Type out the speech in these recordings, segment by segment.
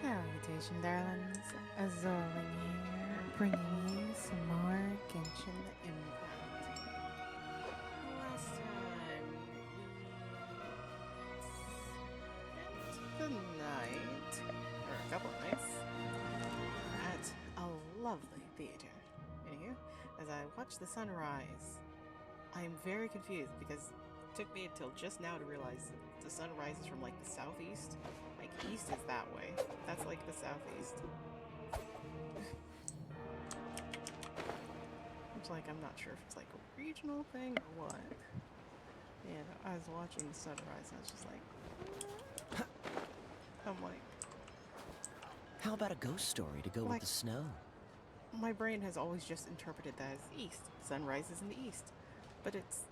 Salutation, darlings. Azorling here, bringing you some more Genshin Impact. Last time we spent the night, or a couple of nights, at a lovely theater. Anywho, as I watch the sunrise, I am very confused because it took me until just now to realize that the sun rises from like the southeast. Like east is that way. That's like the southeast. Which like I'm not sure if it's like a regional thing or what. Yeah, I was watching the sunrise and I was just like I'm like, How about a ghost story to go with like the snow? my brain has always just interpreted that as east. Sun rises in the east. But it's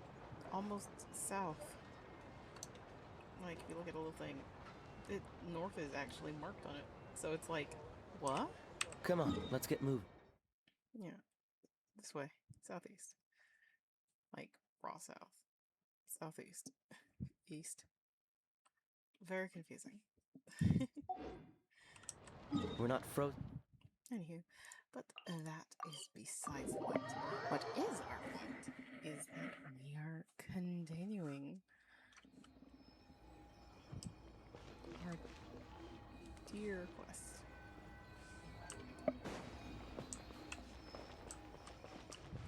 almost south. Like if you look at a little thing, north is actually marked on it. So it's like, what? Come on, let's get moving. Yeah, this way, southeast. Like raw south, southeast, east. Very confusing. We're not frozen. Anywho, but that is besides the point. What is our point is that we are continuing our dear quest.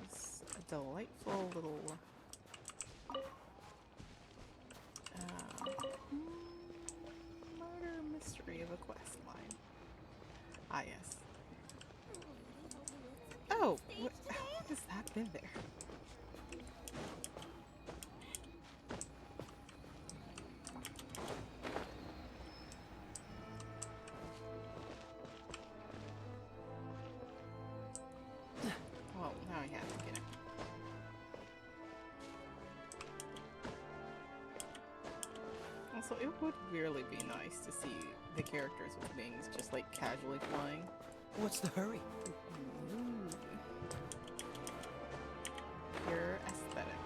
It's a delightful little murder mystery of a quest line. Ah, yes. Oh, how has that been there? Well, now I have to get it. Also, it would really be nice to see the characters with wings just like casually flying. What's the hurry? Ooh. Pure aesthetic.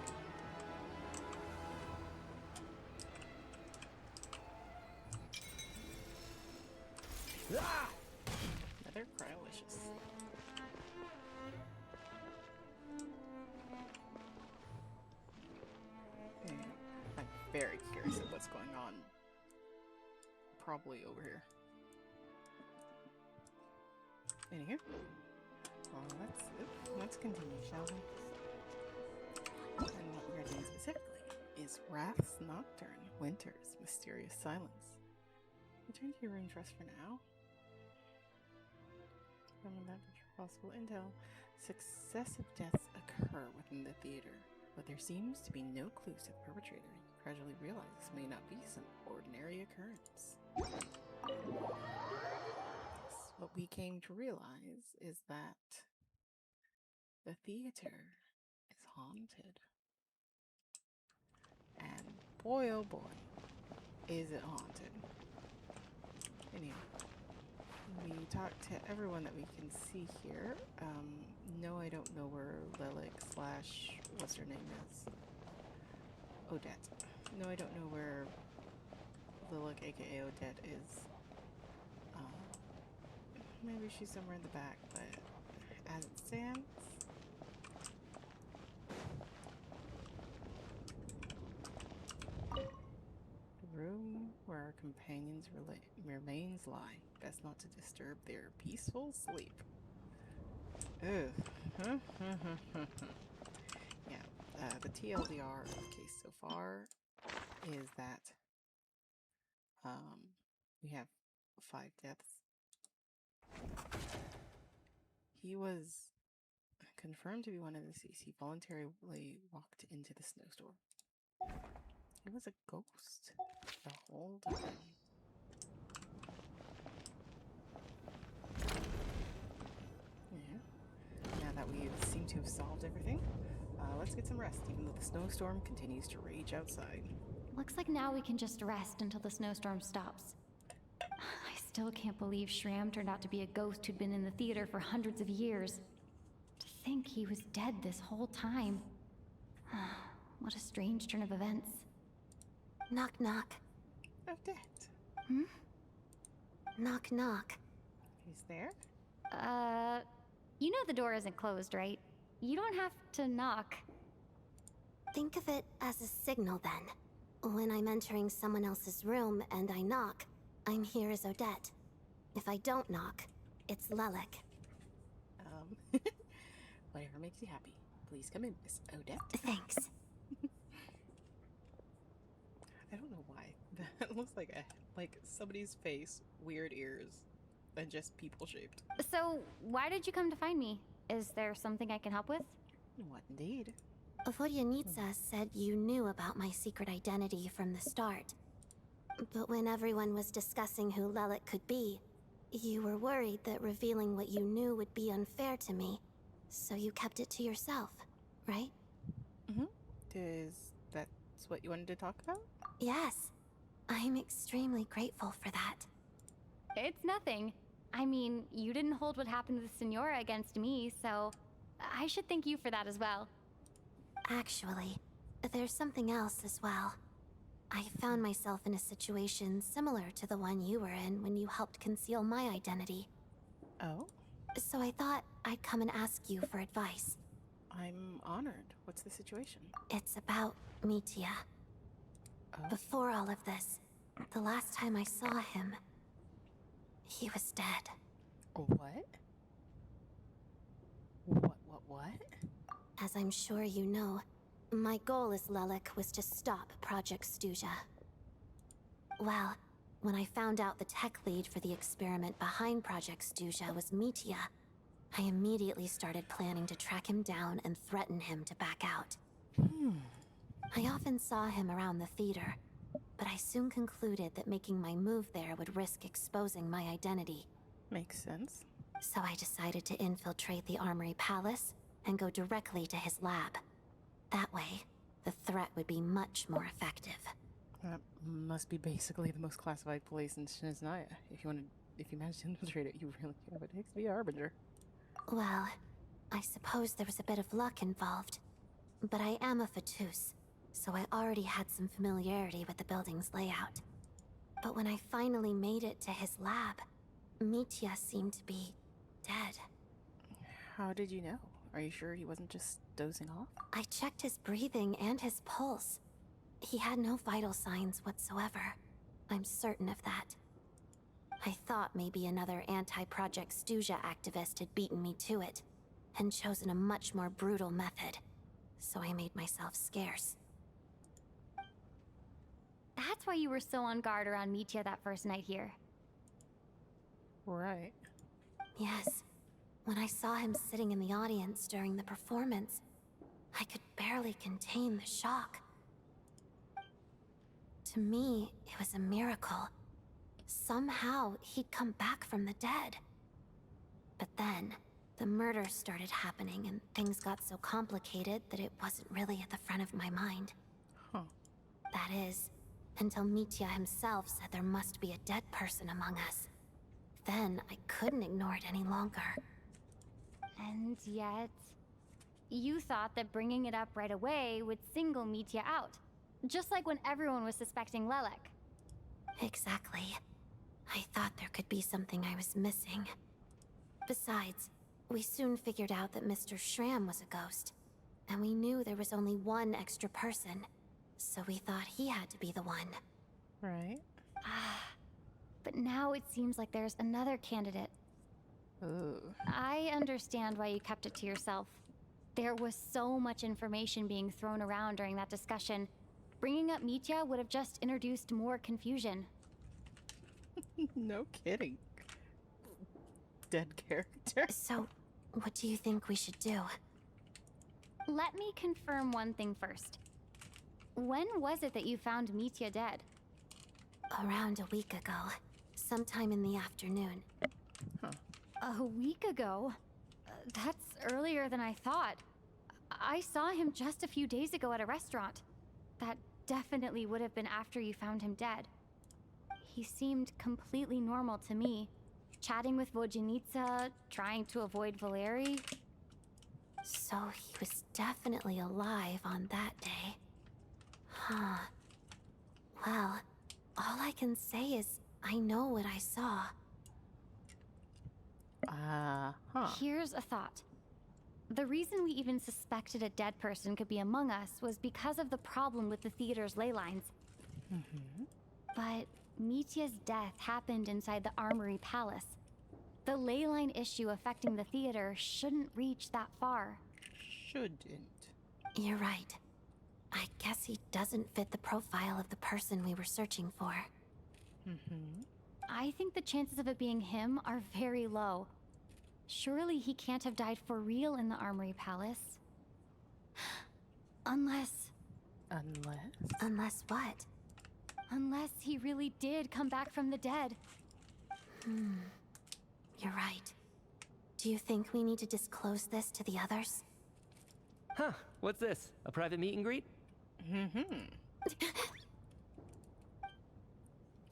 Ah! Another Cryolicious. I'm very curious of what's going on. Probably over here. Anywho. Well, let's continue, shall we? And what we're doing specifically is Wrath's Nocturne, Winter's Mysterious Silence. Return to your room dress for now. From that possible intel, successive deaths occur within the theater, but there seems to be no clues to the perpetrator. You gradually realize this may not be some ordinary occurrence. What we came to realize is that the theater is haunted. And boy oh boy, is it haunted. Anyway, we talked to everyone that we can see here. No, I don't know where Lilac / what's her name is. Odette. No, I don't know where Lilac, aka Odette, is. Maybe she's somewhere in the back, but as it stands, the room where our companions' remains lie. Best not to disturb their peaceful sleep. Ugh. Yeah, the TLDR of the case so far is that we have 5 deaths. He was confirmed to be one of the deceased. He voluntarily walked into the snowstorm. He was a ghost the whole time. Yeah. Now that we seem to have solved everything, let's get some rest, even though the snowstorm continues to rage outside. Looks like now we can just rest until the snowstorm stops. I still can't believe Shram turned out to be a ghost who'd been in the theater for hundreds of years. To think he was dead this whole time. What a strange turn of events. Knock knock. Odette. Hmm? Knock knock. Who's there? You know the door isn't closed, right? You don't have to knock. Think of it as a signal then. When I'm entering someone else's room and I knock, I'm here as Odette. If I don't knock, it's Lelek. Whatever makes you happy. Please come in, Miss Odette. Thanks. I don't know why. That looks like somebody's face, weird ears, and just people shaped. So, why did you come to find me? Is there something I can help with? What indeed? Vodyanitsa said you knew about my secret identity from the start. But when everyone was discussing who Lelek could be, you were worried that revealing what you knew would be unfair to me. So you kept it to yourself, right? That's what you wanted to talk about? Yes. I'm extremely grateful for that. It's nothing. I mean, you didn't hold what happened with Senora against me, so I should thank you for that as well. Actually, there's something else as well. I found myself in a situation similar to the one you were in when you helped conceal my identity. Oh? So I thought I'd come and ask you for advice. I'm honored. What's the situation? It's about Mitya. Oh? Before all of this, the last time I saw him, he was dead. What? What? As I'm sure you know, my goal as Lelek was to stop Project Stuja. Well, when I found out the tech lead for the experiment behind Project Stuja was Mitya, I immediately started planning to track him down and threaten him to back out. I often saw him around the theater, but I soon concluded that making my move there would risk exposing my identity. Makes sense. So I decided to infiltrate the Armory Palace and go directly to his lab. That way, the threat would be much more effective. That must be basically the most classified place in Shiznaya. If you manage to infiltrate it, you really have what it takes to be a harbinger. Well, I suppose there was a bit of luck involved. But I am a Fatus, so I already had some familiarity with the building's layout. But when I finally made it to his lab, Mitya seemed to be dead. How did you know? Are you sure he wasn't just dozing off? I checked his breathing and his pulse. He had no vital signs whatsoever. I'm certain of that. I thought maybe another anti-Project Stuja activist had beaten me to it, and chosen a much more brutal method. So I made myself scarce. That's why you were so on guard around Mitya that first night here. Right. Yes. When I saw him sitting in the audience during the performance, I could barely contain the shock. To me, it was a miracle. Somehow, he'd come back from the dead. But then, the murder started happening and things got so complicated that it wasn't really at the front of my mind. Huh. That is, until Mitya himself said there must be a dead person among us. Then, I couldn't ignore it any longer. And yet, you thought that bringing it up right away would single Mitya out. Just like when everyone was suspecting Lelek. Exactly. I thought there could be something I was missing. Besides, we soon figured out that Mr. Shram was a ghost. And we knew there was only one extra person. So we thought he had to be the one. Right. But now it seems like there's another candidate. Ooh. I understand why you kept it to yourself. There was so much information being thrown around during that discussion. Bringing up Mitya would have just introduced more confusion. No kidding. Dead character. So, what do you think we should do? Let me confirm one thing first. When was it that you found Mitya dead? Around a week ago. Sometime in the afternoon. A week ago? That's earlier than I thought. I saw him just a few days ago at a restaurant. That definitely would have been after you found him dead. He seemed completely normal to me. Chatting with Vodyanitsa, trying to avoid Valeri. So he was definitely alive on that day. Huh. Well, all I can say is I know what I saw. Here's a thought. The reason we even suspected a dead person could be among us was because of the problem with the theater's ley lines. But Mitya's death happened inside the Armory Palace. The ley line issue affecting the theater shouldn't reach that far. Shouldn't. You're right. I guess he doesn't fit the profile of the person we were searching for. I think the chances of it being him are very low. Surely he can't have died for real in the Armory Palace. Unless Unless what? Unless he really did come back from the dead. You're right. Do you think we need to disclose this to the others? Huh, what's this? A private meet and greet?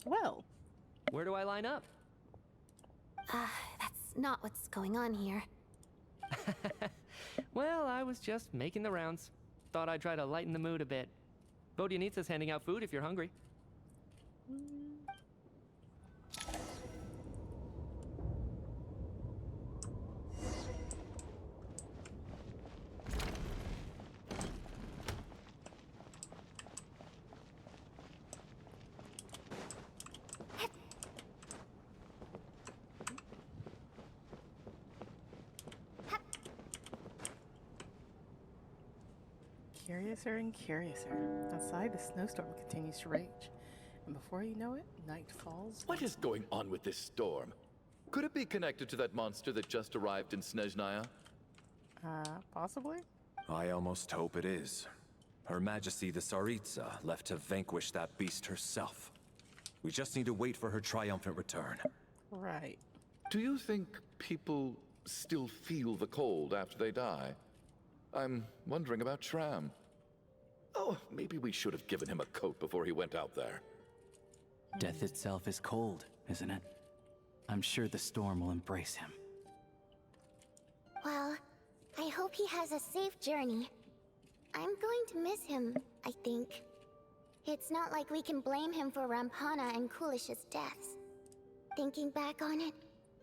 Well, Where do I line up? That's not what's going on here. Well, I was just making the rounds. Thought I'd try to lighten the mood a bit. Bodianitsa's handing out food if you're hungry. curiouser and curiouser. Outside, the snowstorm continues to rage. And before you know it, night falls. What is going on with this storm? Could it be connected to that monster that just arrived in Snezhnaya? Possibly? I almost hope it is. Her Majesty the Tsaritsa left to vanquish that beast herself. We just need to wait for her triumphant return. Right. Do you think people still feel the cold after they die? I'm wondering about Shram. Oh, maybe we should have given him a coat before he went out there. Death itself is cold, isn't it? I'm sure the storm will embrace him. Well, I hope he has a safe journey. I'm going to miss him, I think. It's not like we can blame him for Rampana and Kulish's deaths. Thinking back on it,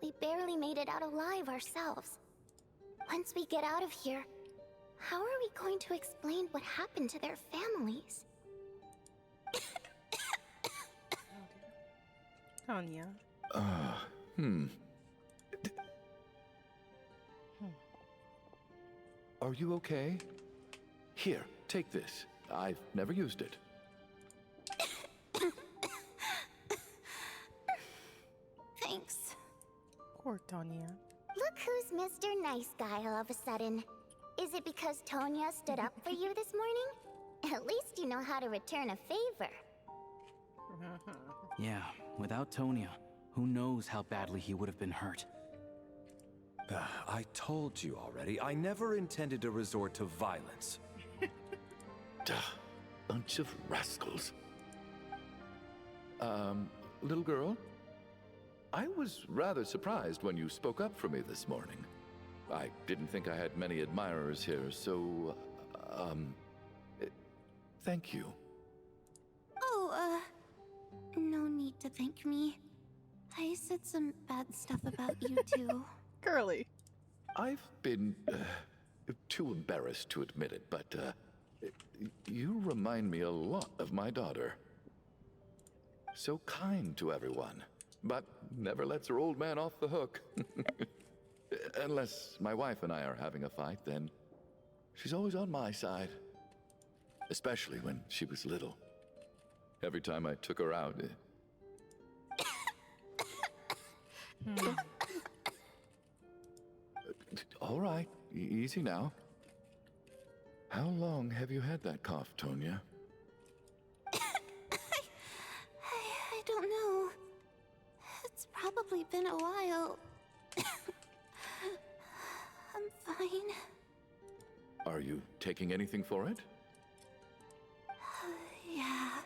we barely made it out alive ourselves. Once we get out of here, how are we going to explain what happened to their families? Tanya. Are you okay? Here, take this. I've never used it. Thanks. Poor Tanya. Look who's Mr. Nice Guy all of a sudden. Is it because Tonya stood up for you this morning? At least you know how to return a favor. Yeah, without Tonya, who knows how badly he would have been hurt. I told you already, I never intended to resort to violence. Duh, bunch of rascals. Little girl? I was rather surprised when you spoke up for me this morning. I didn't think I had many admirers here, so, thank you. Oh, no need to thank me. I said some bad stuff about you too. Girly. I've been, too embarrassed to admit it, but, you remind me a lot of my daughter. So kind to everyone, but never lets her old man off the hook. Unless my wife and I are having a fight, then she's always on my side. Especially when she was little. Every time I took her out. All right, easy now. How long have you had that cough, Tonya? I don't know. It's probably been a while. I'm fine. Are you taking anything for it? Yeah.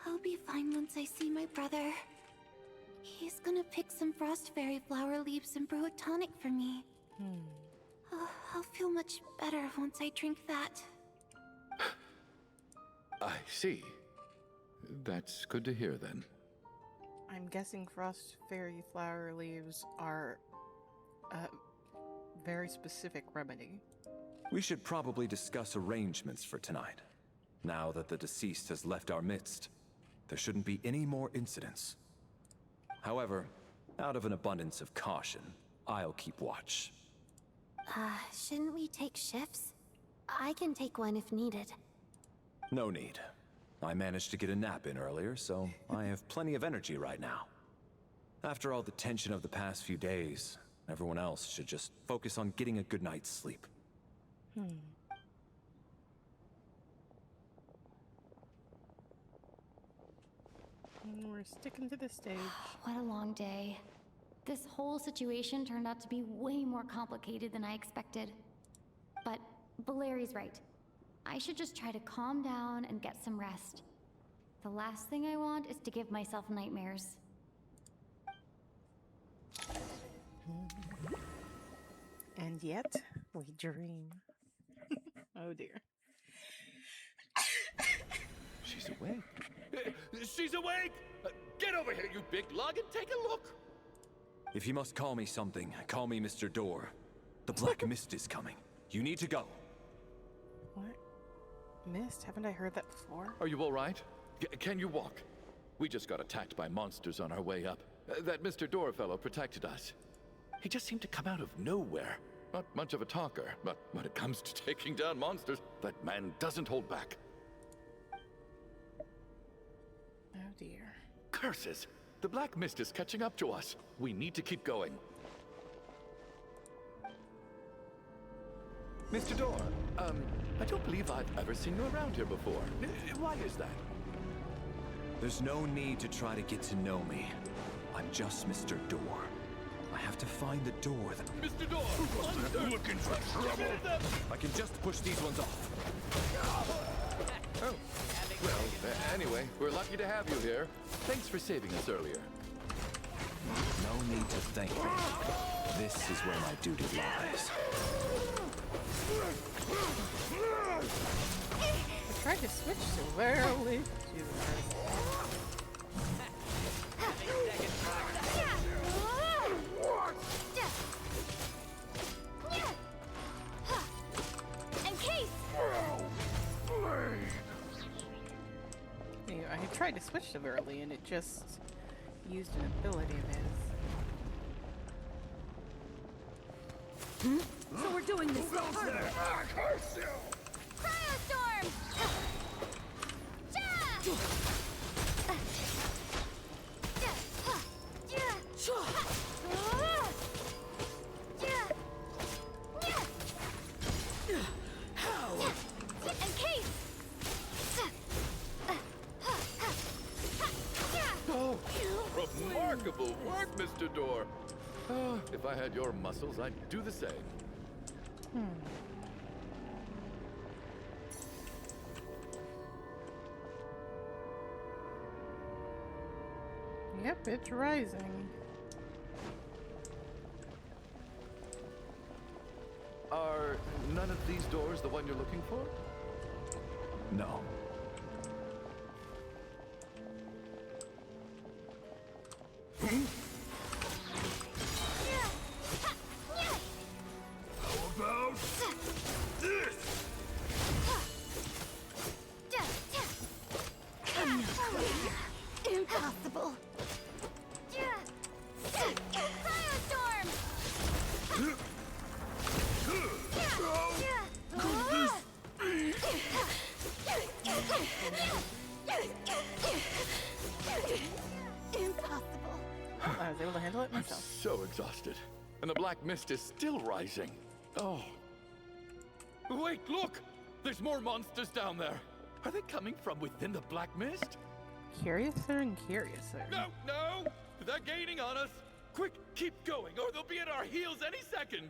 I'll be fine once I see my brother. He's gonna pick some frost fairy flower leaves and brew a tonic for me. I'll feel much better once I drink that. I see. That's good to hear, then. I'm guessing frost fairy flower leaves are a very specific remedy. We should probably discuss arrangements for tonight. Now that the deceased has left our midst, there shouldn't be any more incidents. However, out of an abundance of caution, I'll keep watch. Shouldn't we take shifts? I can take one if needed. No need. I managed to get a nap in earlier, so I have plenty of energy right now. After all the tension of the past few days, everyone else should just focus on getting a good night's sleep. We're sticking to the stage. What a long day. This whole situation turned out to be way more complicated than I expected. But Valeri's right. I should just try to calm down and get some rest. The last thing I want is to give myself nightmares. And yet, we dream. Oh dear. She's awake. She's awake! Get over here, you big lug, and take a look! If you must call me something, call me Mr. Door. The Black Mist is coming. You need to go. What? Mist? Haven't I heard that before? Are you all right? Can you walk? We just got attacked by monsters on our way up. That Mr. Door fellow protected us. He just seemed to come out of nowhere. Not much of a talker, but when it comes to taking down monsters, that man doesn't hold back. Oh dear. Curses! The Black Mist is catching up to us. We need to keep going. Mr. Door, I don't believe I've ever seen you around here before. Why is that? There's no need to try to get to know me. I'm just Mr. Door. I have to find the door that... Mr. Door! Looking for trouble! I can just push these ones off. Oh. Well, anyway, we're lucky to have you here. Thanks for saving us earlier. No need to thank me. This is where my duty lies. I tried to switch so rarely. Jesus Christ. I tried to switch so early and it just used an ability of his. So we're doing this harder. Cryostorm! Oh, remarkable work, Mr. Door. Oh, if I had your muscles, I'd do the same. Yep, it's rising. Are none of these doors the one you're looking for? No. Impossible! Cryostorm! Impossible! I was able to handle it I'm myself. so exhausted. And the Black Mist is still rising. Oh. Wait, look! There's more monsters down there. Are they coming from within the Black Mist? Curiouser and curiouser. No, no! They're gaining on us! Quick, keep going, or they'll be at our heels any second!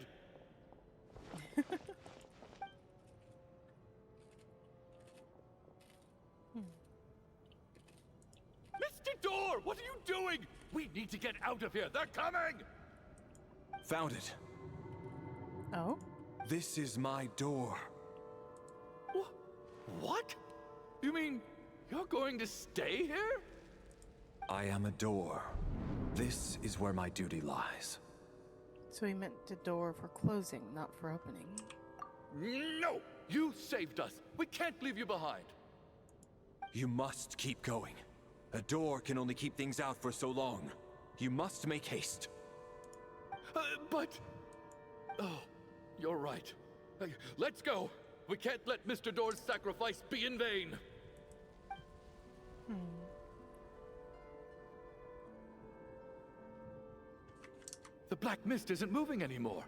Mr. Door, what are you doing? We need to get out of here. They're coming! Found it. Oh? This is my door. What? You mean You're going to stay here? I am a door. This is where my duty lies. So he meant the door for closing, not for opening. No! You saved us! We can't leave you behind! You must keep going. A door can only keep things out for so long. You must make haste. But... Oh, you're right. Let's go! We can't let Mr. Door's sacrifice be in vain! The black mist isn't moving anymore.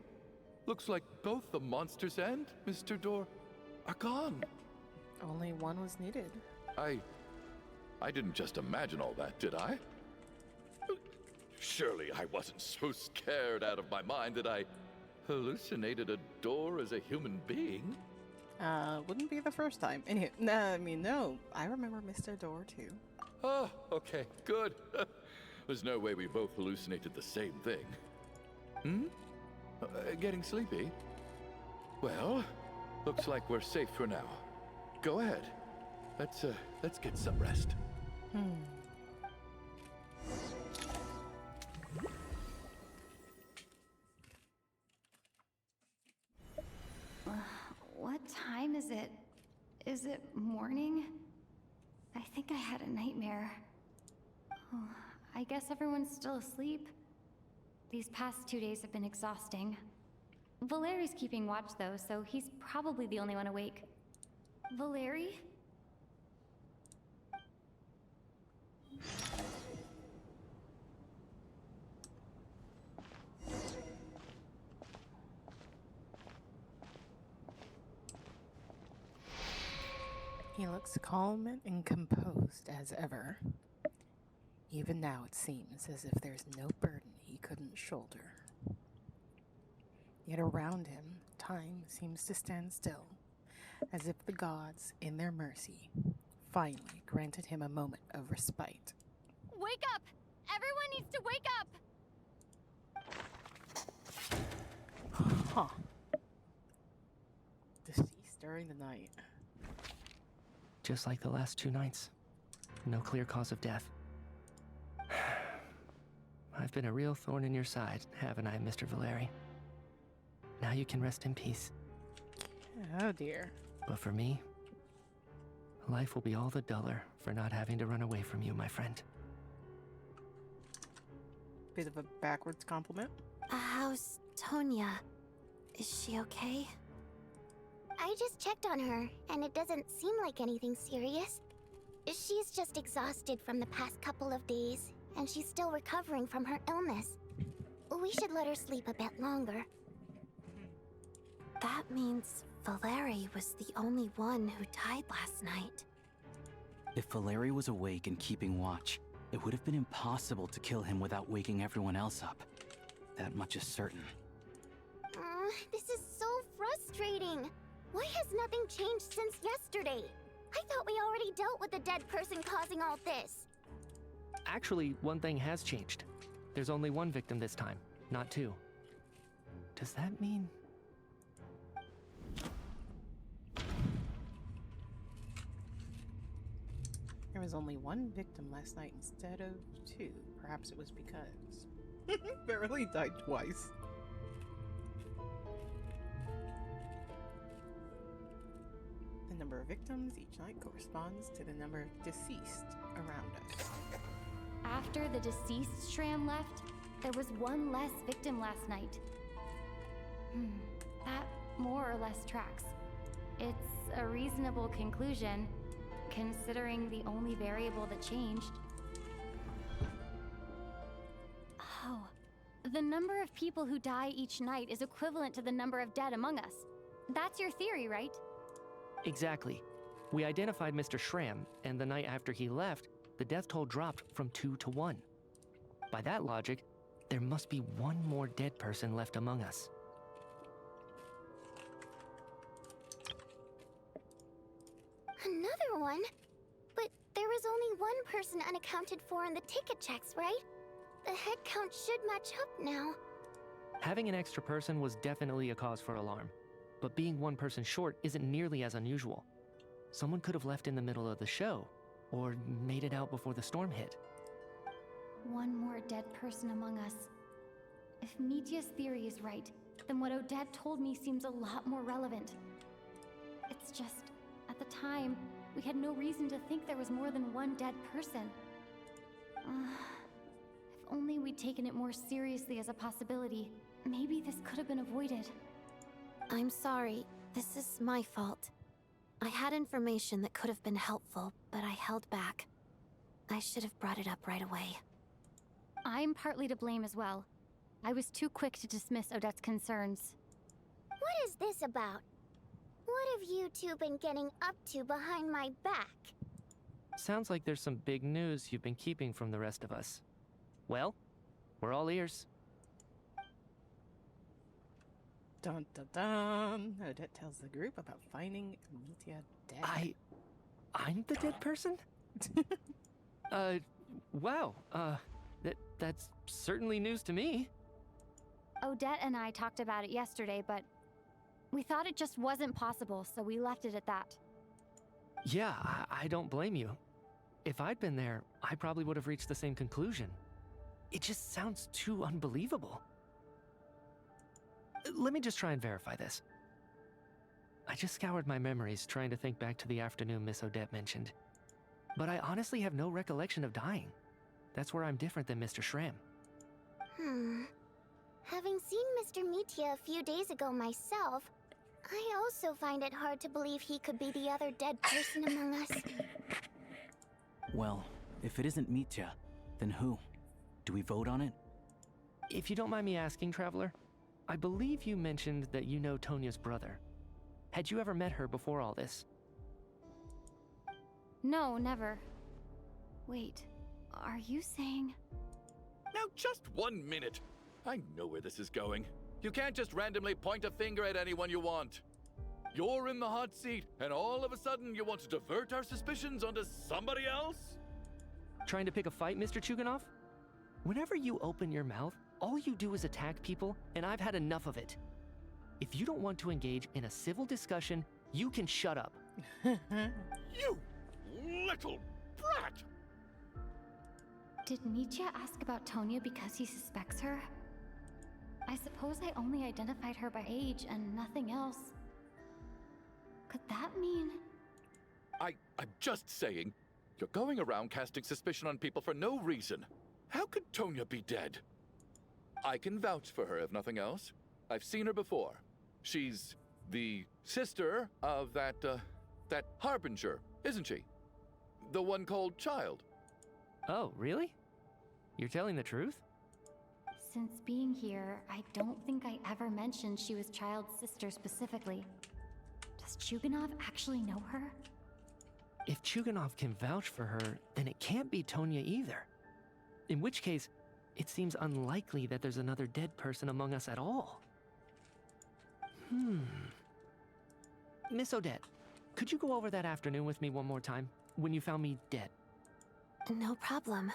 Looks like both the monsters and Mr. Door are gone. Only one was needed. I didn't just imagine all that, did I? Surely I wasn't so scared out of my mind that I hallucinated a door as a human being. Wouldn't be the first time. Anyway, no, I remember Mr. Door too. Oh, okay, good. There's no way we both hallucinated the same thing. Getting sleepy? Well, looks like we're safe for now. Go ahead. Let's get some rest. What time is it? Is it morning? I think I had a nightmare. Oh, I guess everyone's still asleep. These past 2 days have been exhausting. Valeri's keeping watch though, so he's probably the only one awake. Valeri? He looks calm and composed as ever. Even now it seems as if there's no burden he couldn't shoulder. Yet around him, time seems to stand still, as if the gods, in their mercy, finally granted him a moment of respite. Wake up! Everyone needs to wake up! Huh. Deceased during the night. Just like the last 2 nights. No clear cause of death. I've been a real thorn in your side, haven't I, Mr. Valeri? Now you can rest in peace. Oh dear. But for me, life will be all the duller for not having to run away from you, my friend. Bit of a backwards compliment. How's Tonya? Is she okay? I just checked on her, and it doesn't seem like anything serious. She's just exhausted from the past couple of days, and she's still recovering from her illness. We should let her sleep a bit longer. That means Valeri was the only one who died last night. If Valeri was awake and keeping watch, it would have been impossible to kill him without waking everyone else up. That much is certain. This is so frustrating. Why has nothing changed since yesterday? I thought we already dealt with the dead person causing all this. Actually, one thing has changed. There's only 1 victim this time, not 2. Does that mean... There was only 1 victim last night instead of 2. Perhaps it was because... Barely died twice. The number of victims each night corresponds to the number of deceased around us. After the deceased Shram left, there was 1 less victim last night. That more or less tracks. It's a reasonable conclusion, considering the only variable that changed. Oh, the number of people who die each night is equivalent to the number of dead among us. That's your theory, right? Exactly. We identified Mr. Shram, and the night after he left, the death toll dropped from 2 to 1. By that logic, there must be 1 more dead person left among us. Another one? But there was only 1 person unaccounted for in the ticket checks, right? The head count should match up now. Having an extra person was definitely a cause for alarm, but being 1 person short isn't nearly as unusual. Someone could have left in the middle of the show, or made it out before the storm hit. One more dead person among us. If Mitya's theory is right, then what Odette told me seems a lot more relevant. It's just, at the time, we had no reason to think there was more than one dead person. If only we'd taken it more seriously as a possibility, maybe this could have been avoided. I'm sorry. This is my fault. I had information that could have been helpful, but I held back. I should have brought it up right away. I'm partly to blame as well. I was too quick to dismiss Odette's concerns. What is this about? What have you two been getting up to behind my back? Sounds like there's some big news you've been keeping from the rest of us. Well, we're all ears. Dun dun dun. Odette tells the group about finding Mitya dead. I'm the dead person? Wow, that's certainly news to me. Odette and I talked about it yesterday, but we thought it just wasn't possible, so we left it at that. Yeah, I don't blame you. If I'd been there, I probably would have reached the same conclusion. It just sounds too unbelievable. Let me just try and verify this. I just scoured my memories trying to think back to the afternoon Miss Odette mentioned. But I honestly have no recollection of dying. That's where I'm different than Mr. Schramm. Having seen Mr. Mitya a few days ago myself, I also find it hard to believe he could be the other dead person among us. Well, if it isn't Mitya, then who? Do we vote on it? If you don't mind me asking, Traveler, I believe you mentioned that you know Tonya's brother. Had you ever met her before all this? No, never. Wait, are you saying... Now, just 1 minute. I know where this is going. You can't just randomly point a finger at anyone you want. You're in the hot seat, and all of a sudden you want to divert our suspicions onto somebody else? Trying to pick a fight, Mr. Chuganov? Whenever you open your mouth, all you do is attack people, and I've had enough of it. If you don't want to engage in a civil discussion, you can shut up. You little brat! Did Mitya ask about Tonya because he suspects her? I suppose I only identified her by age and nothing else. Could that mean... I'm just saying, you're going around casting suspicion on people for no reason. How could Tonya be dead? I can vouch for her, if nothing else. I've seen her before. She's the sister of that Harbinger, isn't she? The one called Child. Oh, really? You're telling the truth? Since being here, I don't think I ever mentioned she was Child's sister specifically. Does Chuganov actually know her? If Chuganov can vouch for her, then it can't be Tonya either. In which case, it seems unlikely that there's another dead person among us at all. Miss Odette, could you go over that afternoon with me one more time, when you found me dead? No problem.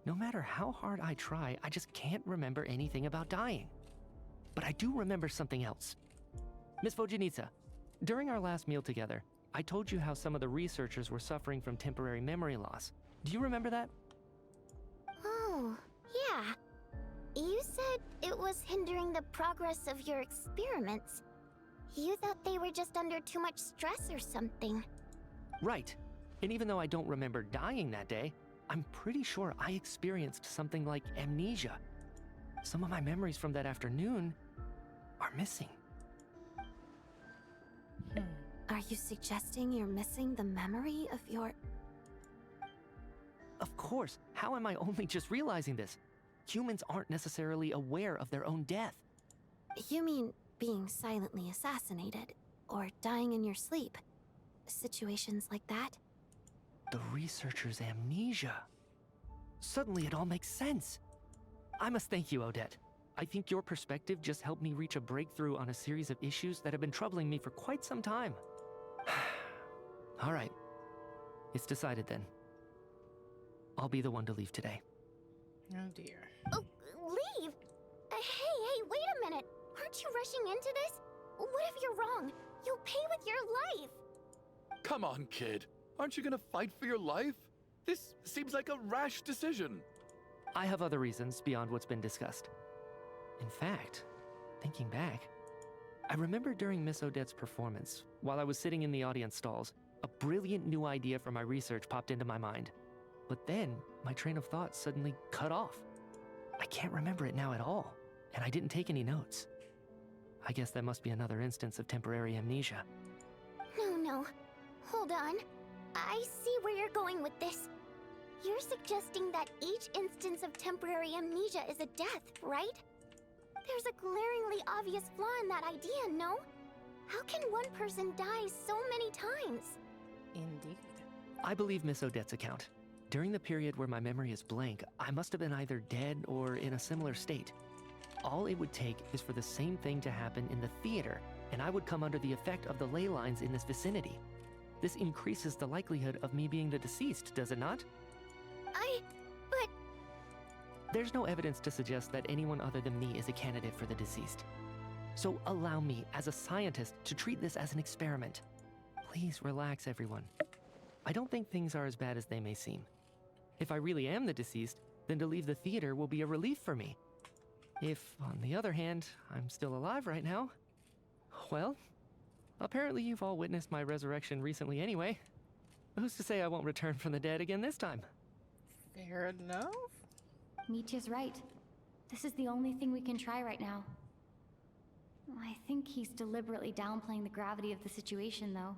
No matter how hard I try, I just can't remember anything about dying. But I do remember something else. Miss Vojanitsa, during our last meal together, I told you how some of the researchers were suffering from temporary memory loss. Do you remember that? Oh, yeah. You said it was hindering the progress of your experiments. You thought they were just under too much stress or something. Right. And even though I don't remember dying that day, I'm pretty sure I experienced something like amnesia. Some of my memories from that afternoon are missing. Are you suggesting you're missing the memory of your... Of course. How am I only just realizing this? Humans aren't necessarily aware of their own death. You mean being silently assassinated, or dying in your sleep? Situations like that? The researcher's amnesia. Suddenly it all makes sense. I must thank you, Odette. I think your perspective just helped me reach a breakthrough on a series of issues that have been troubling me for quite some time. All right. It's decided then. I'll be the one to leave today. Oh dear. Oh, leave? Hey, wait a minute. Aren't you rushing into this? What if you're wrong? You'll pay with your life. Come on, kid. Aren't you gonna fight for your life? This seems like a rash decision. I have other reasons beyond what's been discussed. In fact, thinking back, I remember during Miss Odette's performance, while I was sitting in the audience stalls, a brilliant new idea from my research popped into my mind. But then, my train of thought suddenly cut off. I can't remember it now at all, and I didn't take any notes. I guess that must be another instance of temporary amnesia. No. Hold on. I see where you're going with this. You're suggesting that each instance of temporary amnesia is a death, right? There's a glaringly obvious flaw in that idea, no? How can one person die so many times? Indeed. I believe Miss Odette's account. During the period where my memory is blank, I must have been either dead or in a similar state. All it would take is for the same thing to happen in the theater, and I would come under the effect of the ley lines in this vicinity. This increases the likelihood of me being the deceased, does it not? But... There's no evidence to suggest that anyone other than me is a candidate for the deceased. So allow me, as a scientist, to treat this as an experiment. Please relax, everyone. I don't think things are as bad as they may seem. If I really am the deceased, then to leave the theater will be a relief for me. If, on the other hand, I'm still alive right now, well, apparently you've all witnessed my resurrection recently anyway. Who's to say I won't return from the dead again this time? Fair enough. Mitya's right. This is the only thing we can try right now. I think he's deliberately downplaying the gravity of the situation, though.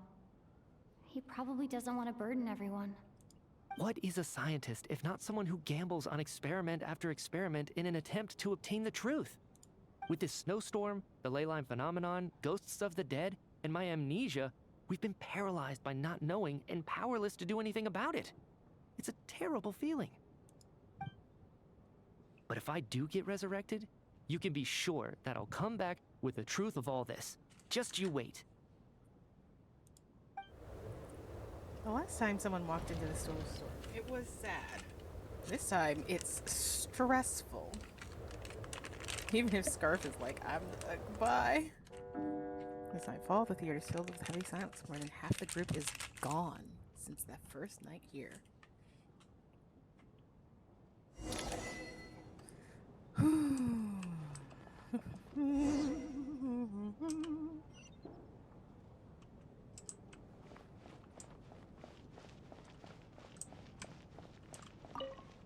He probably doesn't want to burden everyone. What is a scientist if not someone who gambles on experiment after experiment in an attempt to obtain the truth? With this snowstorm, the ley line phenomenon, ghosts of the dead, and my amnesia, we've been paralyzed by not knowing and powerless to do anything about it. It's a terrible feeling. But if I do get resurrected, you can be sure that I'll come back with the truth of all this. Just you wait. The last time someone walked into the store, it was sad. This time, it's stressful. Even if Scarf is like, I'm goodbye. This nightfall, the theater is filled with heavy silence. More than half the group is gone since that first night here.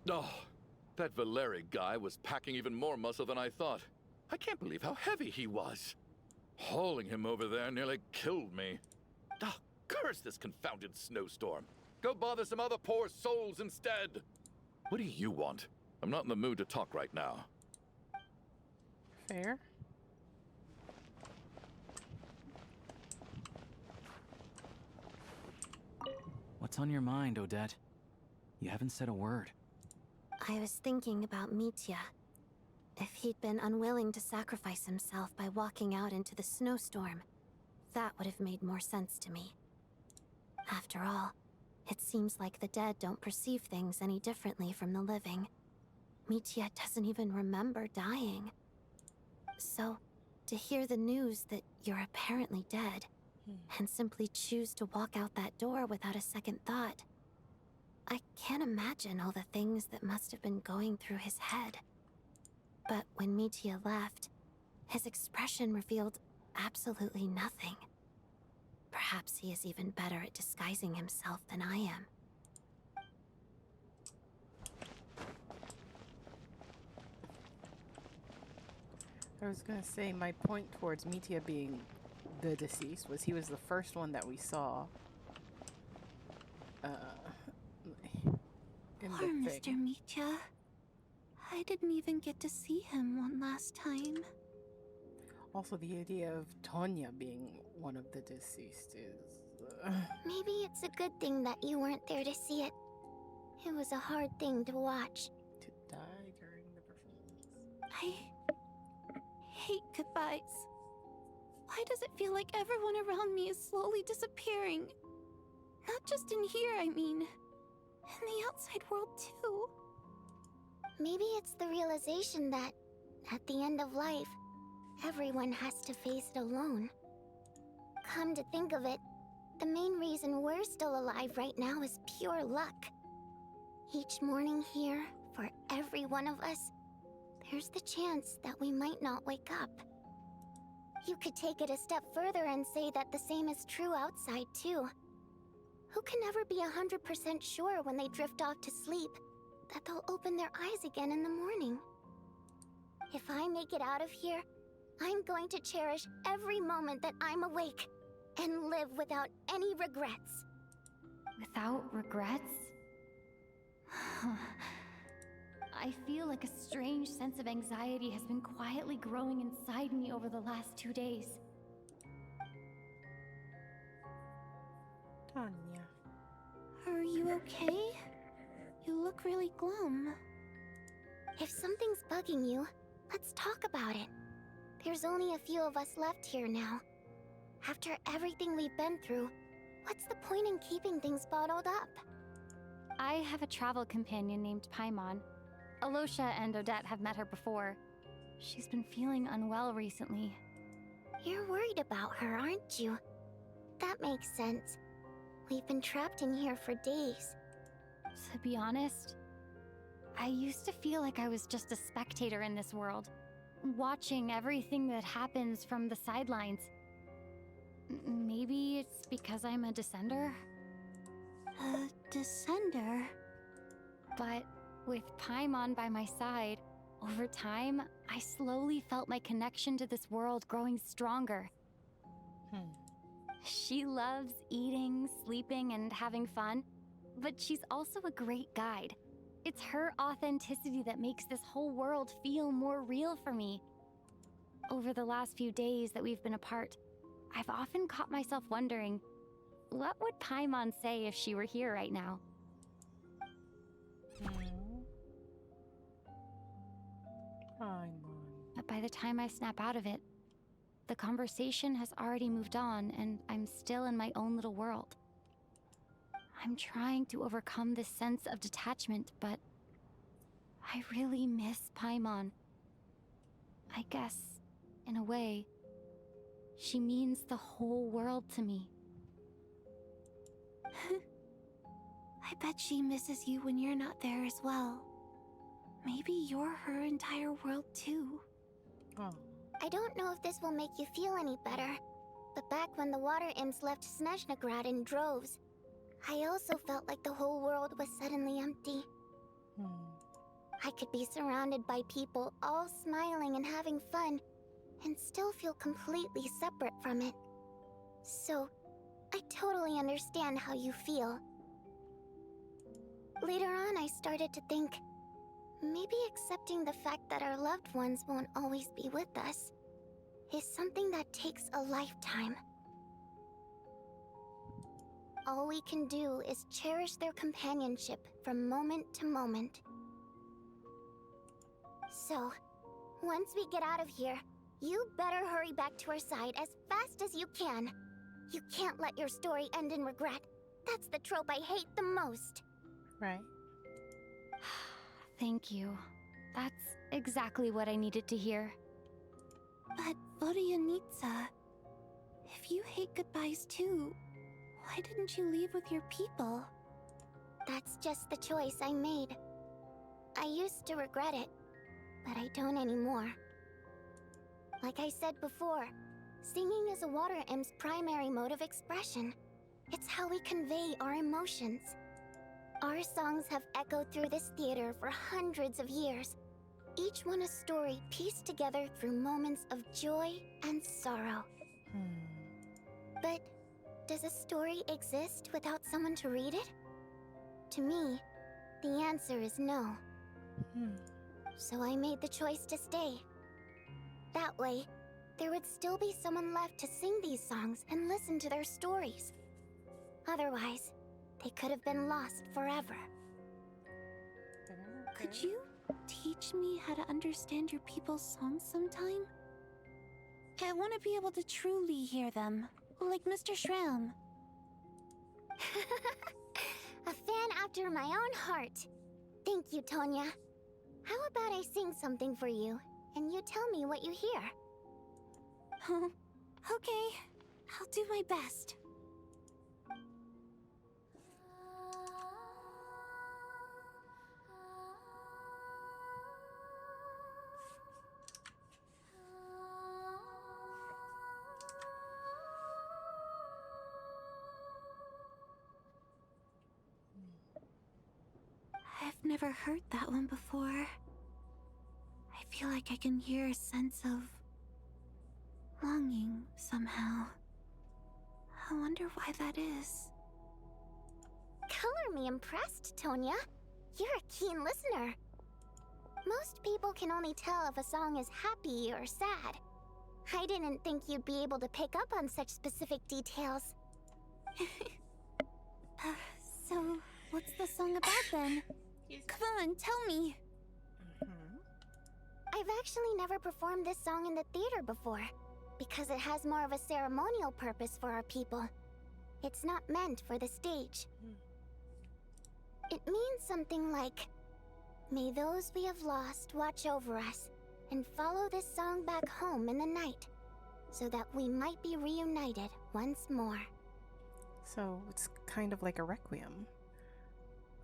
Oh, that Valeri guy was packing even more muscle than I thought. I can't believe how heavy he was. Hauling him over there nearly killed me. Oh, curse this confounded snowstorm. Go bother some other poor souls instead. What do you want? I'm not in the mood to talk right now. Fair. What's on your mind, Odette? You haven't said a word. I was thinking about Mitya. If he'd been unwilling to sacrifice himself by walking out into the snowstorm, that would have made more sense to me. After all, it seems like the dead don't perceive things any differently from the living. Mitya doesn't even remember dying. So, to hear the news that you're apparently dead, and simply choose to walk out that door without a second thought, I can't imagine all the things that must have been going through his head. But when Mitya left, his expression revealed absolutely nothing. Perhaps he is even better at disguising himself than I am. I was gonna say, my point towards Mitya being the deceased was he was the first one that we saw. In Poor the Mr. thing. Mitya. I didn't even get to see him one last time. Also, the idea of Tonya being one of the deceased is... Maybe it's a good thing that you weren't there to see it. It was a hard thing to watch. to die during the performance. I hate goodbyes. Why does it feel like everyone around me is slowly disappearing? Not just in here, I mean. In the outside world, too. Maybe it's the realization that, at the end of life, everyone has to face it alone. Come to think of it, the main reason we're still alive right now is pure luck. Each morning here, for every one of us, there's the chance that we might not wake up. You could take it a step further and say that the same is true outside, too. Who can never be 100% sure when they drift off to sleep that they'll open their eyes again in the morning? If I make it out of here, I'm going to cherish every moment that I'm awake and live without any regrets. Without regrets? I feel like a strange sense of anxiety has been quietly growing inside me over the last 2 days. Tanya. Are you okay? You look really glum. If something's bugging you, let's talk about it. There's only a few of us left here now. After everything we've been through, what's the point in keeping things bottled up? I have a travel companion named Paimon. Alosha and Odette have met her before. She's been feeling unwell recently. You're worried about her, aren't you? That makes sense. We've been trapped in here for days. To be honest, I used to feel like I was just a spectator in this world, watching everything that happens from the sidelines. Maybe it's because I'm a descender? A descender? But with Paimon by my side, over time, I slowly felt my connection to this world growing stronger. She loves eating, sleeping, and having fun, but she's also a great guide. It's her authenticity that makes this whole world feel more real for me. Over the last few days that we've been apart, I've often caught myself wondering, what would Paimon say if she were here right now? Paimon. But by the time I snap out of it, the conversation has already moved on, and I'm still in my own little world. I'm trying to overcome this sense of detachment, but I really miss Paimon. I guess, in a way, she means the whole world to me. I bet she misses you when you're not there as well. Maybe you're her entire world too. Oh. I don't know if this will make you feel any better, but back when the water imps left Snezhnegrad in droves, I also felt like the whole world was suddenly empty. I could be surrounded by people all smiling and having fun, and still feel completely separate from it. So, I totally understand how you feel. Later on, I started to think, maybe accepting the fact that our loved ones won't always be with us is something that takes a lifetime. All we can do is cherish their companionship from moment to moment. So, once we get out of here, you better hurry back to our side as fast as you can. You can't let your story end in regret. That's the trope I hate the most. Right. Thank you. That's exactly what I needed to hear. But Vodianitsa, if you hate goodbyes too, why didn't you leave with your people? That's just the choice I made. I used to regret it, but I don't anymore. Like I said before, singing is a water imp's primary mode of expression. It's how we convey our emotions. Our songs have echoed through this theater for hundreds of years, each one a story pieced together through moments of joy and sorrow. But does a story exist without someone to read it? To me, the answer is no. So I made the choice to stay. That way, there would still be someone left to sing these songs and listen to their stories. Otherwise, they could have been lost forever. Could you teach me how to understand your people's songs sometime? I want to be able to truly hear them, like Mr. Shram. A fan after my own heart. Thank you, Tonya. How about I sing something for you, and you tell me what you hear? Okay, I'll do my best. I've never heard that one before. I feel like I can hear a sense of longing somehow. I wonder why that is. Color me impressed, Tonya. You're a keen listener. Most people can only tell if a song is happy or sad. I didn't think you'd be able to pick up on such specific details. So, what's the song about then? Come on, tell me. I've actually never performed this song in the theater before, because it has more of a ceremonial purpose for our people. It's not meant for the stage. It means something like, "May those we have lost watch over us, and follow this song back home in the night, so that we might be reunited once more." So it's kind of like a requiem.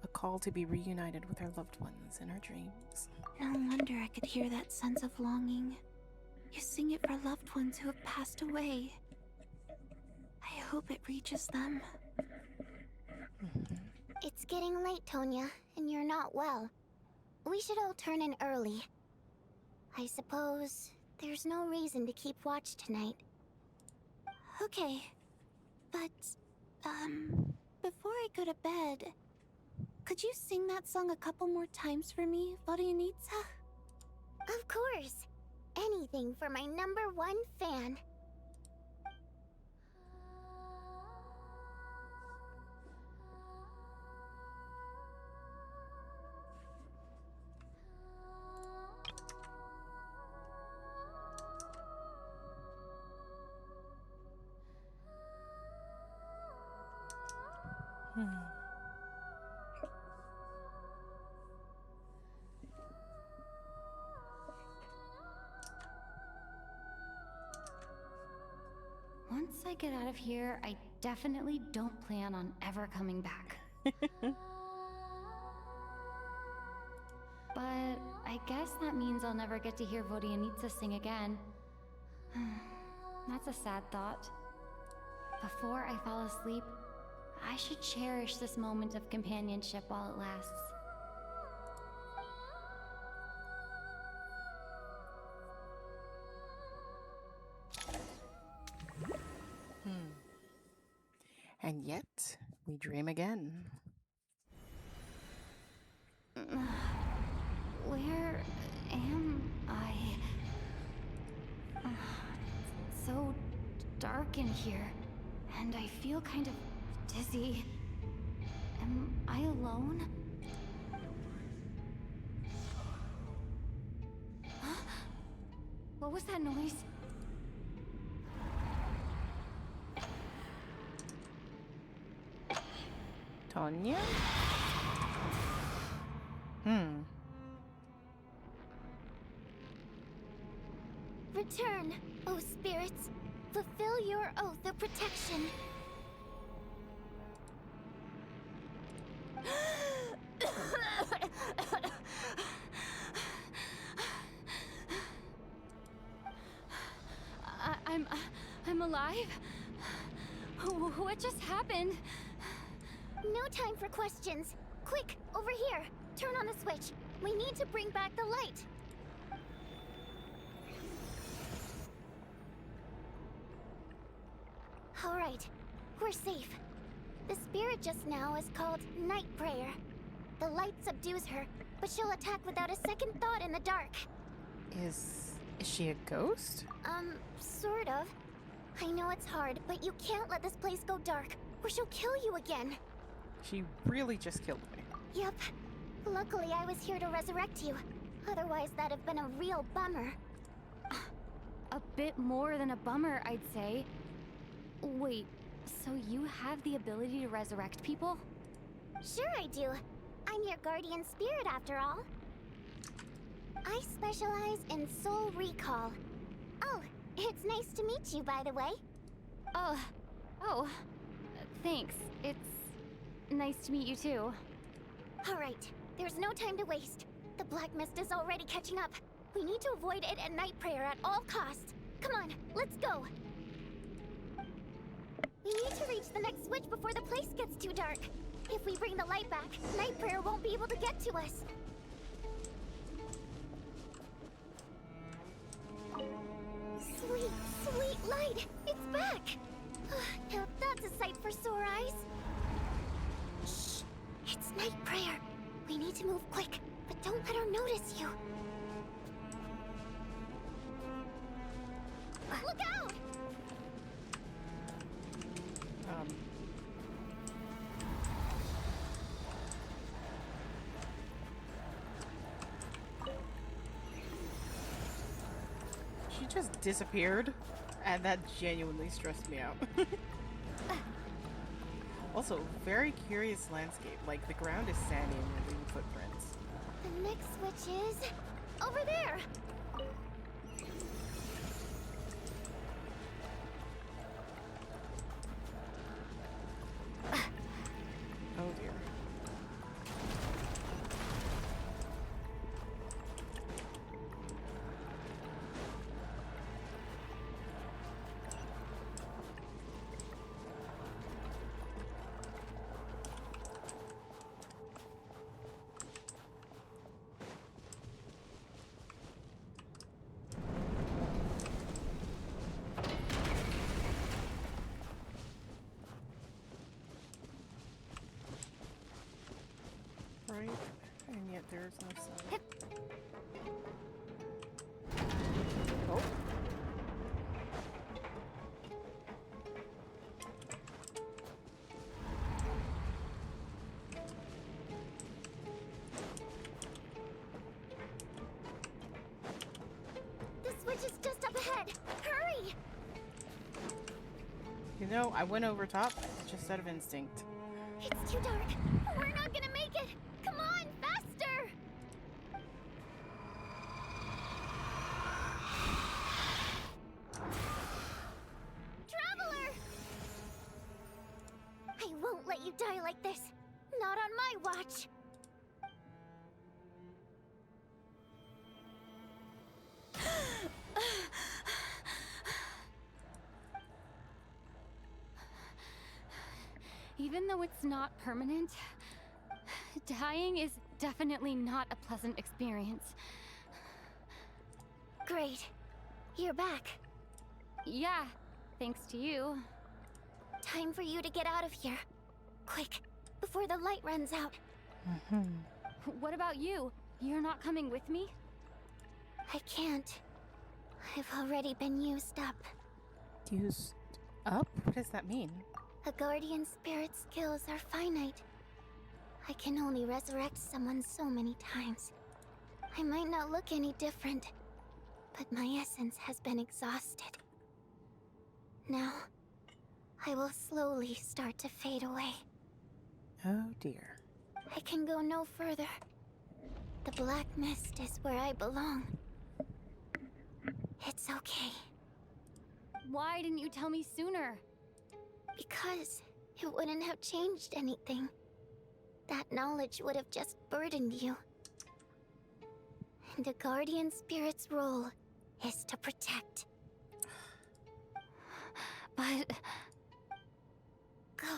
A call to be reunited with our loved ones in our dreams. No wonder I could hear that sense of longing. You sing it for loved ones who have passed away. I hope it reaches them. It's getting late, Tonya, and you're not well. We should all turn in early. I suppose there's no reason to keep watch tonight. Okay, but, before I go to bed, could you sing that song a couple more times for me, Vodianitsa? Of course. Anything for my #1 fan. Once I get out of here, I definitely don't plan on ever coming back. But I guess that means I'll never get to hear Vodianitsa sing again. That's a sad thought. Before I fall asleep, I should cherish this moment of companionship while it lasts. And yet, we dream again. Where am I? It's so dark in here, and I feel kind of dizzy. Am I alone? What was that noise? Tonya? Return, O spirits. Fulfill your oath of protection. I'm alive? What just happened? No time for questions. Quick, over here. Turn on the switch. We need to bring back the light. All right, we're safe. The spirit just now is called Night Prayer. The light subdues her, but she'll attack without a second thought in the dark. Is she a ghost? Sort of. I know it's hard, but you can't let this place go dark, or she'll kill you again. She really just killed me. Yep. Luckily, I was here to resurrect you. Otherwise, that'd have been a real bummer. A bit more than a bummer, I'd say. Wait, So you have the ability to resurrect people? Sure I do. I'm your guardian spirit after all. I specialize in soul recall. Oh, it's nice to meet you, by the way. Oh, thanks. It's nice to meet you too. All right, there's no time to waste. The black mist is already catching up. We need to avoid it and night prayer at all costs. Come on, let's go. We need to reach the next switch before the place gets too dark. If we bring the light back, night prayer won't be able to get to us. Sweet, sweet light! It's back! Now that's a sight for sore eyes. Shh! It's night prayer. We need to move quick, but don't let her notice you. Look out! She just disappeared, and that genuinely stressed me out. Also, very curious landscape. Like, the ground is sandy and we're leaving footprints. The next switch is over there. Oh dear. Right, and yet there's no sign. Oh. The switch is just up ahead. Hurry! You know, I went over top just out of instinct. It's too dark. We're not gonna make it. Come on, faster! Traveler! I won't let you die like this. Not on my watch. Even though it's not permanent, dying is definitely not a pleasant experience. Great. You're back. Yeah, thanks to you. Time for you to get out of here. Quick, before the light runs out. What about you? You're not coming with me? I can't. I've already been used up. Used up? What does that mean? A guardian spirit's skills are finite. I can only resurrect someone so many times. I might not look any different, but my essence has been exhausted. Now, I will slowly start to fade away. Oh dear. I can go no further. The black mist is where I belong. It's okay. Why didn't you tell me sooner? Because it wouldn't have changed anything. That knowledge would have just burdened you. And a guardian spirit's role is to protect. But... Go.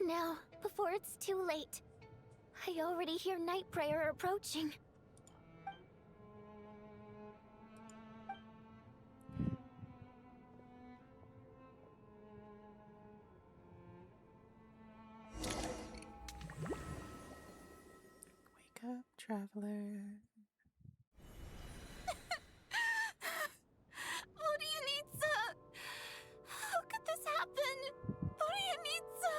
Now, before it's too late. I already hear night prayer approaching. Wake up, traveler. Odianitsa! How could this happen? Odianitsa!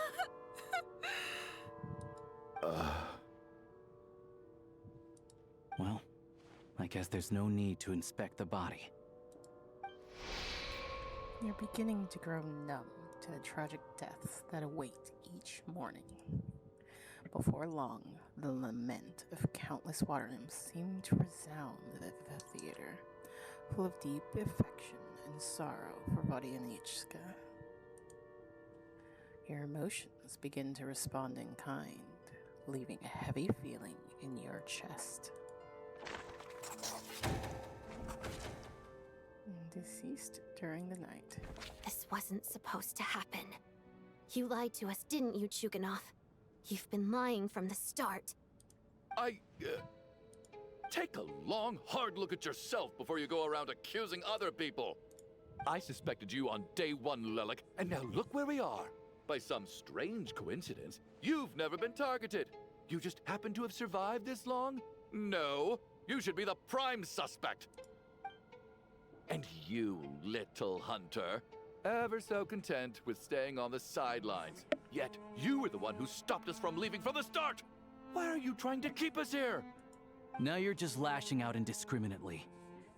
Well, I guess there's no need to inspect the body. You're beginning to grow numb. to the tragic deaths that await each morning. Before long, the lament of countless water nymphs seemed to resound the theater, full of deep affection and sorrow for Vodianichka. Your emotions begin to respond in kind, leaving a heavy feeling in your chest. Deceased during the night. This wasn't supposed to happen. You lied to us, didn't you, Chuganov? You've been lying from the start. Take a long, hard look at yourself before you go around accusing other people. I suspected you on day one, Lelik, and now look where we are. By some strange coincidence, you've never been targeted. You just happen to have survived this long? No, you should be the prime suspect. And you, little hunter, ever so content with staying on the sidelines. Yet, you were the one who stopped us from leaving from the start! Why are you trying to keep us here? Now you're just lashing out indiscriminately.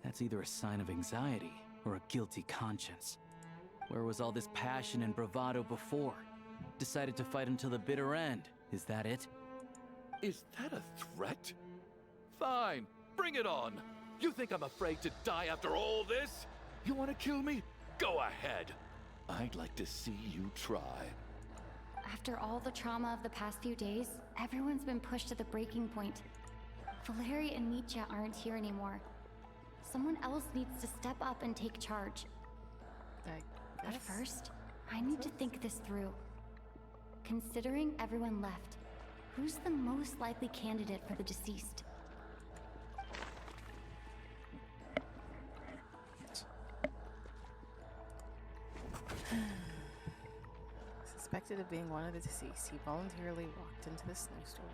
That's either a sign of anxiety or a guilty conscience. Where was all this passion and bravado before? Decided to fight until the bitter end. Is that it? Is that a threat? Fine, bring it on! You think I'm afraid to die after all this? You want to kill me? Go ahead. I'd like to see you try. After all the trauma of the past few days, everyone's been pushed to the breaking point. Valeri and Mitya aren't here anymore. Someone else needs to step up and take charge. But first, I need to think this through. Considering everyone left, who's the most likely candidate for the deceased? Suspected of being one of the deceased, he voluntarily walked into the snowstorm.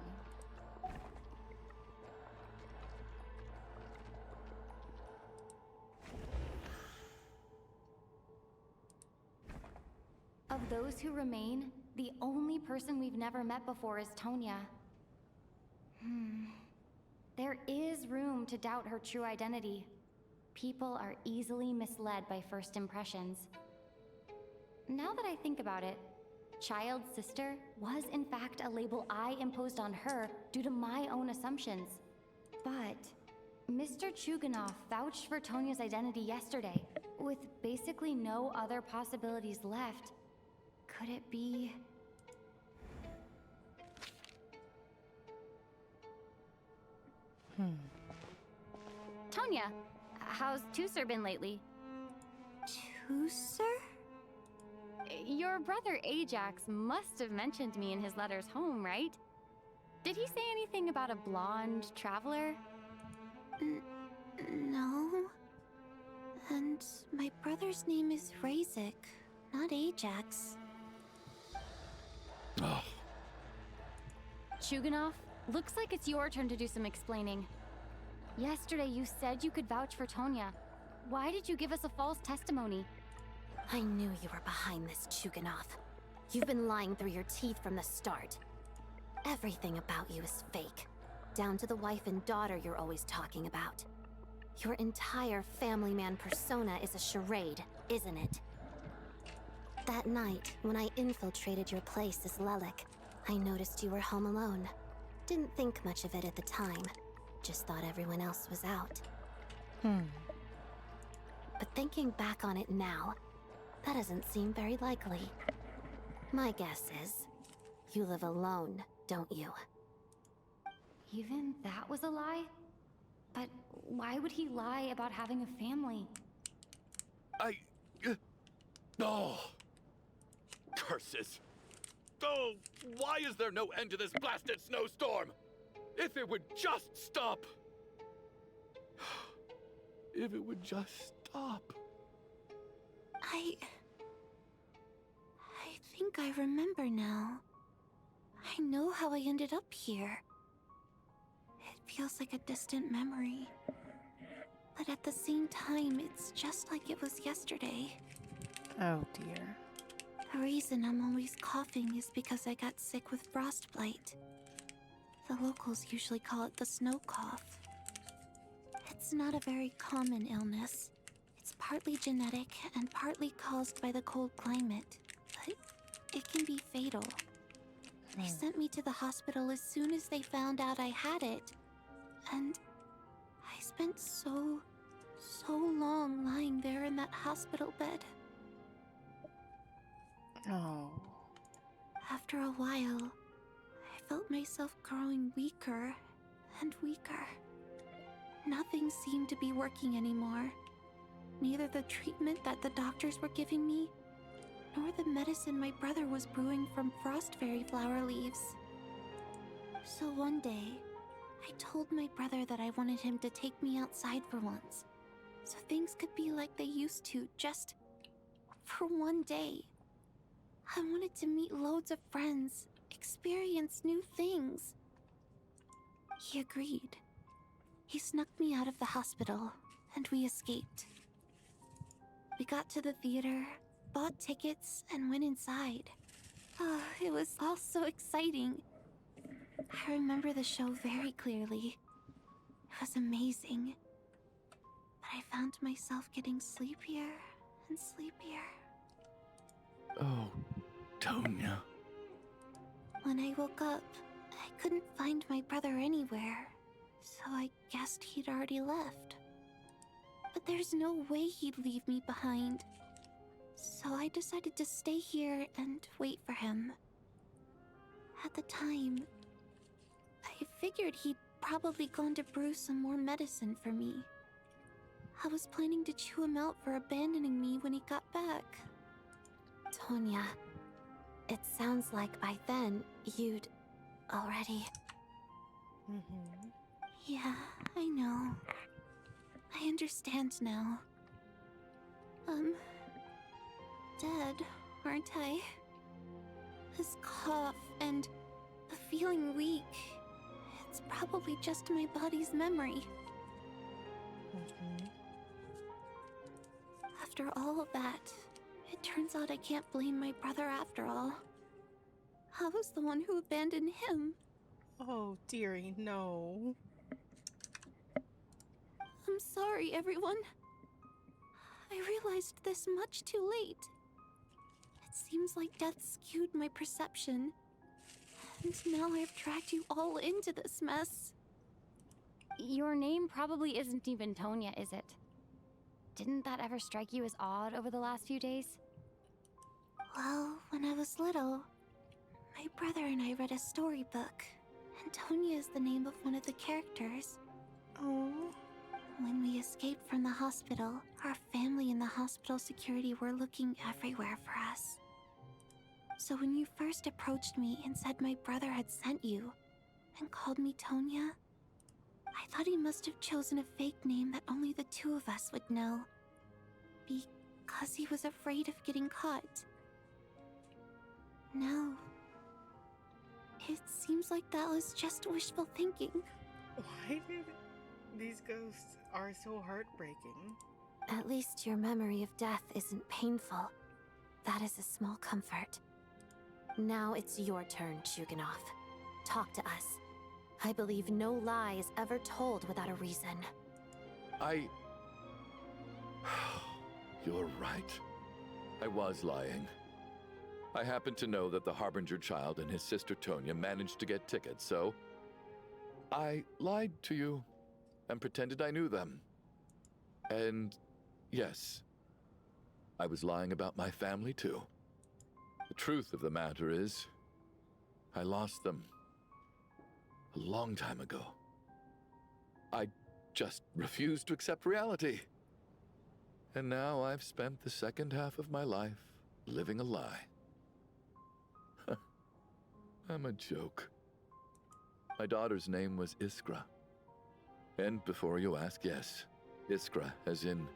Of those who remain, the only person we've never met before is Tonya. There is room to doubt her true identity. People are easily misled by first impressions. Now that I think about it, Child's sister was in fact a label I imposed on her due to my own assumptions. But Mr. Chuganov vouched for Tonya's identity yesterday, with basically no other possibilities left. Could it be... Tonya, how's Tusser been lately? Tusser? Your brother Ajax must have mentioned me in his letters home, right? Did he say anything about a blonde traveler? No. And my brother's name is Razik, not Ajax. Oh, Chuganov, looks like it's your turn to do some explaining. Yesterday you said you could vouch for Tonya. Why did you give us a false testimony? I knew you were behind this, Chuganov. You've been lying through your teeth from the start. Everything about you is fake, down to the wife and daughter you're always talking about. Your entire family man persona is a charade, isn't it? That night, when I infiltrated your place as Lelik, I noticed you were home alone. Didn't think much of it at the time. Just thought everyone else was out. But thinking back on it now, that doesn't seem very likely. My guess is, you live alone, don't you? Even that was a lie? But why would he lie about having a family? Oh! Curses! Oh, why is there no end to this blasted snowstorm? If it would just stop! If it would just stop. I think I remember now. I know how I ended up here. It feels like a distant memory. But at the same time, it's just like it was yesterday. Oh dear. The reason I'm always coughing is because I got sick with frostbite. The locals usually call it the snow cough. It's not a very common illness. It's partly genetic and partly caused by the cold climate, but it can be fatal. They sent me to the hospital as soon as they found out I had it. And I spent so long lying there in that hospital bed. Oh. After a while, I felt myself growing weaker and weaker. Nothing seemed to be working anymore. Neither the treatment that the doctors were giving me, nor the medicine my brother was brewing from frost fairy flower leaves. So one day, I told my brother that I wanted him to take me outside for once, so things could be like they used to, just for one day. I wanted to meet loads of friends, experience new things. He agreed. He snuck me out of the hospital, and we escaped. We got to the theater, bought tickets, and went inside. Oh, it was all so exciting. I remember the show very clearly. It was amazing. But I found myself getting sleepier and sleepier. Oh, Tonya. When I woke up, I couldn't find my brother anywhere, so I guessed he'd already left. But there's no way he'd leave me behind. So I decided to stay here and wait for him. At the time, I figured he'd probably gone to brew some more medicine for me. I was planning to chew him out for abandoning me when he got back. Tonya, it sounds like by then you'd already... Yeah, I know. I understand now. Dead, aren't I? This cough and the feeling weak, it's probably just my body's memory. After all of that, it turns out I can't blame my brother after all. I was the one who abandoned him. Oh, dearie, no. I'm sorry, everyone. I realized this much too late. It seems like death skewed my perception. And now I've dragged you all into this mess. Your name probably isn't even Tonya, is it? Didn't that ever strike you as odd over the last few days? Well, when I was little, my brother and I read a storybook, and Tonya is the name of one of the characters. Oh. When we escaped from the hospital, our family and the hospital security were looking everywhere for us. So when you first approached me and said my brother had sent you, and called me Tonya, I thought he must have chosen a fake name that only the two of us would know. Because he was afraid of getting caught. No. It seems like that was just wishful thinking. Why did these ghosts are so heartbreaking? At least your memory of death isn't painful. That is a small comfort. Now it's your turn, Chuganov. Talk to us. I believe no lie is ever told without a reason. You're right. I was lying. I happen to know that the Harbinger child and his sister Tonya managed to get tickets, so I lied to you and pretended I knew them. And yes, I was lying about my family too. The truth of the matter is, I lost them a long time ago. I just refused to accept reality. And now I've spent the second half of my life living a lie. I'm a joke. My daughter's name was Iskra. And before you ask, yes, Iskra, as in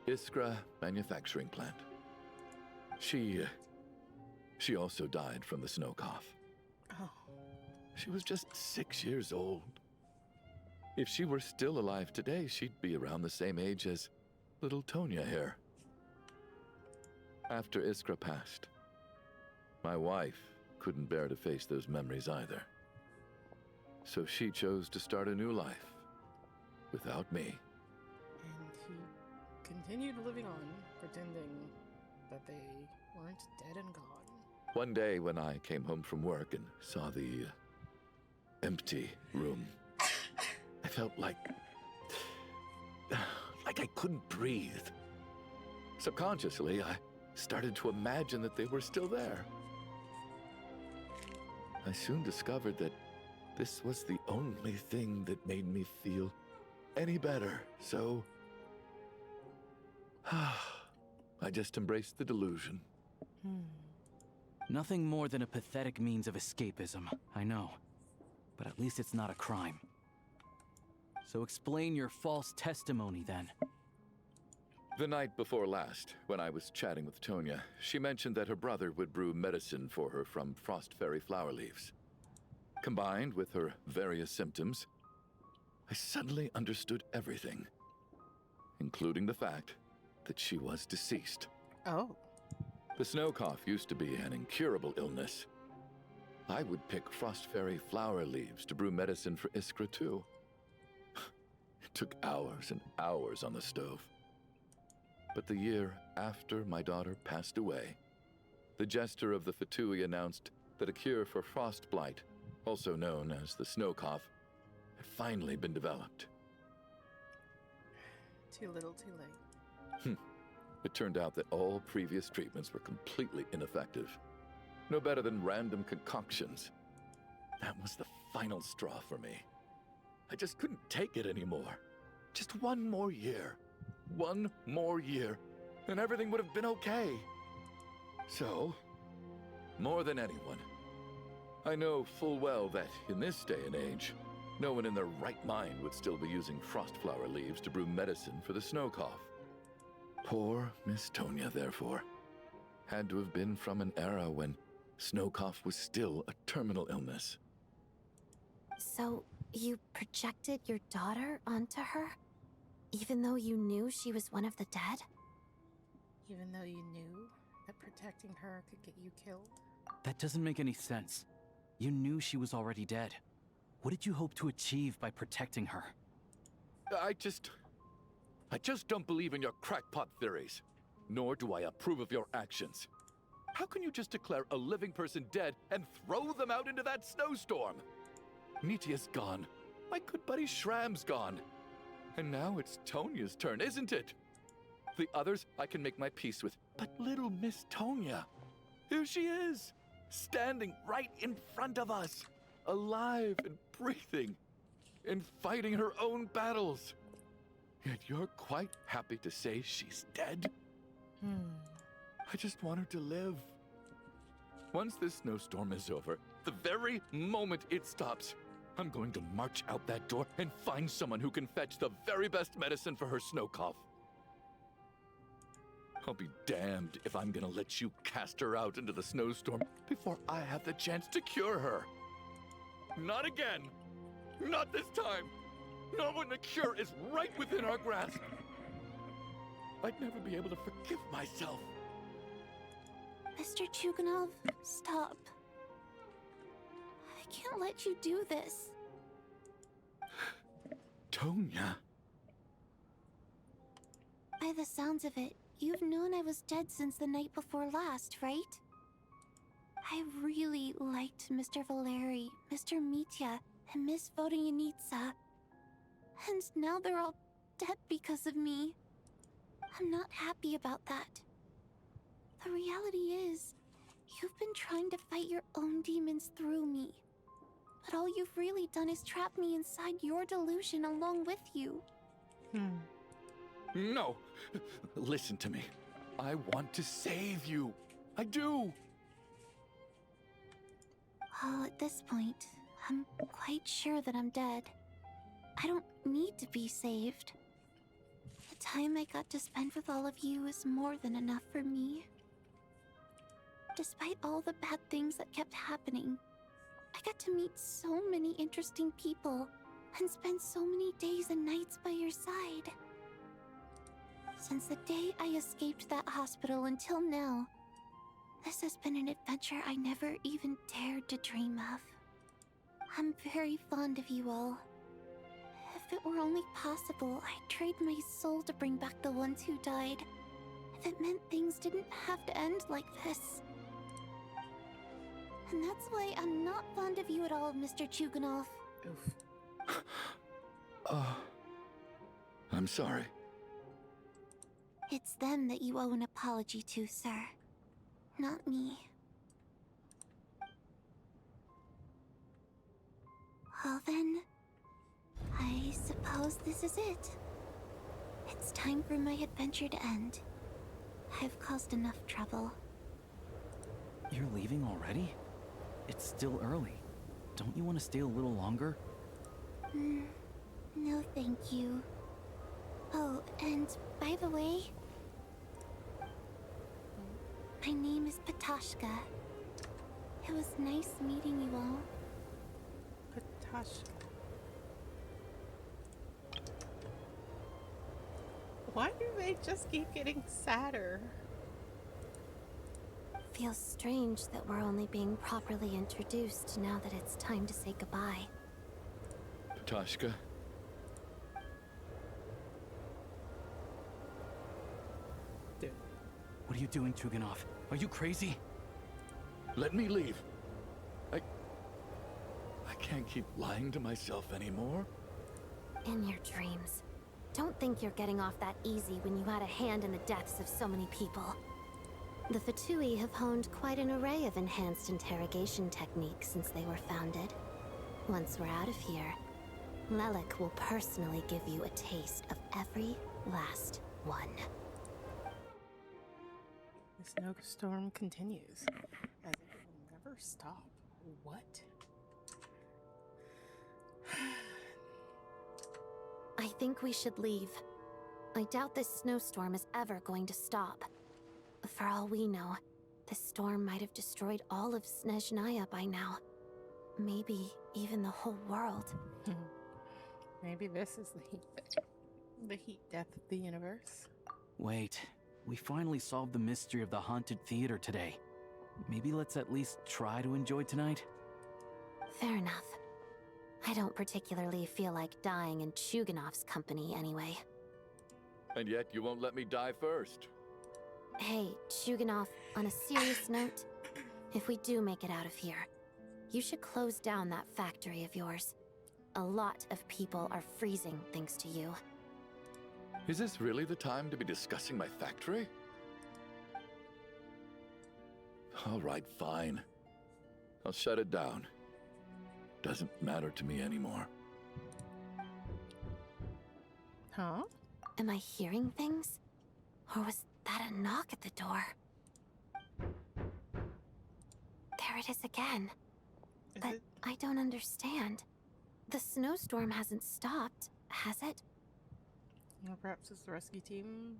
Iskra Manufacturing Plant. She also died from the snow cough. Oh. She was just 6 years old. If she were still alive today, she'd be around the same age as little Tonya here. After Iskra passed, my wife couldn't bear to face those memories either. So she chose to start a new life without me. And he continued living on, pretending that they weren't dead and gone. One day when I came home from work and saw the empty room, I felt like I couldn't breathe. Subconsciously, I started to imagine that they were still there. I soon discovered that this was the only thing that made me feel any better, so I just embraced the delusion. Nothing more than a pathetic means of escapism, I know. But at least it's not a crime. So explain your false testimony, then. The night before last, when I was chatting with Tonya, she mentioned that her brother would brew medicine for her from frost fairy flower leaves. Combined with her various symptoms, I suddenly understood everything, including the fact that she was deceased. Oh. The snow cough used to be an incurable illness. I would pick frost fairy flower leaves to brew medicine for Iskra too. It took hours and hours on the stove. But the year after my daughter passed away, the jester of the Fatui announced that a cure for frost blight, also known as the snow cough, had finally been developed. Too little, too late. It turned out that all previous treatments were completely ineffective. No better than random concoctions. That was the final straw for me. I just couldn't take it anymore. Just one more year. One more year, and everything would have been okay. So, more than anyone, I know full well that in this day and age, no one in their right mind would still be using frost flower leaves to brew medicine for the snow cough. Poor Miss Tonya, therefore, had to have been from an era when snow cough was still a terminal illness. So, you projected your daughter onto her? Even though you knew she was one of the dead? Even though you knew that protecting her could get you killed? That doesn't make any sense. You knew she was already dead. What did you hope to achieve by protecting her? I just don't believe in your crackpot theories. Nor do I approve of your actions. How can you just declare a living person dead and throw them out into that snowstorm? Nitia's gone. My good buddy Shram's gone. And now it's Tonya's turn, isn't it? The others I can make my peace with, but little Miss Tonya, here she is, standing right in front of us, alive and breathing, and fighting her own battles. Yet you're quite happy to say she's dead? I just want her to live. Once this snowstorm is over, the very moment it stops, I'm going to march out that door and find someone who can fetch the very best medicine for her snow cough. I'll be damned if I'm gonna let you cast her out into the snowstorm before I have the chance to cure her. Not again! Not this time! Not when the cure is right within our grasp! I'd never be able to forgive myself. Mr. Chuganov, stop. I can't let you do this. Tonya. By the sounds of it, you've known I was dead since the night before last, right? I really liked Mr. Valeri, Mr. Mitya, and Miss Vodyanitsa. And now they're all dead because of me. I'm not happy about that. The reality is, you've been trying to fight your own demons through me. But all you've really done is trap me inside your delusion along with you. No! Listen to me. I want to save you. I do! Well, at this point, I'm quite sure that I'm dead. I don't need to be saved. The time I got to spend with all of you is more than enough for me. Despite all the bad things that kept happening, I got to meet so many interesting people and spend so many days and nights by your side. Since the day I escaped that hospital until now, this has been an adventure I never even dared to dream of. I'm very fond of you all. If it were only possible, I'd trade my soul to bring back the ones who died, if it meant things didn't have to end like this. And that's why I'm not fond of you at all, Mr. Chuganov. Oof. I'm sorry. It's them that you owe an apology to, sir. Not me. Well then, I suppose this is it. It's time for my adventure to end. I've caused enough trouble. You're leaving already? It's still early. Don't you want to stay a little longer? No thank you. Oh, and by the way, my name is Patashka. It was nice meeting you all. Patashka. Why do they just keep getting sadder? Feels strange that we're only being properly introduced now that it's time to say goodbye. Patashka, Dude. What are you doing, Chuganov? Are you crazy? let me leave. I can't keep lying to myself anymore. In your dreams. Don't think you're getting off that easy when you had a hand in the deaths of so many people. The Fatui have honed quite an array of enhanced interrogation techniques since they were founded. Once we're out of here, Lelik will personally give you a taste of every last one. The snowstorm continues, as if it will never stop. What? I think we should leave. I doubt this snowstorm is ever going to stop. For all we know, this storm might have destroyed all of Snezhnaya by now. Maybe even the whole world. Maybe this is the heat death of the universe. Wait, we finally solved the mystery of the haunted theater today. Maybe let's at least try to enjoy tonight? Fair enough. I don't particularly feel like dying in Chuganov's company anyway. And yet you won't let me die first. Hey, Chuganov, on a serious note, if we do make it out of here, you should close down that factory of yours. A lot of people are freezing thanks to you. Is this really the time to be discussing my factory? All right, fine. I'll shut it down. Doesn't matter to me anymore. Huh? Am I hearing things? Or was that a knock at the door? There it is again. Is But it? I don't understand. The snowstorm hasn't stopped, has it? Or perhaps it's the rescue team.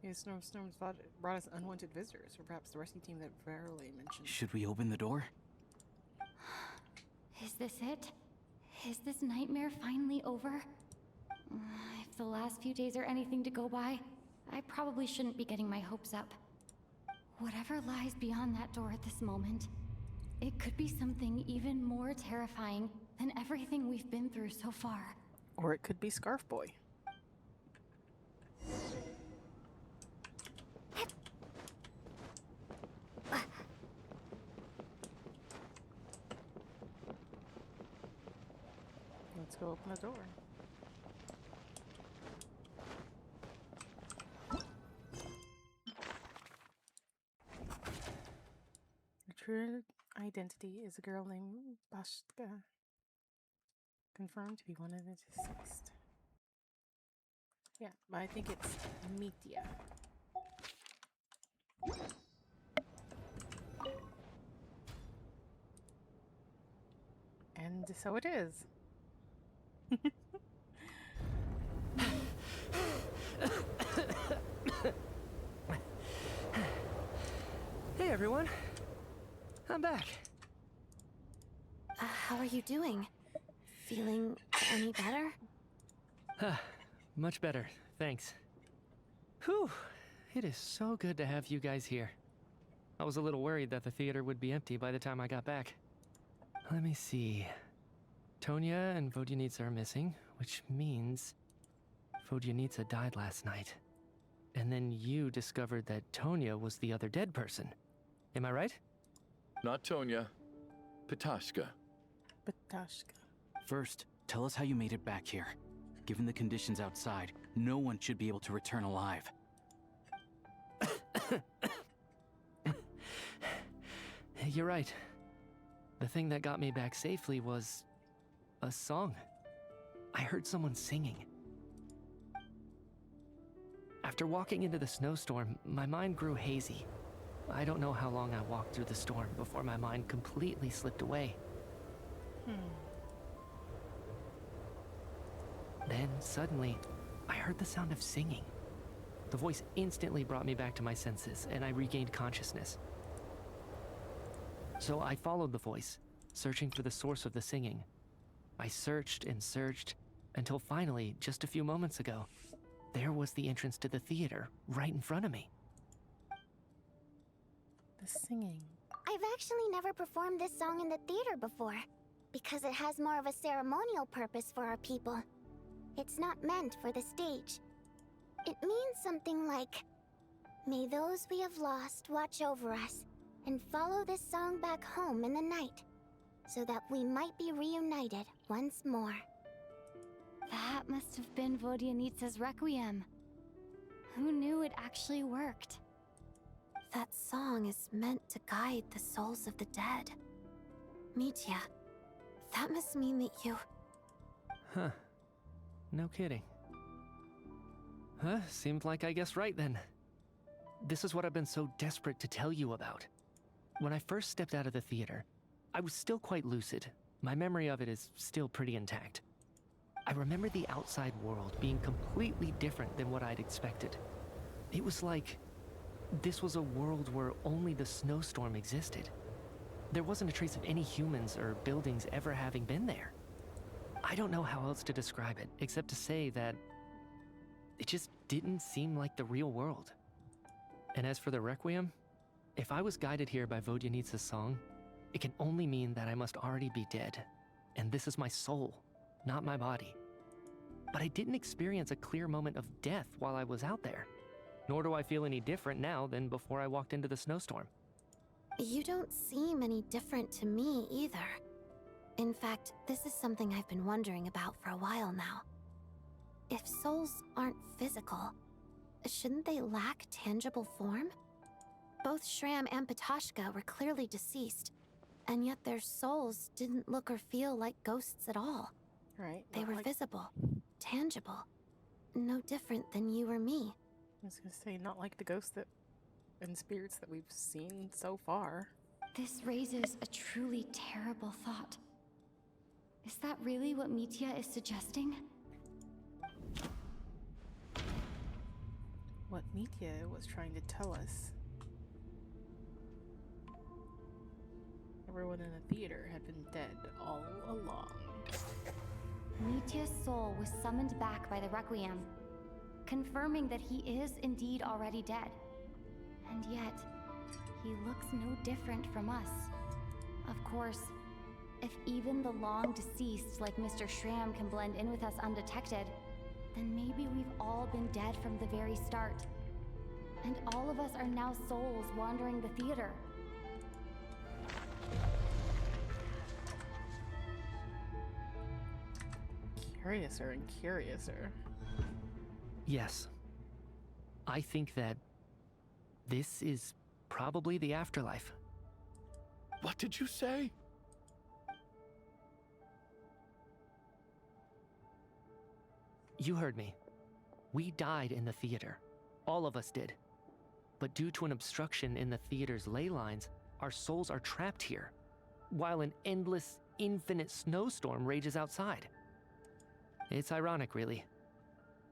Maybe snowstorms brought us unwanted visitors, or perhaps the rescue team that Verily mentioned. Should we open the door? Is this it? Is this nightmare finally over? If the last few days are anything to go by, I probably shouldn't be getting my hopes up. Whatever lies beyond that door at this moment, it could be something even more terrifying than everything we've been through so far. Or it could be Scarf Boy. Let's go open the door. Her true identity is a girl named Bashka, confirmed to be one of the deceased. Yeah, but I think it's Mitya. And so it is. Hey everyone, I'm back. How are you doing? Feeling any better? Much better, thanks. Whew, it is so good to have you guys here. I was a little worried that the theater would be empty by the time I got back. Let me see. Tonya and Vodyanitsa are missing, which means Vodyanitsa died last night. And then you discovered that Tonya was the other dead person. Am I right? Not Tonya. Ptashka. Batashka. First, tell us how you made it back here. Given the conditions outside, no one should be able to return alive. You're right. The thing that got me back safely was a song. I heard someone singing. After walking into the snowstorm, my mind grew hazy. I don't know how long I walked through the storm before my mind completely slipped away. Then, suddenly, I heard the sound of singing. The voice instantly brought me back to my senses, and I regained consciousness. So I followed the voice, searching for the source of the singing. I searched and searched, until finally, just a few moments ago, there was the entrance to the theater, right in front of me. The singing. I've actually never performed this song in the theater before, because it has more of a ceremonial purpose for our people. It's not meant for the stage. It means something like, "May those we have lost watch over us, and follow this song back home in the night, so that we might be reunited once more." That must have been Vodyanitsa's Requiem. Who knew it actually worked? That song is meant to guide the souls of the dead. Mitya, that must mean that you... Huh. No kidding. Huh, seemed like I guessed right then. This is what I've been so desperate to tell you about. When I first stepped out of the theater, I was still quite lucid. My memory of it is still pretty intact. I remember the outside world being completely different than what I'd expected. It was like this was a world where only the snowstorm existed. There wasn't a trace of any humans or buildings ever having been there. I don't know how else to describe it, except to say that it just didn't seem like the real world. And as for the Requiem, if I was guided here by Vodyanitsa's song, it can only mean that I must already be dead. And this is my soul, not my body. But I didn't experience a clear moment of death while I was out there. Nor do I feel any different now than before I walked into the snowstorm. You don't seem any different to me either. In fact, this is something I've been wondering about for a while now. If souls aren't physical, shouldn't they lack tangible form? Both Shram and Ptashka were clearly deceased, and yet their souls didn't look or feel like ghosts at all. Right. They not were like- visible, tangible, no different than you or me. I was gonna say, not like the ghosts that and spirits that we've seen so far. This raises a truly terrible thought. Is that really what Mitya is suggesting? What Mitya was trying to tell us. Everyone in the theater had been dead all along. Mitya's soul was summoned back by the Requiem, confirming that he is indeed already dead. And yet, he looks no different from us. Of course, if even the long deceased like Mr. Shram can blend in with us undetected, then maybe we've all been dead from the very start. And all of us are now souls wandering the theater. Curiouser and curiouser. Yes. I think that this is probably the afterlife. What did you say? You heard me. We died in the theater. All of us did. But due to an obstruction in the theater's ley lines, our souls are trapped here, while an endless, infinite snowstorm rages outside. It's ironic, really.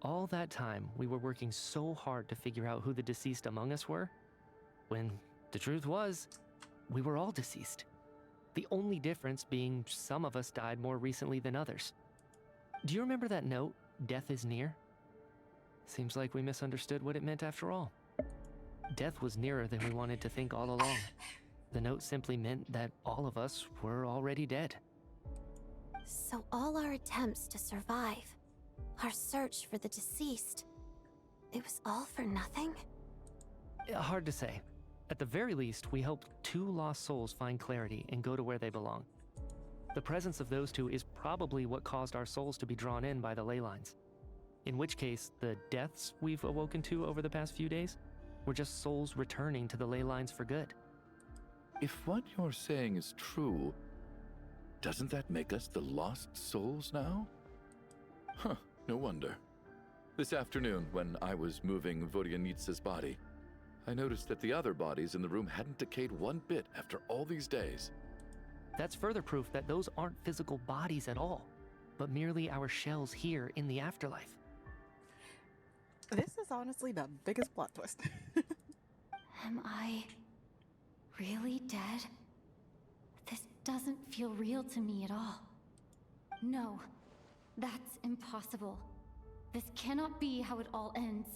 All that time, we were working so hard to figure out who the deceased among us were, when the truth was, we were all deceased. The only difference being some of us died more recently than others. Do you remember that note, "Death is near"? Seems like we misunderstood what it meant after all. Death was nearer than we wanted to think all along. The note simply meant that all of us were already dead. So all our attempts to survive, our search for the deceased, It was all for nothing? Hard to say. At the very least, we helped 2 lost souls find clarity and go to where they belong. The presence of those 2 is probably what caused our souls to be drawn in by the ley lines. In which case, the deaths we've awoken to over the past few days were just souls returning to the ley lines for good. If what you're saying is true, doesn't that make us the lost souls now? Huh, no wonder. This afternoon, when I was moving Vodyanitsa's body, I noticed that the other bodies in the room hadn't decayed one bit after all these days. That's further proof that those aren't physical bodies at all, but merely our shells here in the afterlife. This is honestly the biggest plot twist. Am I really dead? This doesn't feel real to me at all. No, that's impossible. This cannot be how it all ends.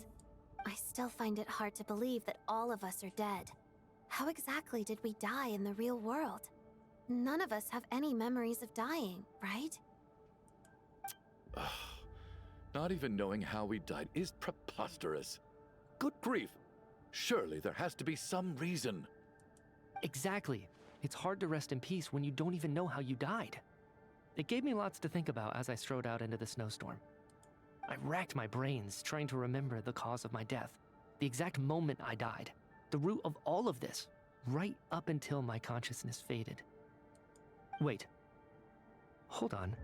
I still find it hard to believe that all of us are dead. How exactly did we die in the real world? None of us have any memories of dying, right? Not even knowing how we died is preposterous. Good grief! Surely there has to be some reason. Exactly. It's hard to rest in peace when you don't even know how you died. It gave me lots to think about as I strode out into the snowstorm. I racked my brains trying to remember the cause of my death, the exact moment I died, the root of all of this, right up until my consciousness faded. Wait. Hold on.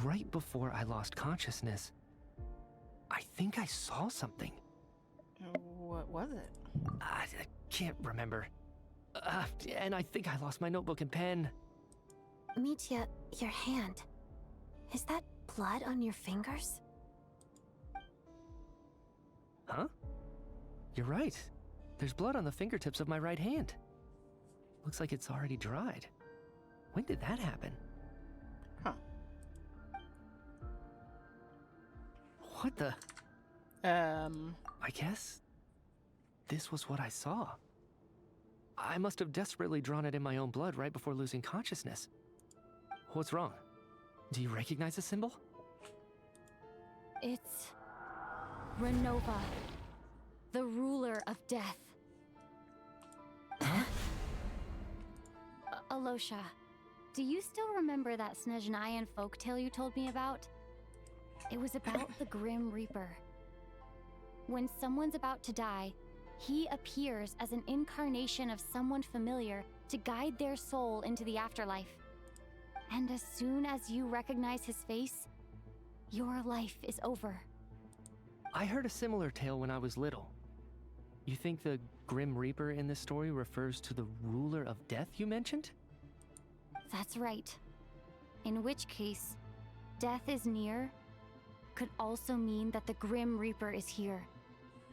Right before I lost consciousness, I think I saw something. What was it? I can't remember. And I think I lost my notebook and pen. Mitya, your hand. Is that blood on your fingers? Huh? You're right. There's blood on the fingertips of my right hand. Looks like it's already dried. When did that happen? Huh. What the? I guess this was what I saw. I must have desperately drawn it in my own blood right before losing consciousness. What's wrong? Do you recognize the symbol? It's Renova, the ruler of death. Huh? Alosha, do you still remember that Snezhnayan folktale you told me about? It was about the Grim Reaper. When someone's about to die, he appears as an incarnation of someone familiar to guide their soul into the afterlife. And as soon as you recognize his face, your life is over. I heard a similar tale when I was little. You think the Grim Reaper in this story refers to the ruler of death you mentioned? That's right. In which case, death is near could also mean that the Grim Reaper is here,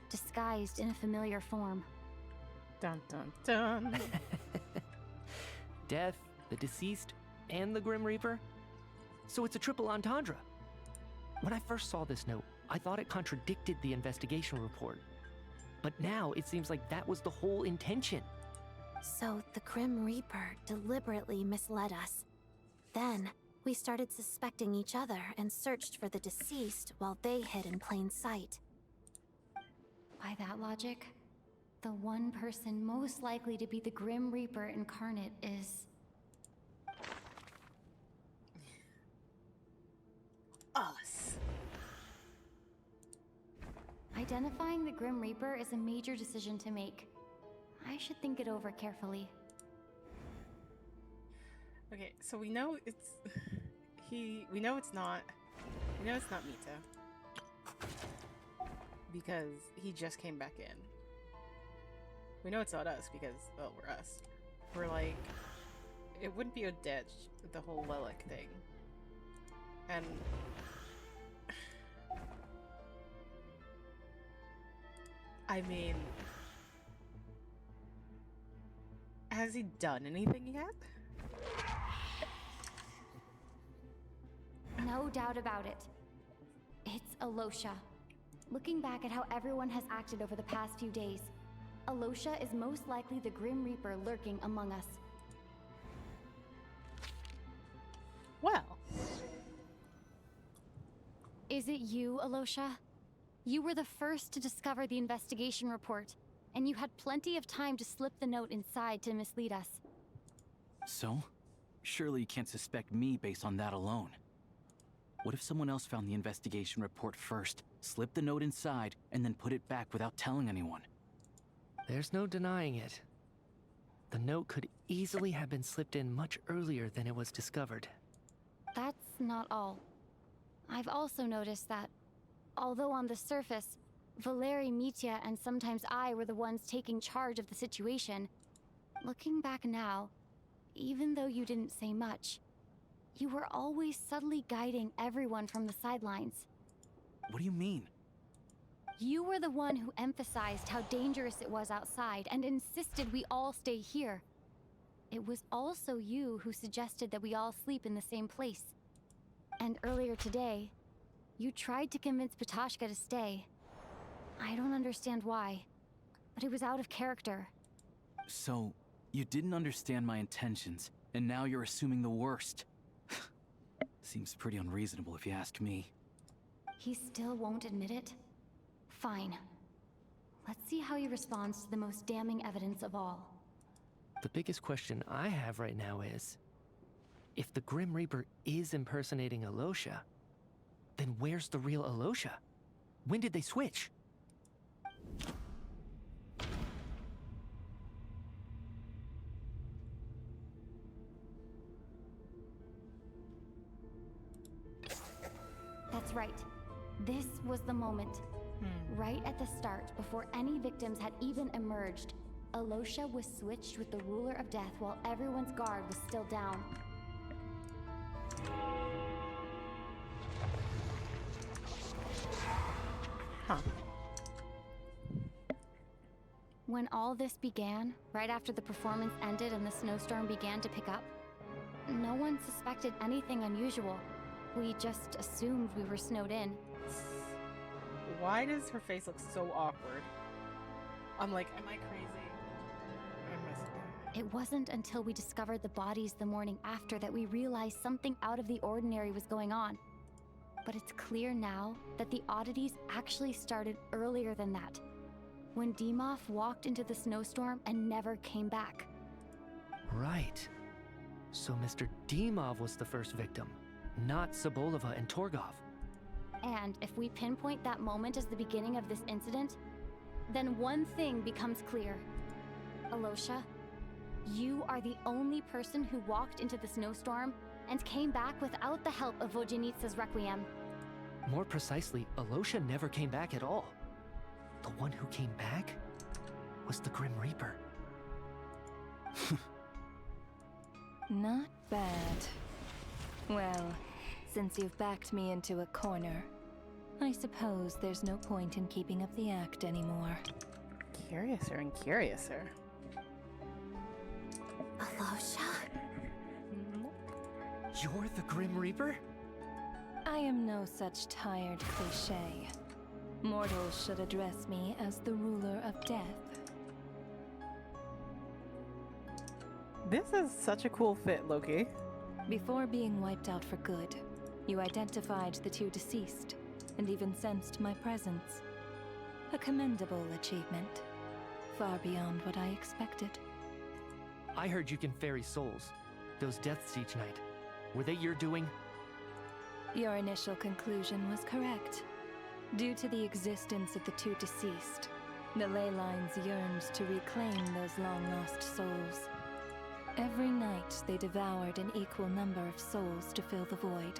disguised in a familiar form. Dun dun dun. Death, the deceased, and the Grim Reaper? So it's a triple entendre. When I first saw this note, I thought it contradicted the investigation report. But now it seems like that was the whole intention. So the Grim Reaper deliberately misled us. Then, we started suspecting each other and searched for the deceased while they hid in plain sight. By that logic, the one person most likely to be the Grim Reaper incarnate is... Us. Identifying the Grim Reaper is a major decision to make. I should think it over carefully. Okay, so we know it's we know it's not Mita. Because he just came back in. We know it's not us because, well, we're us. We're like, it wouldn't be Odette, the whole Lelic thing. And I mean, has he done anything yet? No doubt about it. It's Alosha. Looking back at how everyone has acted over the past few days, Alosha is most likely the Grim Reaper lurking among us. Well. Is it you, Alosha? You were the first to discover the investigation report, and you had plenty of time to slip the note inside to mislead us. So? Surely you can't suspect me based on that alone. What if someone else found the investigation report first, slipped the note inside, and then put it back without telling anyone? There's no denying it. The note could easily have been slipped in much earlier than it was discovered. That's not all. I've also noticed that, although on the surface, Valeri, Mitya, and sometimes I were the ones taking charge of the situation, looking back now, even though you didn't say much, you were always subtly guiding everyone from the sidelines. What do you mean? You were the one who emphasized how dangerous it was outside and insisted we all stay here. It was also you who suggested that we all sleep in the same place. And earlier today, you tried to convince Patashka to stay. I don't understand why, but it was out of character. So, you didn't understand my intentions, and now you're assuming the worst. Seems pretty unreasonable if you ask me. He still won't admit it? Fine. Let's see how he responds to the most damning evidence of all. The biggest question I have right now is, if the Grim Reaper is impersonating Alosha, then where's the real Alosha? When did they switch? That's right. This was the moment. Right at the start, before any victims had even emerged, Alosha was switched with the Ruler of Death while everyone's guard was still down. Huh. When all this began, right after the performance ended and the snowstorm began to pick up, no one suspected anything unusual. We just assumed we were snowed in. Why does her face look so awkward? I'm like, am I crazy? I must be. It wasn't until we discovered the bodies the morning after that we realized something out of the ordinary was going on. But it's clear now that the oddities actually started earlier than that, when Dimov walked into the snowstorm and never came back. Right. So Mr. Dimov was the first victim, not Sobolova and Torgov. And if we pinpoint that moment as the beginning of this incident, then one thing becomes clear. Alosha, you are the only person who walked into the snowstorm and came back without the help of Vojanitsa's Requiem. More precisely, Alosha never came back at all. The one who came back was the Grim Reaper. Not bad. Well, since you've backed me into a corner, I suppose there's no point in keeping up the act anymore. Curiouser and curiouser. Alosha? You're the Grim Reaper? I am no such tired cliché. Mortals should address me as the ruler of death. This is such a cool fit, Loki. Before being wiped out for good, you identified the two deceased, and even sensed my presence. A commendable achievement. Far beyond what I expected. I heard you can ferry souls. Those deaths each night. Were they your doing? Your initial conclusion was correct. Due to the existence of the two deceased, the ley lines yearned to reclaim those long-lost souls. Every night they devoured an equal number of souls to fill the void.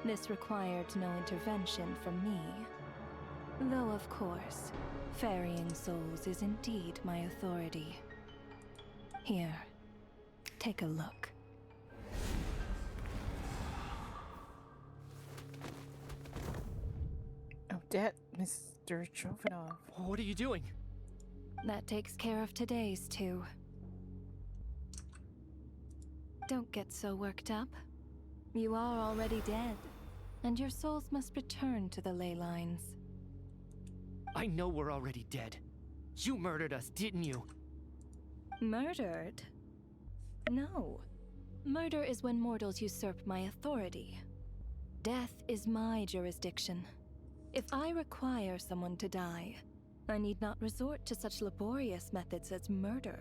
This required no intervention from me. Though, of course, ferrying souls is indeed my authority. Here, take a look. Oh, Dad, Mr. Trofimov. What are you doing? That takes care of today's two. Don't get so worked up. You are already dead, and your souls must return to the ley lines. I know we're already dead. You murdered us, didn't you? Murdered? No. Murder is when mortals usurp my authority. Death is my jurisdiction. If I require someone to die, I need not resort to such laborious methods as murder.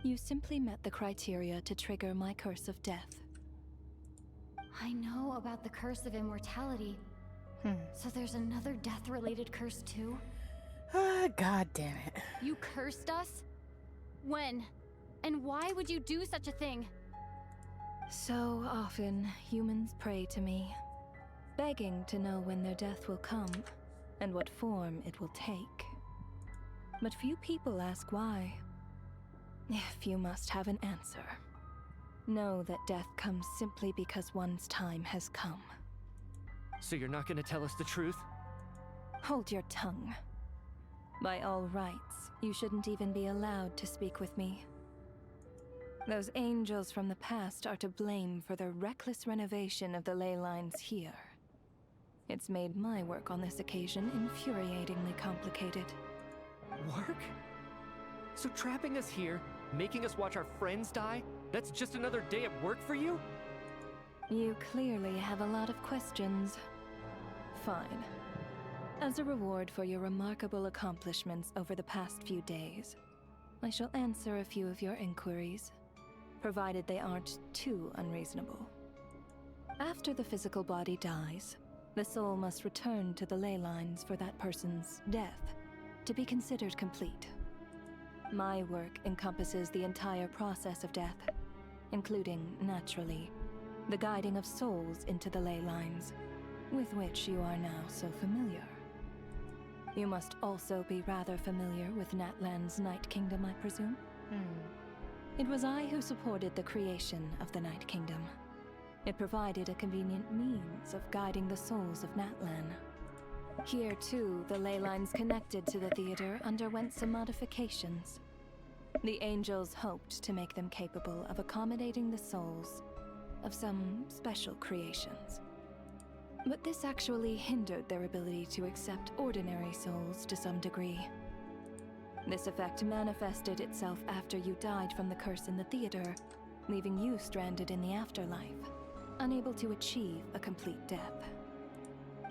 You simply met the criteria to trigger my curse of death. I know about the curse of immortality. So there's another death-related curse too? God damn it. You cursed us? When? And why would you do such a thing? So often, humans pray to me, begging to know when their death will come and what form it will take. But few people ask why. If you must have an answer, know that death comes simply because one's time has come. So you're not gonna tell us the truth? Hold your tongue. By all rights, you shouldn't even be allowed to speak with me. Those angels from the past are to blame for the reckless renovation of the ley lines here. It's made my work on this occasion infuriatingly complicated. Work? So trapping us here, making us watch our friends die, that's just another day at work for you? You clearly have a lot of questions. Fine. As a reward for your remarkable accomplishments over the past few days, I shall answer a few of your inquiries, provided they aren't too unreasonable. After the physical body dies, the soul must return to the ley lines for that person's death to be considered complete. My work encompasses the entire process of death, including, naturally, the guiding of souls into the ley lines, with which you are now so familiar. You must also be rather familiar with Natlan's Night Kingdom, I presume? It was I who supported the creation of the Night Kingdom. It provided a convenient means of guiding the souls of Natlan. Here, too, the ley lines connected to the theater underwent some modifications. The angels hoped to make them capable of accommodating the souls of some special creations. But this actually hindered their ability to accept ordinary souls to some degree. This effect manifested itself after you died from the curse in the theater, leaving you stranded in the afterlife, unable to achieve a complete death.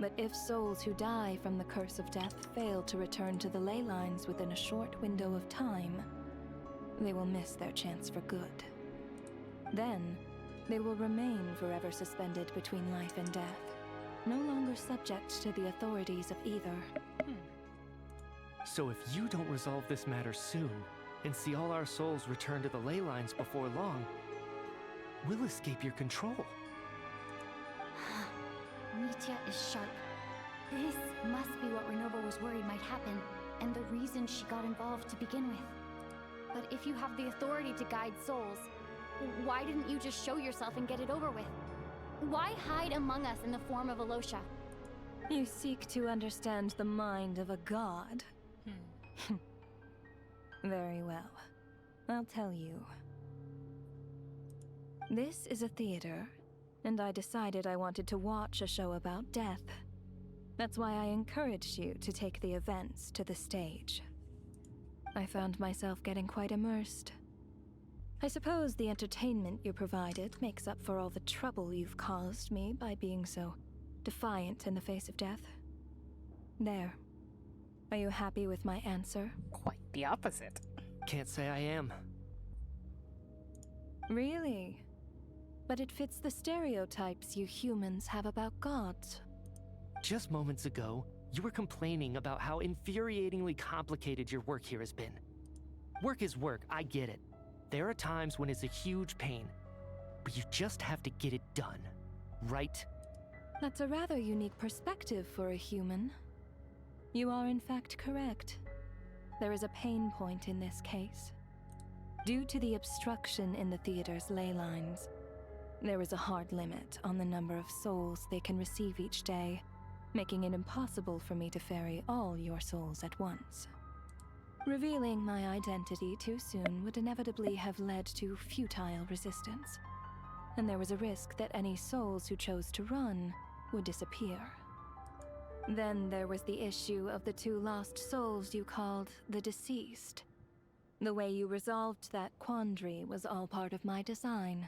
But if souls who die from the curse of death fail to return to the ley lines within a short window of time, they will miss their chance for good. Then, they will remain forever suspended between life and death, no longer subject to the authorities of either. So if you don't resolve this matter soon, and see all our souls return to the ley lines before long, we'll escape your control. Mitya is sharp. This must be what Renova was worried might happen, and the reason she got involved to begin with. But if you have the authority to guide souls, why didn't you just show yourself and get it over with? Why hide among us in the form of Alosha? You seek to understand the mind of a god. Very well. I'll tell you. This is a theater, and I decided I wanted to watch a show about death. That's why I encouraged you to take the events to the stage. I found myself getting quite immersed. I suppose the entertainment you provided makes up for all the trouble you've caused me by being so defiant in the face of death. There. Are you happy with my answer? Quite the opposite. Can't say I am. Really? But it fits the stereotypes you humans have about gods. Just moments ago, you were complaining about how infuriatingly complicated your work here has been. Work is work, I get it. There are times when it's a huge pain, but you just have to get it done, right? That's a rather unique perspective for a human. You are in fact correct. There is a pain point in this case. Due to the obstruction in the theater's ley lines, there is a hard limit on the number of souls they can receive each day, making it impossible for me to ferry all your souls at once. Revealing my identity too soon would inevitably have led to futile resistance, and there was a risk that any souls who chose to run would disappear. Then there was the issue of the 2 lost souls you called the deceased. The way you resolved that quandary was all part of my design.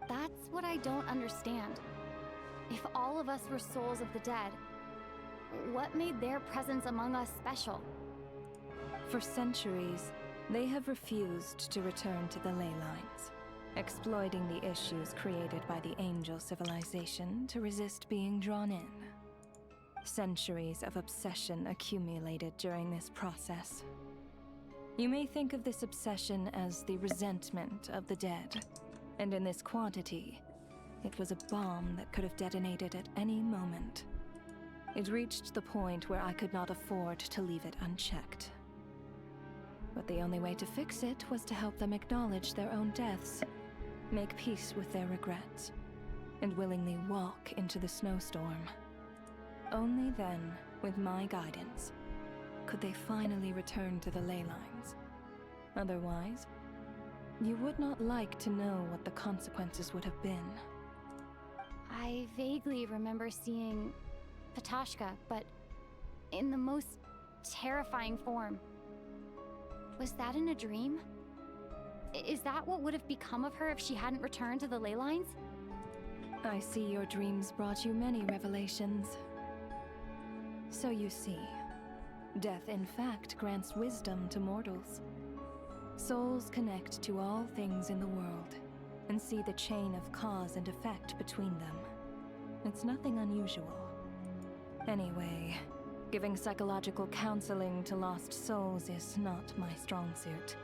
That's what I don't understand. If all of us were souls of the dead, What made their presence among us special? For centuries, they have refused to return to the ley lines, exploiting the issues created by the angel civilization to resist being drawn in. Centuries of obsession accumulated during this process. You may think of this obsession as the resentment of the dead, and in this quantity, it was a bomb that could have detonated at any moment. It reached the point where I could not afford to leave it unchecked. But the only way to fix it was to help them acknowledge their own deaths, make peace with their regrets, and willingly walk into the snowstorm. Only then, with my guidance, could they finally return to the ley lines. Otherwise, you would not like to know what the consequences would have been. I vaguely remember seeing Patashka, but in the most terrifying form. Was that in a dream? Is that what would have become of her if she hadn't returned to the ley lines? I see your dreams brought you many revelations. So you see, death in fact grants wisdom to mortals. Souls connect to all things in the world and see the chain of cause and effect between them. It's nothing unusual. Anyway, giving psychological counseling to lost souls is not my strong suit.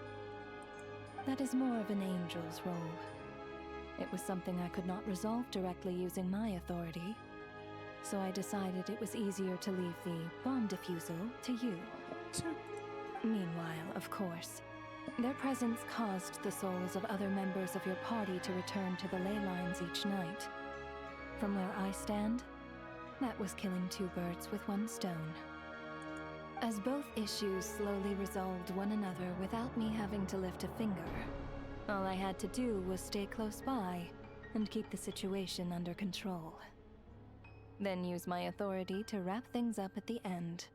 That is more of an angel's role. It was something I could not resolve directly using my authority, so I decided it was easier to leave the bomb defusal to you. Meanwhile, of course, their presence caused the souls of other members of your party to return to the ley lines each night. From where I stand, that was killing two birds with one stone. As both issues slowly resolved one another without me having to lift a finger, all I had to do was stay close by and keep the situation under control. Then use my authority to wrap things up at the end.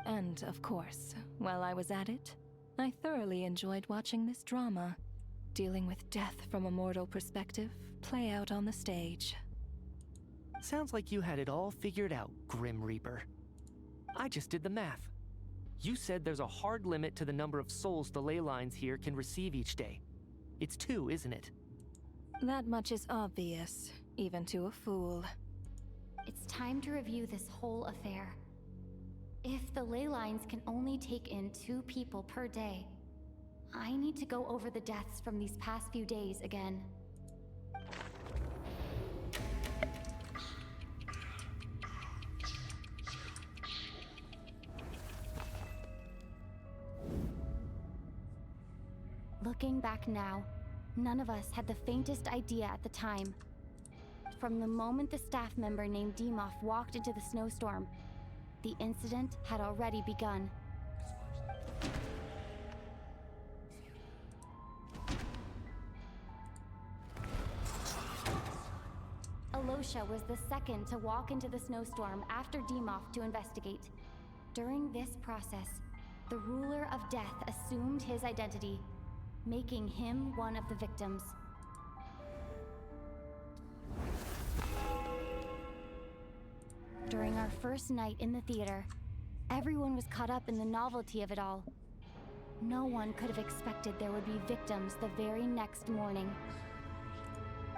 And, of course, while I was at it, I thoroughly enjoyed watching this drama, dealing with death from a mortal perspective, play out on the stage. Sounds like you had it all figured out, Grim Reaper. I just did the math. You said there's a hard limit to the number of souls the ley lines here can receive each day. It's 2, isn't it? That much is obvious, even to a fool. It's time to review this whole affair. If the ley lines can only take in 2 people per day, I need to go over the deaths from these past few days again. Looking back now, none of us had the faintest idea at the time. From the moment the staff member named Demoff walked into the snowstorm, the incident had already begun. Alosha was the second to walk into the snowstorm after Demoff to investigate. During this process, the ruler of death assumed his identity, making him one of the victims. During our first night in the theater, everyone was caught up in the novelty of it all. No one could have expected there would be victims the very next morning.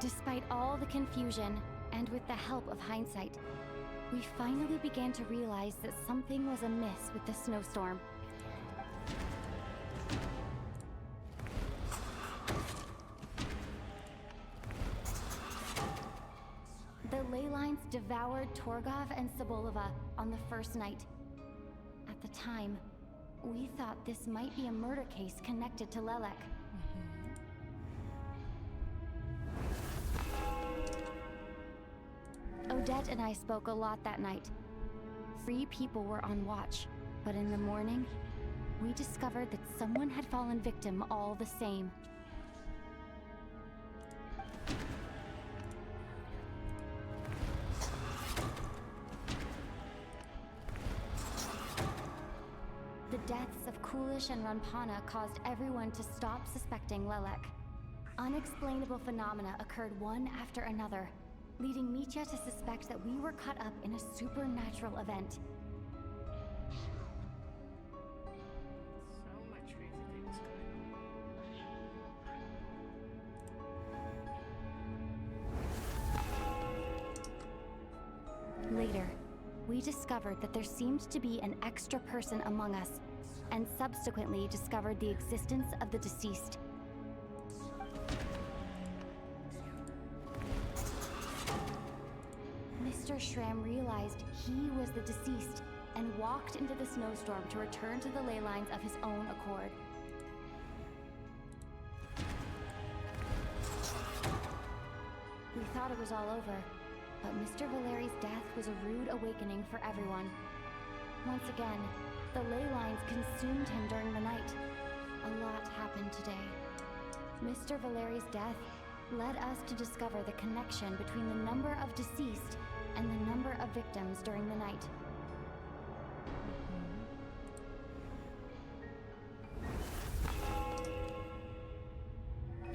Despite all the confusion, and with the help of hindsight, we finally began to realize that something was amiss with the snowstorm. The ley lines devoured Torgov and Sobolova on the first night. At the time, we thought this might be a murder case connected to Lelek. Odette and I spoke a lot that night. 3 people were on watch, but in the morning, we discovered that someone had fallen victim all the same. The deaths of Kulish and Ranpana caused everyone to stop suspecting Lelek. Unexplainable phenomena occurred one after another, leading Mitya to suspect that we were caught up in a supernatural event. Later, we discovered that there seemed to be an extra person among us, and subsequently discovered the existence of the deceased. Mr. Schramm realized he was the deceased and walked into the snowstorm to return to the ley lines of his own accord. We thought it was all over, but Mr. Valeri's death was a rude awakening for everyone. Once again, the ley lines consumed him during the night. A lot happened today. Mr. Valeri's death led us to discover the connection between the number of deceased and the number of victims during the night.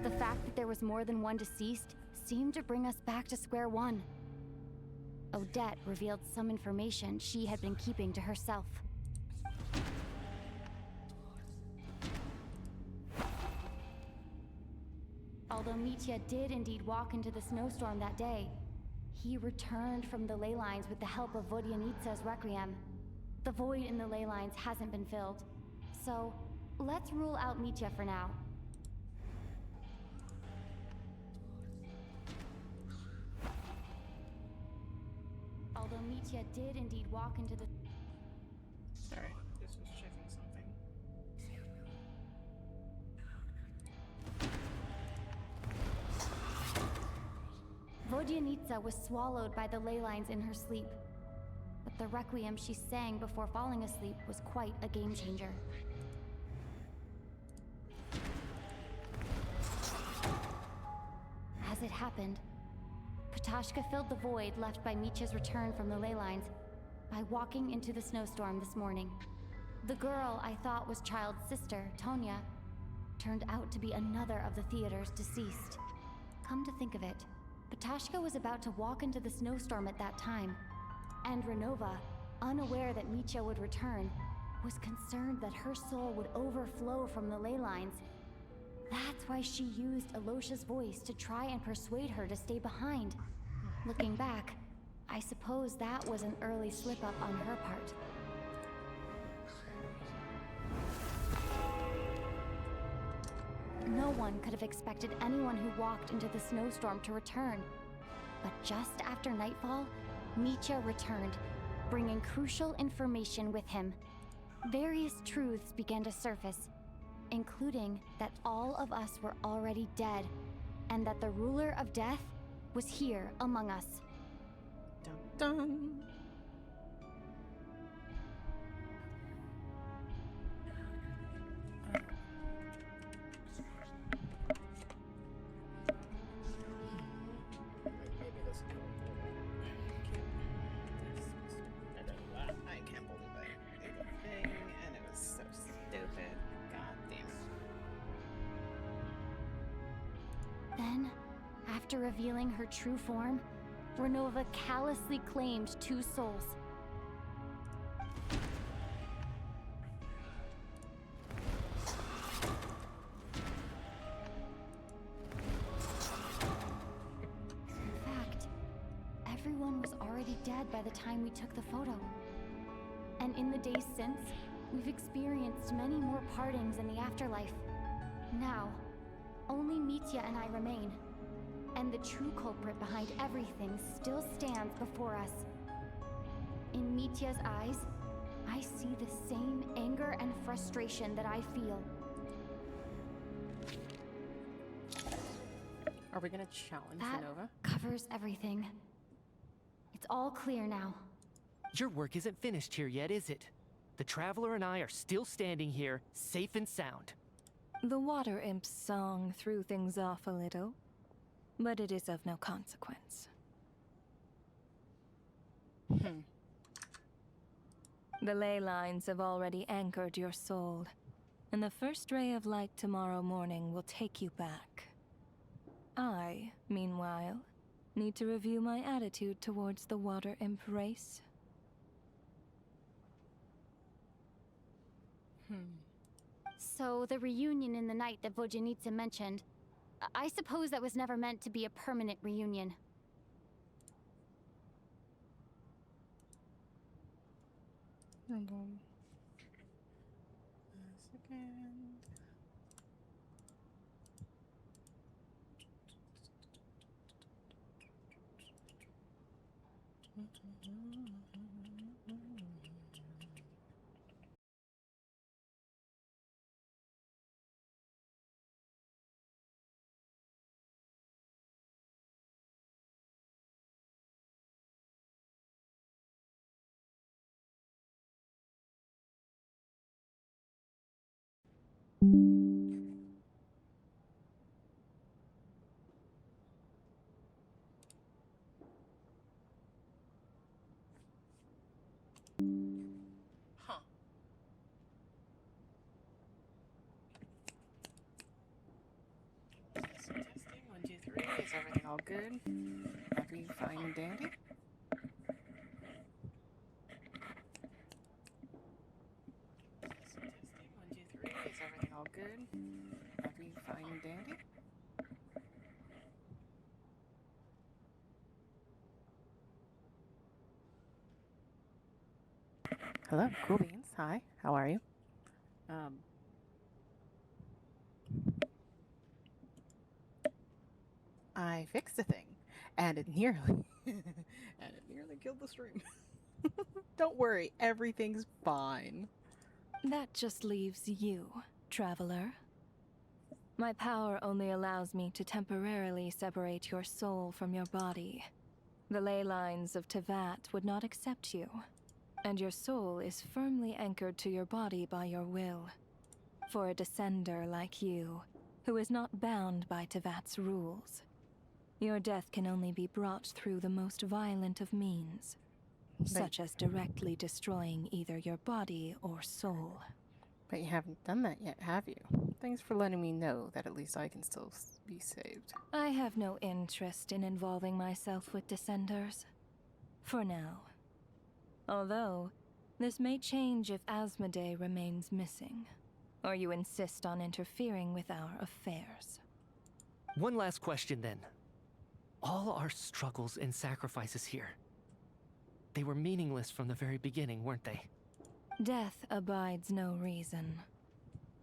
The fact that there was more than one deceased seemed to bring us back to square one. Odette revealed some information she had been keeping to herself. Although Mitya did indeed walk into the snowstorm that day, he returned from the ley lines with the help of Vodyanitsa's requiem. The void in the ley lines hasn't been filled, so let's rule out Mitya for now. Although Mitya did indeed walk into the... Sorry, just was checking something. Vodyanitsa was swallowed by the ley lines in her sleep, but the requiem she sang before falling asleep was quite a game changer. As it happened, Patashka filled the void left by Mitya's return from the ley lines by walking into the snowstorm this morning. The girl I thought was Child's sister, Tonya, turned out to be another of the theater's deceased. Come to think of it, Patashka was about to walk into the snowstorm at that time, and Renova, unaware that Mitya would return, was concerned that her soul would overflow from the ley lines. That's why she used Alosha's voice to try and persuade her to stay behind. Looking back, I suppose that was an early slip-up on her part. No one could have expected anyone who walked into the snowstorm to return. But just after nightfall, Mitya returned, bringing crucial information with him. Various truths began to surface, including that all of us were already dead, and that the ruler of death was here among us. Dun dun! Maybe this will I can't believe I did the thing, and it was so stupid. God damn it. Then, after revealing her true form, Renova callously claimed 2 souls. In fact, everyone was already dead by the time we took the photo. And in the days since, we've experienced many more partings in the afterlife. Now, only Mitya and I remain. And the true culprit behind everything still stands before us. In Mitya's eyes, I see the same anger and frustration that I feel. Are we gonna challenge That Renova? covers everything. It's all clear now. Your work isn't finished here yet, is it? The Traveler and I are still standing here, safe and sound. The Water Imp's song threw things off a little, but it is of no consequence. The ley lines have already anchored your soul, and the first ray of light tomorrow morning will take you back. I, meanwhile, need to review my attitude towards the Water Imp race. So the reunion in the night that Vodyanitsa mentioned, I suppose that was never meant to be a permanent reunion. Hold on. A second. Huh. So testing, 1, 2, 3. Is everything all good? Happy, fine, and dandy? So testing, 1, 2, 3. Is everything all good? Happy, fine, and dandy? Hello, Cool Beans. Hi, how are you? I fixed a thing, and it nearly, killed the stream. Don't worry, everything's fine. That just leaves you, traveler. My power only allows me to temporarily separate your soul from your body. The ley lines of Tevat would not accept you, and your soul is firmly anchored to your body by your will. For a descender like you, who is not bound by Tevat's rules, your death can only be brought through the most violent of means, such as directly destroying either your body or soul. But you haven't done that yet, have you? Thanks for letting me know that at least I can still be saved. I have no interest in involving myself with Descenders. For now. Although, this may change if Asmodee remains missing, or you insist on interfering with our affairs. One last question then. All our struggles and sacrifices here, they were meaningless from the very beginning, weren't they? Death abides no reason.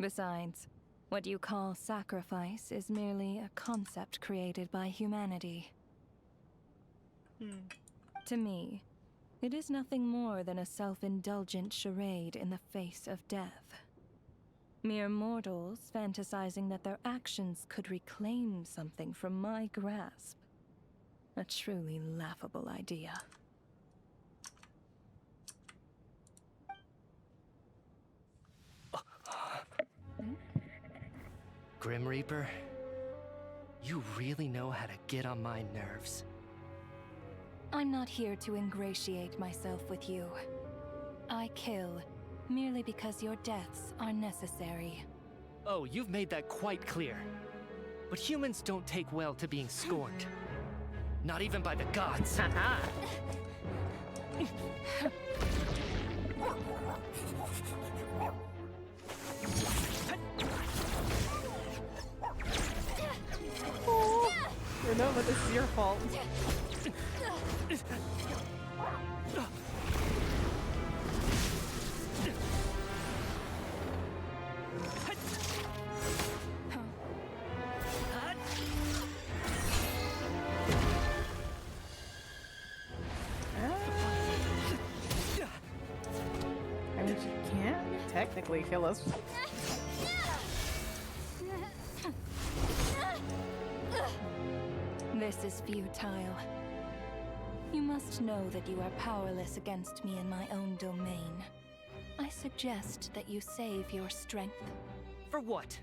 Besides, what you call sacrifice is merely a concept created by humanity. To me, it is nothing more than a self-indulgent charade in the face of death. Mere mortals fantasizing that their actions could reclaim something from my grasp. A truly laughable idea. Grim Reaper, you really know how to get on my nerves. I'm not here to ingratiate myself with you. I kill merely because your deaths are necessary. Oh, you've made that quite clear. But humans don't take well to being scorned. Not even by the gods. Haha! No, but this is your fault. I mean, she can't technically kill us. This is futile. You must know that you are powerless against me in my own domain. I suggest that you save your strength. For what?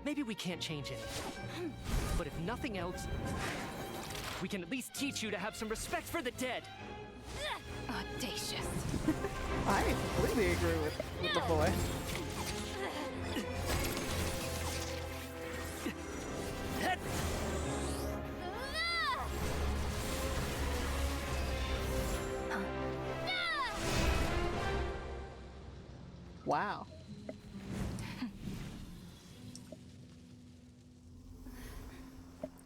Maybe we can't change anything. But if nothing else, we can at least teach you to have some respect for the dead. Audacious. I completely agree with the boy. Wow.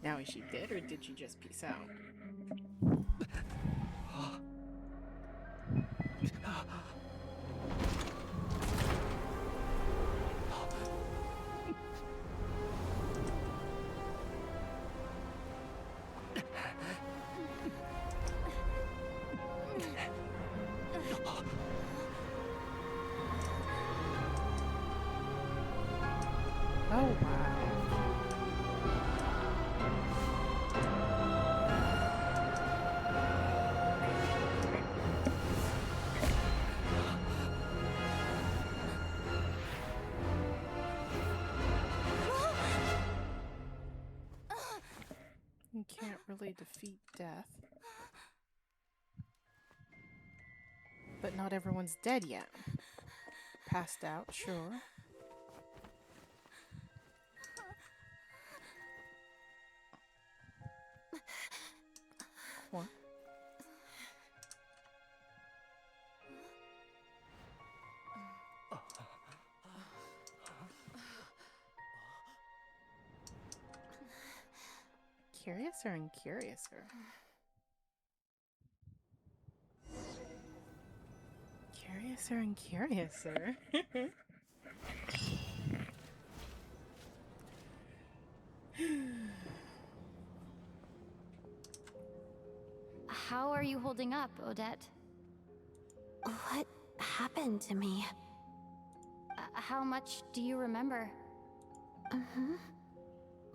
Now is she dead or did she just peace out? You can't really defeat death. But not everyone's dead yet. Passed out, sure. What? Curiouser and curiouser. Curiouser and curiouser. How are you holding up, Odette? What happened to me? How much do you remember?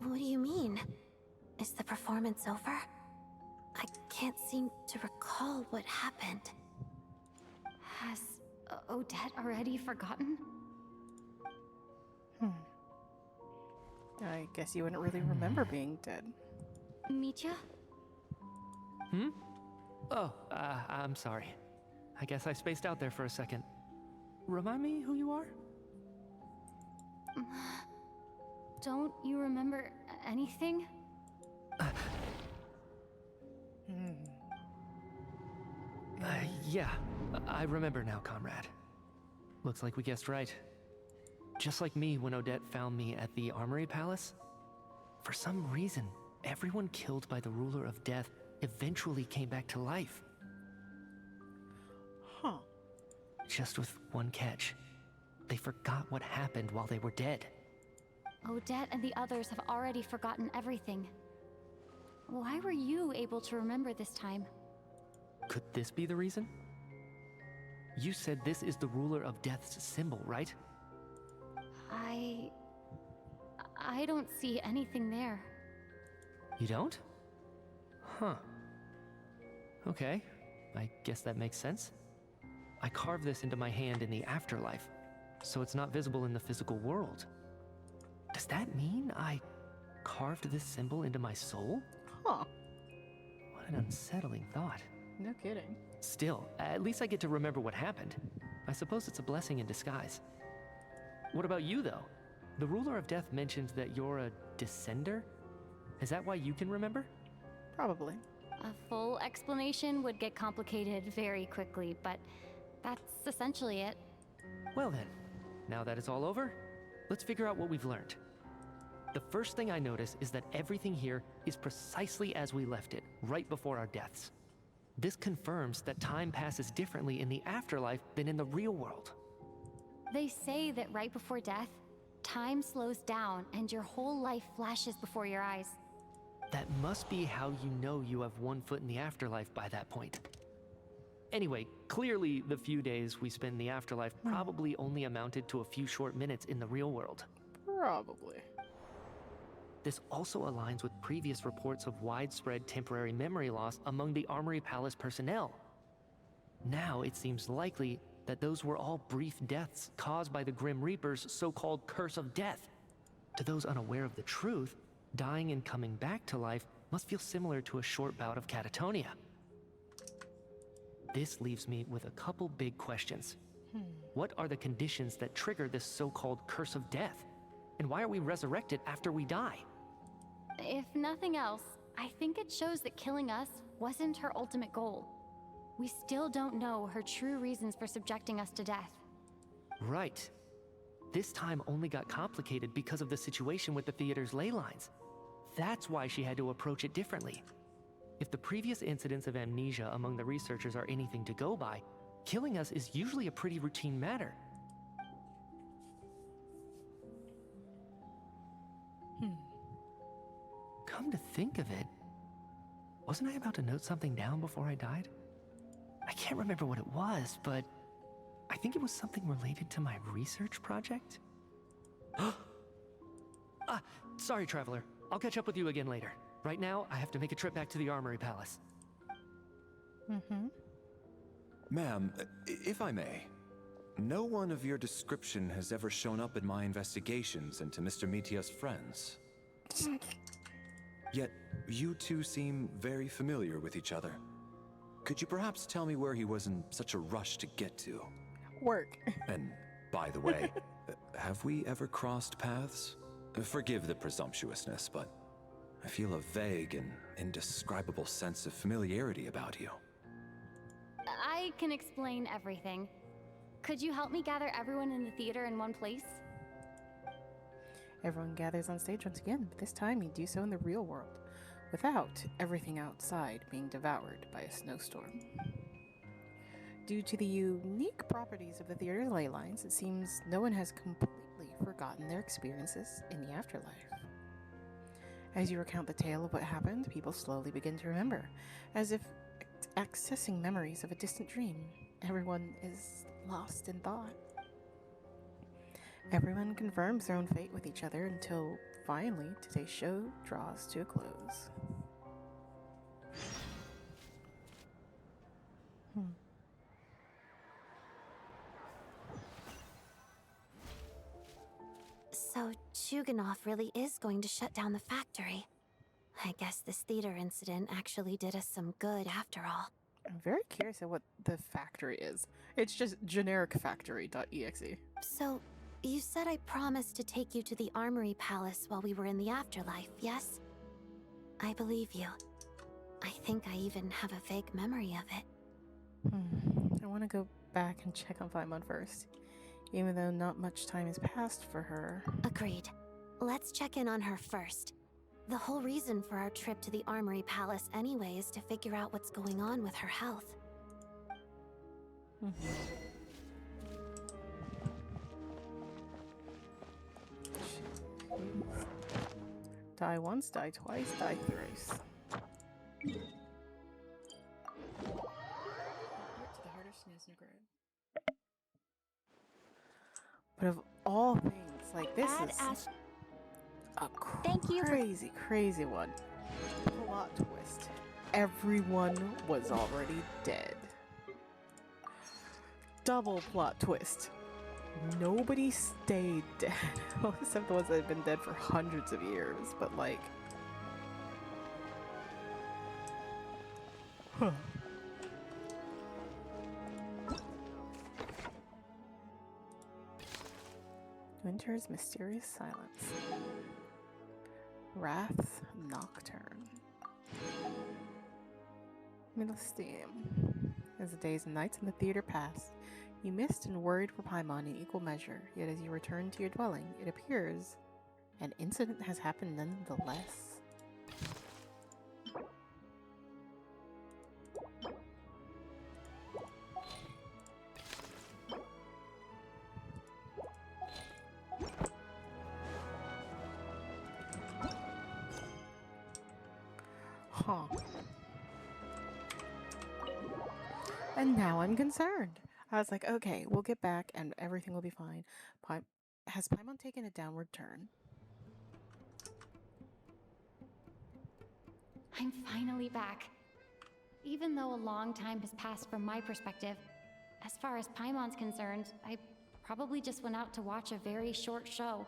What do you mean? Is the performance over? I can't seem to recall what happened. Has Odette already forgotten? I guess you wouldn't really remember being dead. Mitya? Oh, I'm sorry. I guess I spaced out there for a second. Remind me who you are? Don't you remember anything? Yeah, I remember now, comrade. Looks like we guessed right. Just like me when Odette found me at the Armory Palace. For some reason, everyone killed by the Ruler of Death eventually came back to life. Huh. Just with one catch. They forgot what happened while they were dead. Odette and the others have already forgotten everything. Why were you able to remember this time? Could this be the reason? You said this is the Ruler of Death's symbol, right? I don't see anything there. You don't? Huh. Okay, I guess that makes sense. I carved this into my hand in the afterlife, so it's not visible in the physical world. Does that mean I carved this symbol into my soul? Huh. What an unsettling thought. No kidding. Still, at least I get to remember what happened. I suppose it's a blessing in disguise. What about you, though? The Ruler of Death mentioned that you're a descender? Is that why you can remember? Probably. A full explanation would get complicated very quickly, but that's essentially it. Well then, now that it's all over, let's figure out what we've learned. The first thing I notice is that everything here is precisely as we left it, right before our deaths. This confirms that time passes differently in the afterlife than in the real world. They say that right before death, time slows down and your whole life flashes before your eyes. That must be how you know you have one foot in the afterlife by that point. Anyway, clearly the few days we spend in the afterlife probably only amounted to a few short minutes in the real world. Probably. This also aligns with previous reports of widespread temporary memory loss among the Armory Palace personnel. Now it seems likely that those were all brief deaths caused by the Grim Reaper's so-called curse of death. To those unaware of the truth, dying and coming back to life must feel similar to a short bout of catatonia. This leaves me with a couple big questions. What are the conditions that trigger this so-called curse of death? And why are we resurrected after we die? If nothing else, I think it shows that killing us wasn't her ultimate goal. We still don't know her true reasons for subjecting us to death. Right. This time only got complicated because of the situation with the theater's ley lines. That's why she had to approach it differently. If the previous incidents of amnesia among the researchers are anything to go by, killing us is usually a pretty routine matter. Come to think of it, wasn't I about to note something down before I died? I can't remember what it was, but I think it was something related to my research project. Sorry, Traveler. I'll catch up with you again later. Right now, I have to make a trip back to the Armory Palace. Ma'am, if I may, no one of your description has ever shown up in my investigations into Mr. Mitya's friends. Yet, you two seem very familiar with each other. Could you perhaps tell me where he was in such a rush to get to? Work. And, by the way, have we ever crossed paths? Forgive the presumptuousness, but I feel a vague and indescribable sense of familiarity about you. I can explain everything. Could you help me gather everyone in the theater in one place? Everyone gathers on stage once again, but this time you do so in the real world, without everything outside being devoured by a snowstorm. Due to the unique properties of the theater's ley lines, it seems no one has completely forgotten their experiences in the afterlife. As you recount the tale of what happened, people slowly begin to remember, as if accessing memories of a distant dream. Everyone is lost in thought. Everyone confirms their own fate with each other until finally today's show draws to a close. So, Chuganov really is going to shut down the factory. I guess this theater incident actually did us some good after all. I'm very curious at what the factory is. It's just generic factory.exe. So, you said I promised to take you to the Armory Palace while we were in the afterlife, yes? I believe you. I think I even have a vague memory of it. I want to go back and check on Paimon first, even though not much time has passed for her. Agreed. Let's check in on her first. The whole reason for our trip to the Armory Palace anyway is to figure out what's going on with her health. Die once, die twice, die thrice. But of all things, like this is a crazy, crazy one. Plot twist. Everyone was already dead. Double plot twist. Nobody stayed dead. Well, except the ones that have been dead for hundreds of years, but like... Huh. Winter's mysterious silence. Wrath's Nocturne. Steam. As the days and nights in the theater passed, you missed and worried for Paimon in equal measure, yet as you return to your dwelling, it appears an incident has happened nonetheless. Huh. And now I'm concerned. I was like, okay, we'll get back and everything will be fine. Has Paimon taken a downward turn? I'm finally back. Even though a long time has passed from my perspective, as far as Paimon's concerned, I probably just went out to watch a very short show.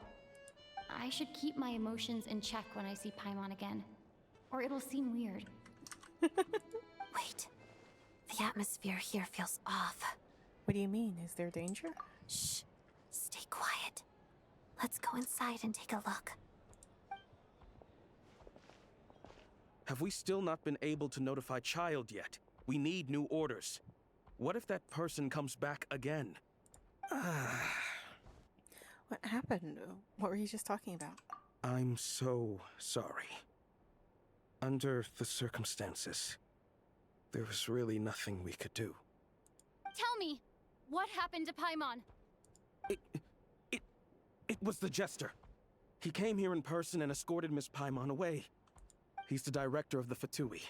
I should keep my emotions in check when I see Paimon again, or it'll seem weird. Wait. The atmosphere here feels off. What do you mean? Is there danger? Shh. Stay quiet. Let's go inside and take a look. Have we still not been able to notify Child yet? We need new orders. What if that person comes back again? What happened? What were you just talking about? I'm so sorry. Under the circumstances, there was really nothing we could do. Tell me, what happened to Paimon? It was the Jester. He came here in person and escorted Miss Paimon away. He's the director of the Fatui.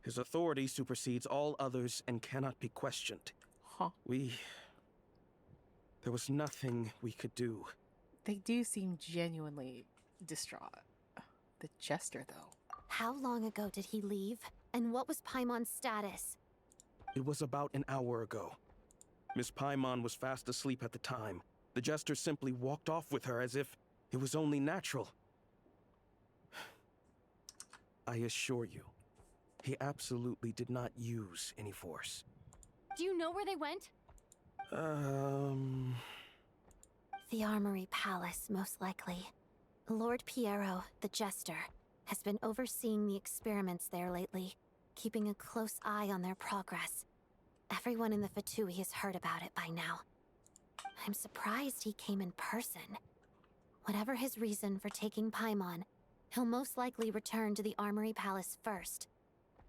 His authority supersedes all others and cannot be questioned. Huh. There was nothing we could do. They do seem genuinely distraught. The Jester, though. How long ago did he leave? And what was Paimon's status? It was about an hour ago. Miss Paimon was fast asleep at the time. The Jester simply walked off with her as if it was only natural. I assure you, he absolutely did not use any force. Do you know where they went? The Armory Palace, most likely. Lord Piero, the Jester, has been overseeing the experiments there lately, keeping a close eye on their progress. Everyone in the Fatui has heard about it by now. I'm surprised he came in person. Whatever his reason for taking Paimon, he'll most likely return to the Armory Palace first,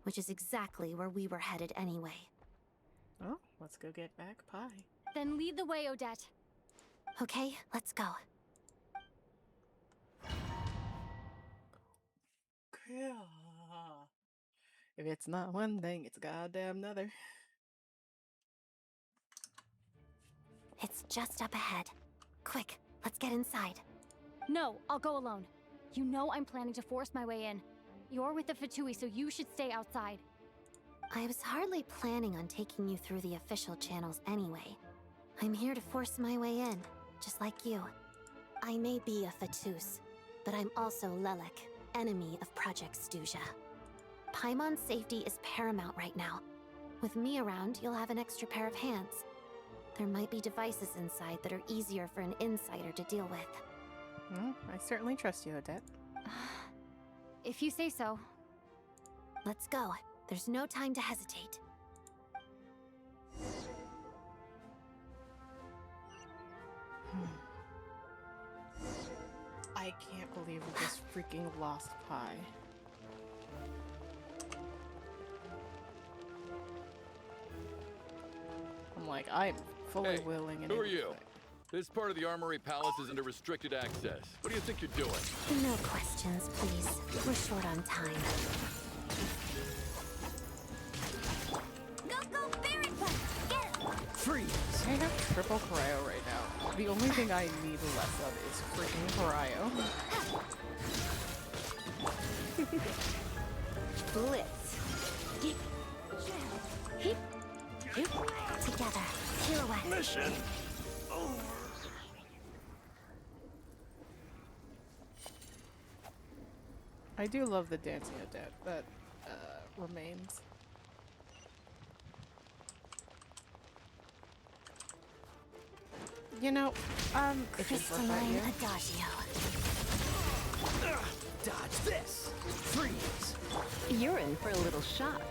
which is exactly where we were headed anyway. Well, let's go get back Pi. Then lead the way, Odette. Okay, let's go. If it's not one thing, it's goddamn another. It's just up ahead. Quick, let's get inside. No, I'll go alone. You know I'm planning to force my way in. You're with the Fatui, so you should stay outside. I was hardly planning on taking you through the official channels anyway. I'm here to force my way in, just like you. I may be a Fatus, but I'm also Lelek, enemy of Project Stuja. Paimon's safety is paramount right now. With me around, you'll have an extra pair of hands. There might be devices inside that are easier for an insider to deal with. Well, I certainly trust you, Odette. If you say so. Let's go. There's no time to hesitate. I can't believe we just freaking lost Pi. I'm like, I'm fully willing and who are you? everything. This part of the Armory Palace is under restricted access. What do you think you're doing? No questions, please. We're short on time. Go, Barret! Get it! Freeze! I have triple cryo right now. The only thing I need less of is freaking cryo. Blitz. Together. Pirouette. Mission! I do love the dancing Odette. That remains. You know, if it's worth that Crystalline year. Adagio. Dodge this! Freeze! You're in for a little shock.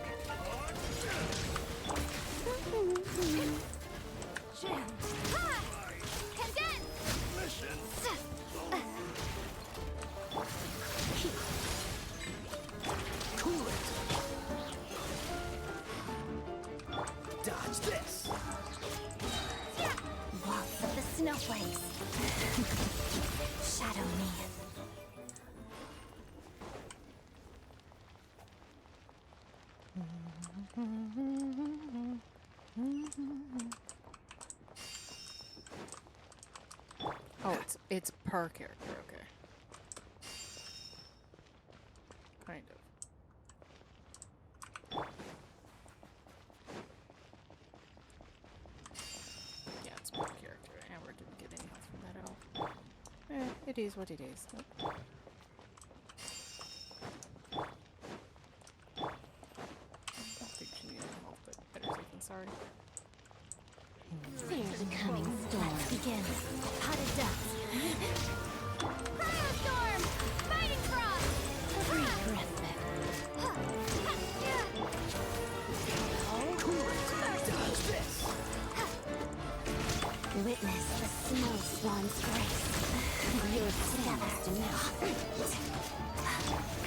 Cool it! Dodge this! Waltz of the snowflakes. Shadow me. Oh, it's per character, okay. Kind of. Yeah, it's per character. Amber didn't get any help from that at all. It is what it is. I don't think she needed help, but better safe than sorry. Fear the coming storm. Begin. Potted dust. Cryostorm! Fighting Frost! Brief respite. Cool it! Dodge this! Witness the snow swan's grace. You're together.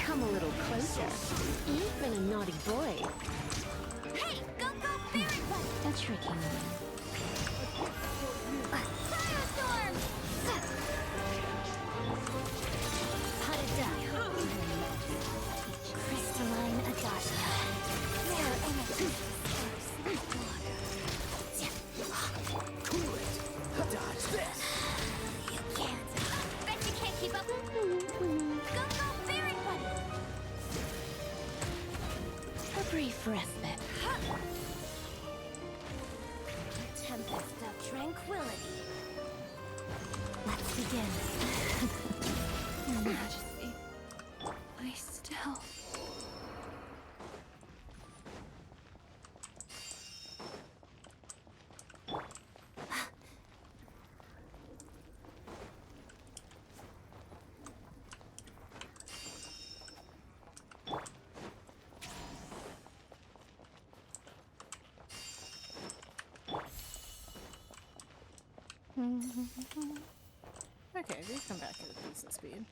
Come a little closer. You've been a naughty boy. Hey, go, Barret! A tricky one. Cryostorm! Potted dust. Crystalline Adagio. Rare energy. Cool it! Dodge this! You can't. Bet you can't keep up. Go, Barret! A brief respite. Tempest of tranquility. Let's begin. Your Majesty, I still... Okay, these come back at a decent speed.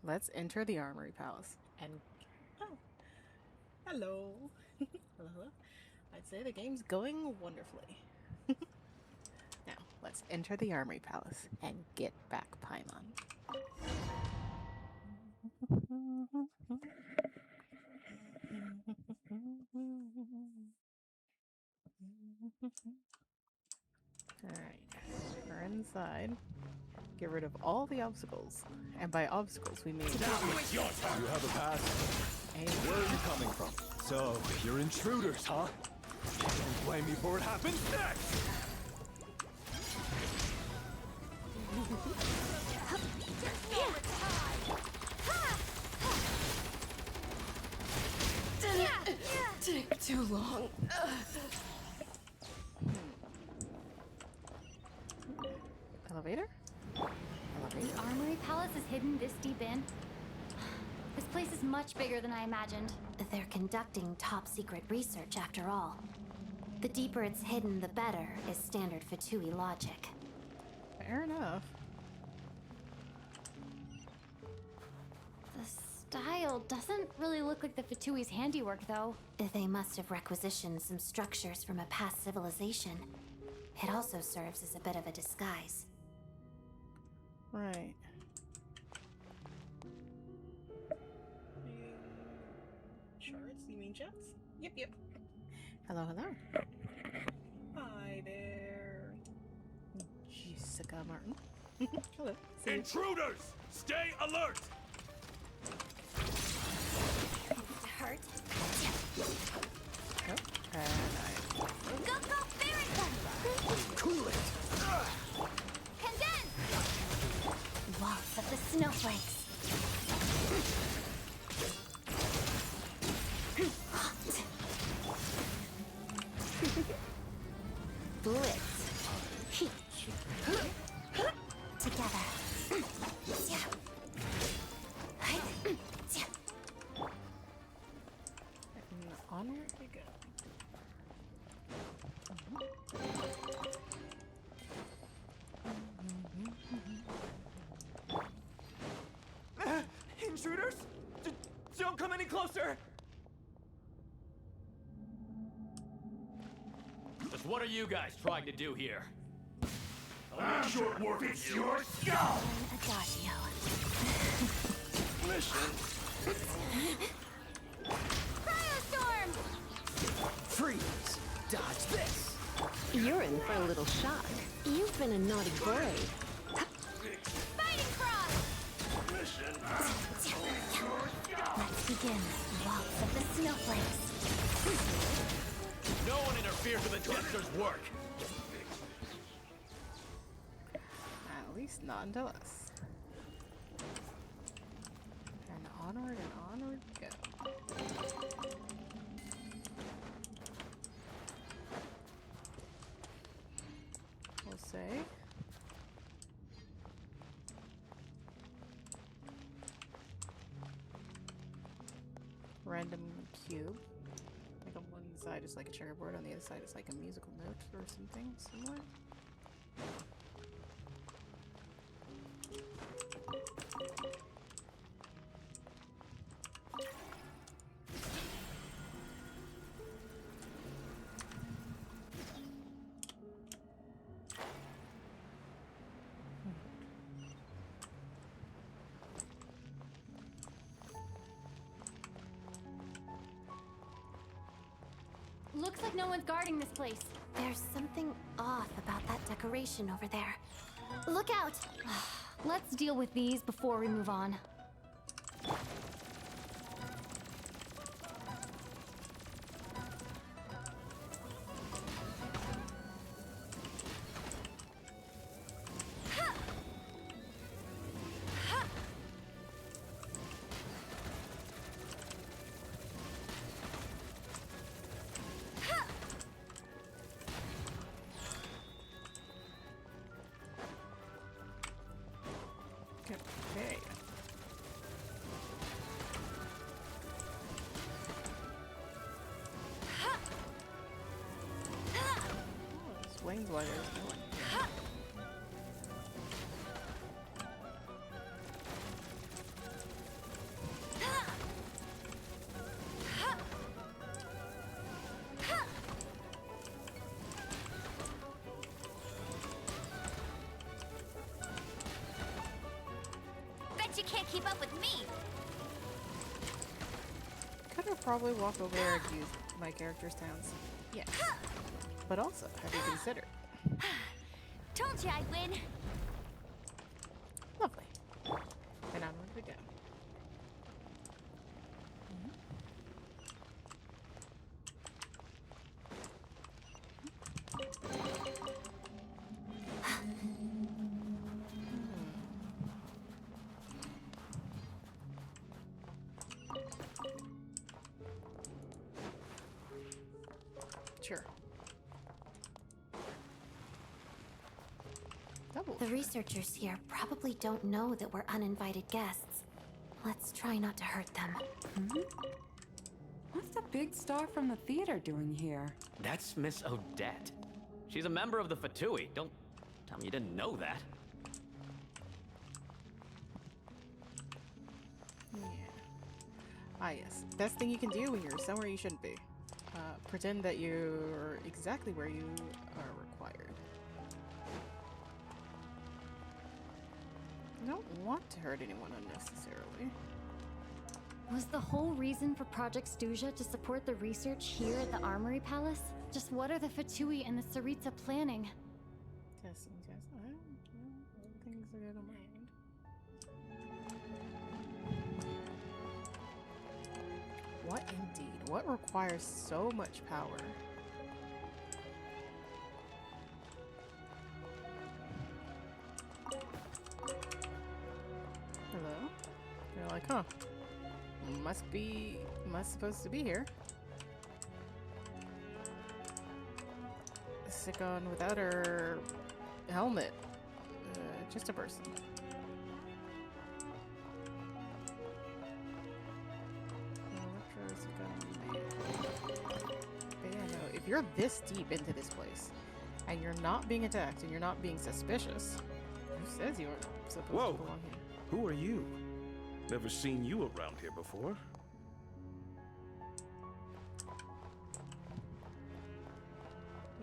Let's enter the Armory Palace. And oh, hello. Hello, hello. I'd say the game's going wonderfully. Now, let's enter the Armory Palace and get back Paimon. Alright, we're inside. Get rid of all the obstacles. And by obstacles, we mean... Now it's your turn! You have a pass? Where are you coming from? So, you're intruders, huh? Don't blame me for what happens next! Take too long. Elevator? The Armory Palace is hidden this deep in. This place is much bigger than I imagined. They're conducting top-secret research after all. The deeper it's hidden, the better, is standard Fatui logic. Fair enough. The style doesn't really look like the Fatui's handiwork, though. They must have requisitioned some structures from a past civilization. It also serves as a bit of a disguise. Right. Charts? You mean chats? Yep, yep. Hello, hello. Hi there. Jessica Martin. Hello. See you. Intruders! Stay alert! Hurt? Oh, and I... Go, go, Barrington! Cool it! Condense! Waltz of the snowflakes. Bullets. Together. And onward we go. Intruders? Don't come any closer! Just what are you guys trying to do here? Short Dwarf, it's your skull! Adagio. Mission! Cryostorm! Freeze! Dodge this! You're in for a little shock. You've been a naughty boy. Fighting Cross! Mission! Let's begin. Waltz of the snowflakes. No one interferes with the Jester's work. At least not until us. And onward we go. We'll say. Random cube. Like on one side is like a checkerboard, on the other side is like a musical note or something similar. Looks like no one's guarding this place. There's something off about that decoration over there. Look out! Let's deal with these before we move on. Okay. why there's no one here. Bet you can't keep up with me! Could have probably walked over there and used my character's sounds. Yes. But also, have you considered? Told you I'd win! Lovely. And onward we go. Sure. Double. The researchers here probably don't know that we're uninvited guests. Let's try not to hurt them. What's the big star from the theater doing here? That's Miss Odette. She's a member of the Fatui. Don't tell me you didn't know that. Yeah. Ah, yes. Best thing you can do when you're somewhere you shouldn't be. Pretend that you're exactly where you are required. I don't want to hurt anyone unnecessarily. Was the whole reason for Project Stuja to support the research here at the Armory Palace? Just what are the Fatui and the Saritsa planning? Testing. I don't know. Things are good on my end. What indeed? What requires so much power? Hello? You're like, huh? Must supposed to be here. Sick on without her helmet. Just a person. But yeah, no, if you're this deep into this place and you're not being attacked and you're not being suspicious, who says you aren't supposed to belong here? Who are you? Never seen you around here before.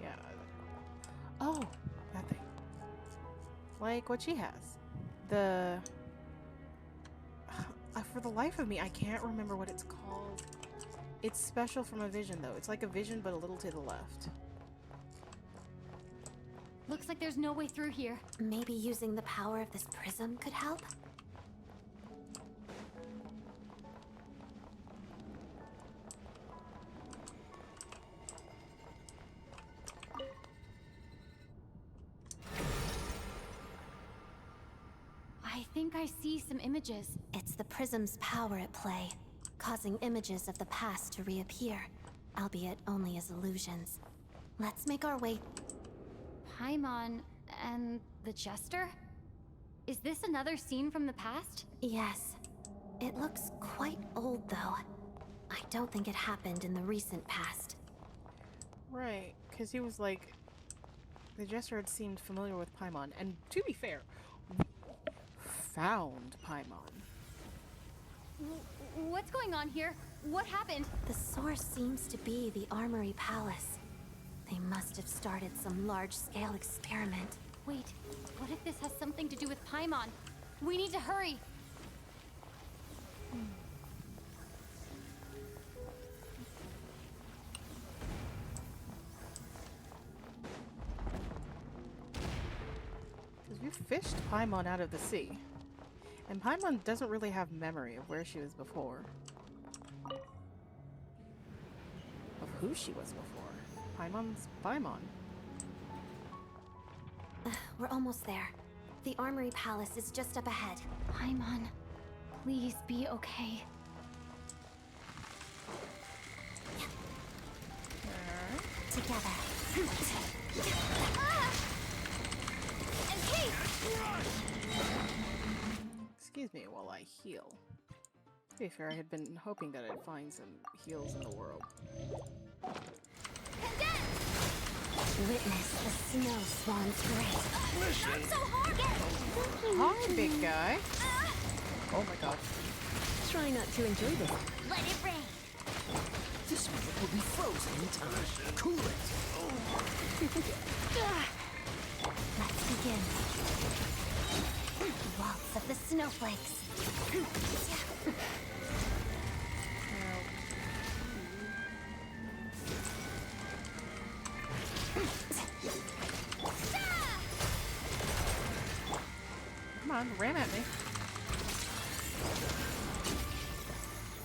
Yeah. Oh, that thing. Like what she has. The... for the life of me, I can't remember what it's called. It's special from a vision, though. It's like a vision, but a little to the left. Looks like there's no way through here. Maybe using the power of this prism could help? I think I see some images. It's the prism's power at play, causing images of the past to reappear, albeit only as illusions. Let's make our way... Paimon and the Jester? Is this another scene from the past? Yes. It looks quite old, though. I don't think it happened in the recent past. Right, because he was like... The Jester had seemed familiar with Paimon, and to be fair, found Paimon. What's going on here? What happened? The source seems to be the Armory Palace. They must have started some large-scale experiment. Wait, what if this has something to do with Paimon? We need to hurry! Because you fished Paimon out of the sea. And Paimon doesn't really have memory of where she was before. Of who she was before. Paimon's Paimon. We're almost there. The Armory Palace is just up ahead. Paimon, please be okay. Together. And Kate! Excuse me while I heal. To be fair, I had been hoping that I'd find some heals in the world. Condense! Witness the snow swan's grace. Not so hard! Hi, big guy. Oh my god. Try not to enjoy this. Let it rain! This one will be frozen in time. Cool it. Let's begin. Waltz of the snowflakes. Come on, ram at me.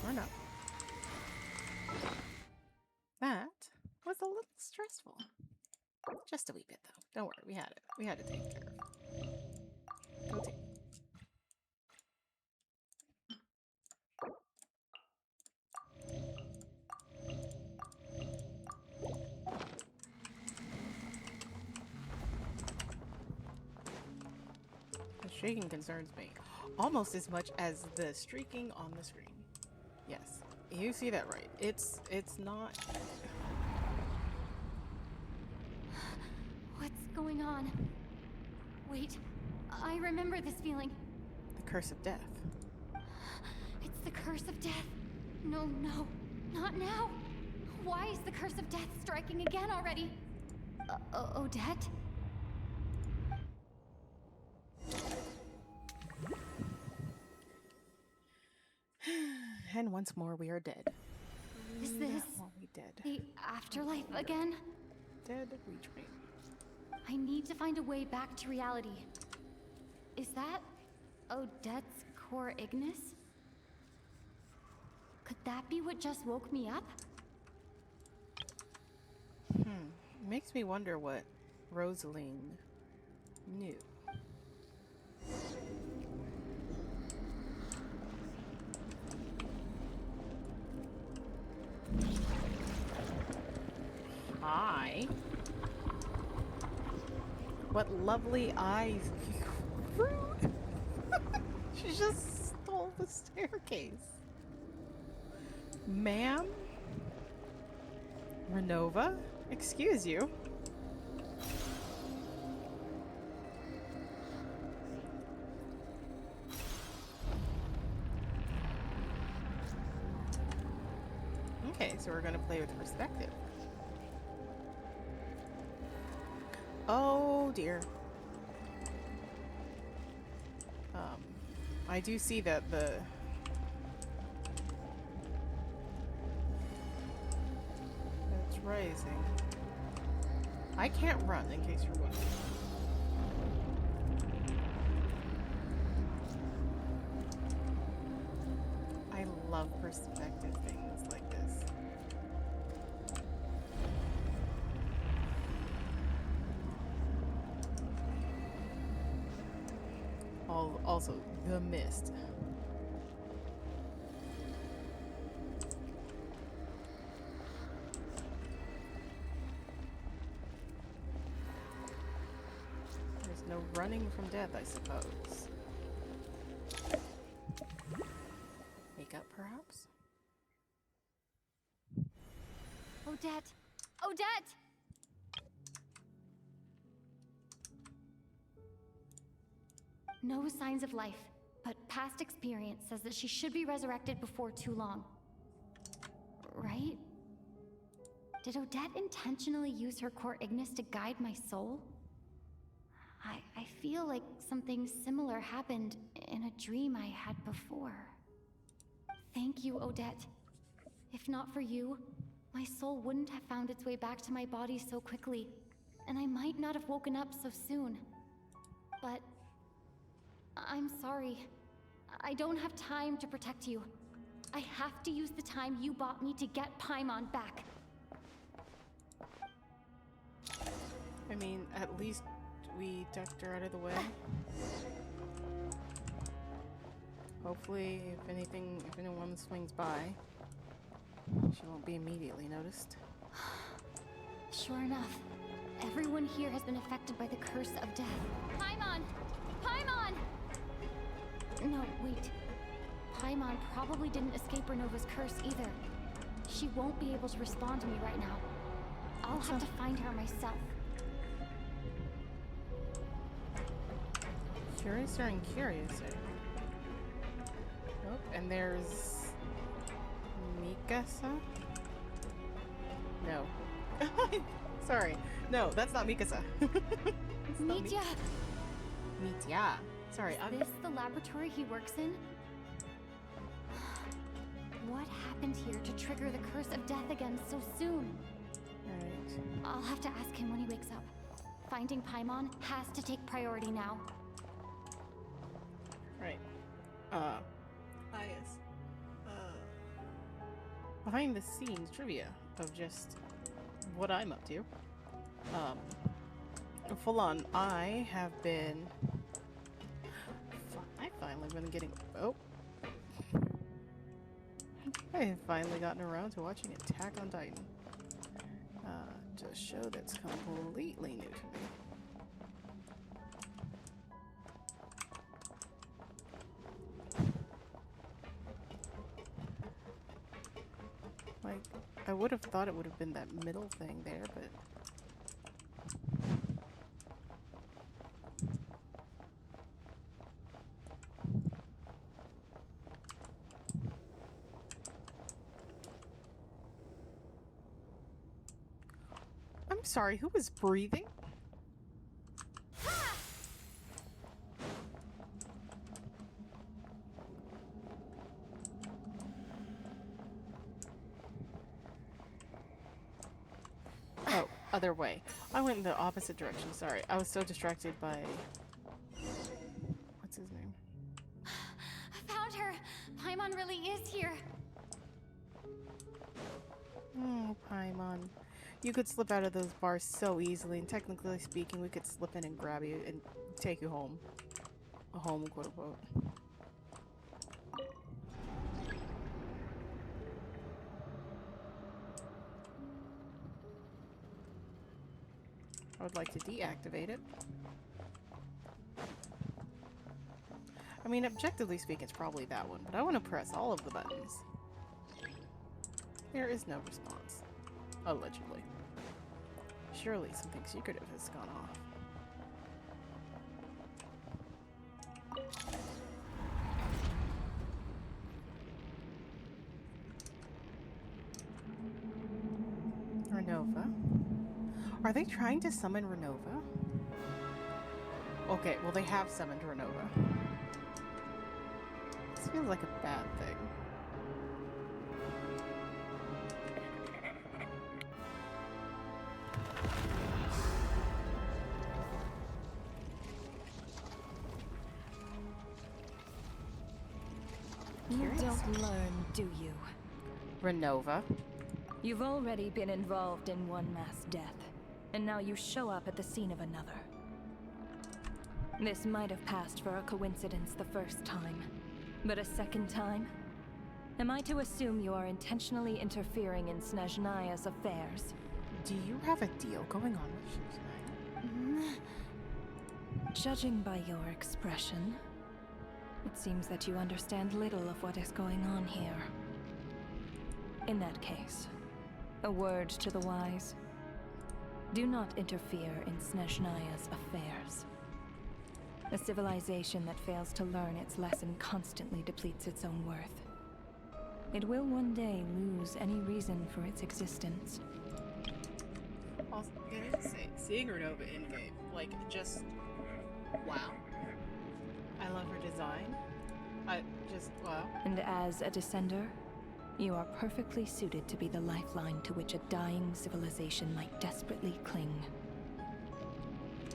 Run up. That was a little stressful. Just a wee bit, though. Don't worry, we had it. We had to take care of. Go take. The shaking concerns me almost as much as the streaking on the screen. Yes, you see that right. It's not. What's going on? Wait, I remember this feeling. The curse of death. It's the curse of death. No, no, not now. Why is the curse of death striking again already? Odette? And once more we are dead. Is this we dead? the afterlife again? Dead we dream. I need to find a way back to reality. Is that Odette's core Ignis? Could that be what just woke me up? Makes me wonder what Rosaline knew. Hi. What lovely eyes. Rude. She just stole the staircase. Ma'am? Renova? Excuse you. Okay, so we're gonna play with perspective. Oh dear. I do see that it's rising. I can't run, in case you're wondering. I love perspective things like this. Also, the mist. There's no running from death, I suppose. Makeup, perhaps? Odette! Odette! No signs of life, but past experience says that she should be resurrected before too long. Right? Did Odette intentionally use her core Ignis to guide my soul? I feel like something similar happened in a dream I had before. Thank you, Odette. If not for you, my soul wouldn't have found its way back to my body so quickly, and I might not have woken up so soon. But I'm sorry. I don't have time to protect you. I have to use the time you bought me to get Paimon back. I mean, at least we ducked her out of the way. Hopefully, if anyone swings by, she won't be immediately noticed. Sure enough, everyone here has been affected by the curse of death. Paimon! Paimon! No, wait. Paimon probably didn't escape Renova's curse either. She won't be able to respond to me right now. I'll have to find her myself. Curiouser and Curiouser. Nope, and there's Mikasa? No. Sorry. No, that's not Mikasa. Mitya! Mitya. Sorry, Is this the laboratory he works in? What happened here to trigger the curse of death again so soon? Alright. I'll have to ask him when he wakes up. Finding Paimon has to take priority now. Right. Yes. Behind the scenes trivia of just what I'm up to. Full on, I have been... I finally been getting... Oh. I have finally gotten around to watching Attack on Titan. A show that's completely new to me. Like, I would have thought it would have been that middle thing there, but... I'm sorry, who was breathing? Oh, other way. I went in the opposite direction, sorry. I was so distracted by... What's his name? I found her! Paimon really is here! Oh, Paimon. You could slip out of those bars so easily, and technically speaking, we could slip in and grab you and take you home. Home, quote unquote. I would like to deactivate it. I mean, objectively speaking, it's probably that one, but I want to press all of the buttons. There is no response. Allegedly. Surely something secretive has gone off. Renova? Are they trying to summon Renova? Okay, well they have summoned Renova. This feels like a bad thing. You don't learn, do you? Renova. You've already been involved in one mass death, and now you show up at the scene of another. This might have passed for a coincidence the first time, but a second time? Am I to assume you are intentionally interfering in Snezhnaya's affairs? Do you have a deal going on with Snezhnaya? Judging by your expression, it seems that you understand little of what is going on here. In that case, a word to the wise. Do not interfere in Snezhnaya's affairs. A civilization that fails to learn its lesson constantly depletes its own worth. It will one day lose any reason for its existence. Also, I gotta say, seeing Renova in-game, like, just... wow. I love her design. Wow. And as a descender, you are perfectly suited to be the lifeline to which a dying civilization might desperately cling.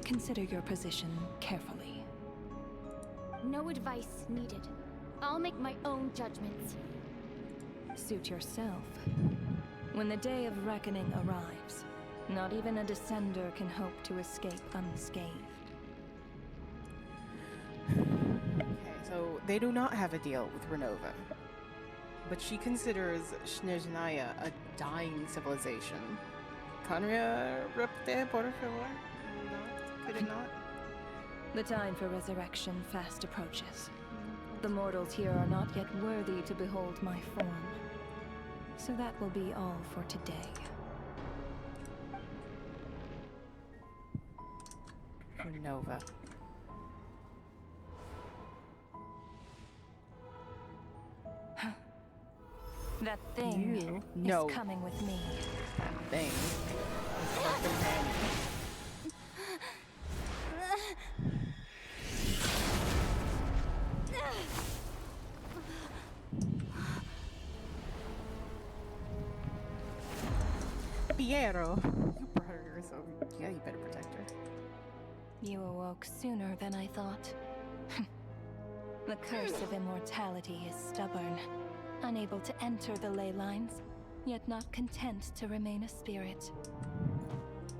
Consider your position carefully. No advice needed. I'll make my own judgments. Suit yourself. When the day of reckoning arrives, not even a descender can hope to escape unscathed. Okay, so they do not have a deal with Renova. But she considers Snezhnaya a dying civilization. Conria repte, por favor? Not? Could it not? The time for resurrection fast approaches. The mortals here are not yet worthy to behold my form. So that will be all for today. Renova. That thing You? No. is coming with me. That thing. It's her companion. Piero. You brought her, so yeah, you better protect her. You awoke sooner than I thought. The curse of immortality is stubborn, unable to enter the ley lines, yet not content to remain a spirit.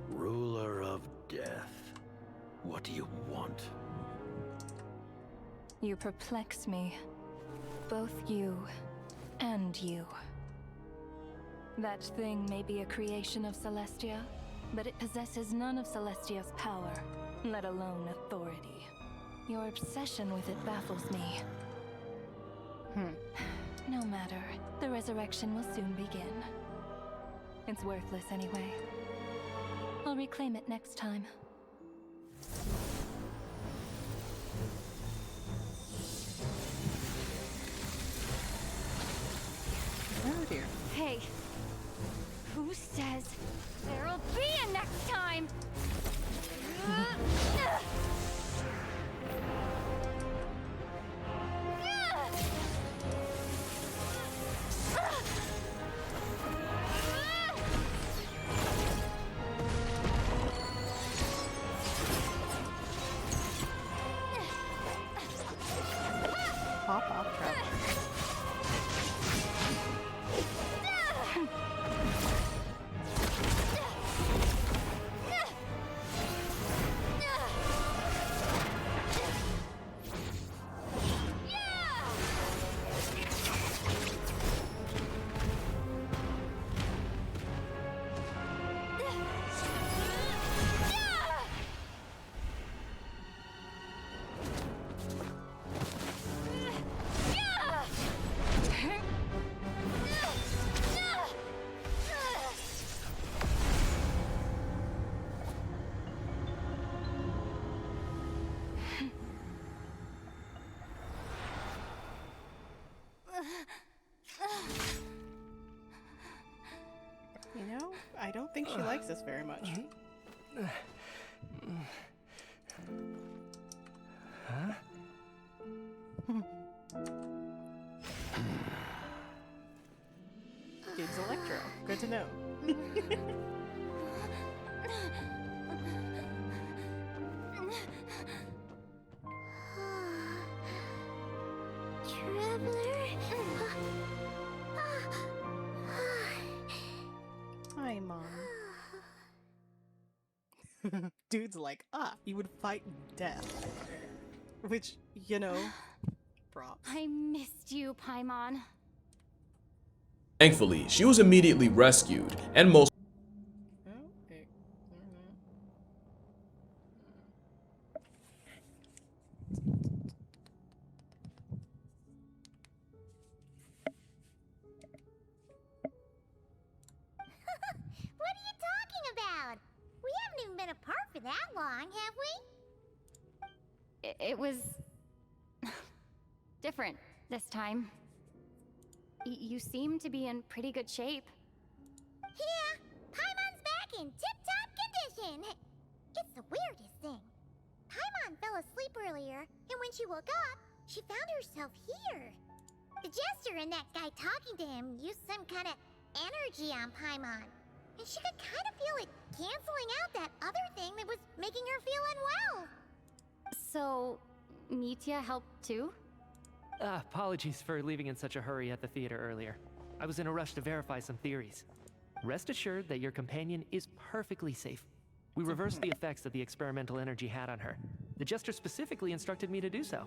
Ruler of death. What do you want? You perplex me. Both you and you. That thing may be a creation of Celestia, but it possesses none of Celestia's power, let alone authority. Your obsession with it baffles me. No matter. The resurrection will soon begin. It's worthless anyway. I'll reclaim it next time. Oh dear. Hey, who says there'll be a next time? Hop off, Traveler. You know, I don't think she likes us very much. Huh? Gives Electro. Good to know. Hi, Mom. Dude's like, you would fight death. Which, you know, props. I missed you, Paimon. Thankfully, she was immediately rescued, and most Okay. What are you talking about? We haven't even been apart for that long, have we? It was different this time. You seem to be in pretty good shape. Yeah, Paimon's back in tip-top condition. It's the weirdest thing. Paimon fell asleep earlier, and when she woke up, she found herself here. The Jester and that guy talking to him used some kind of energy on Paimon. And she could kind of feel it canceling out that other thing that was making her feel unwell. So, Mitya helped too? Apologies for leaving in such a hurry at the theater earlier. I was in a rush to verify some theories. Rest assured that your companion is perfectly safe. We reversed the effects that the experimental energy had on her. The Jester specifically instructed me to do so.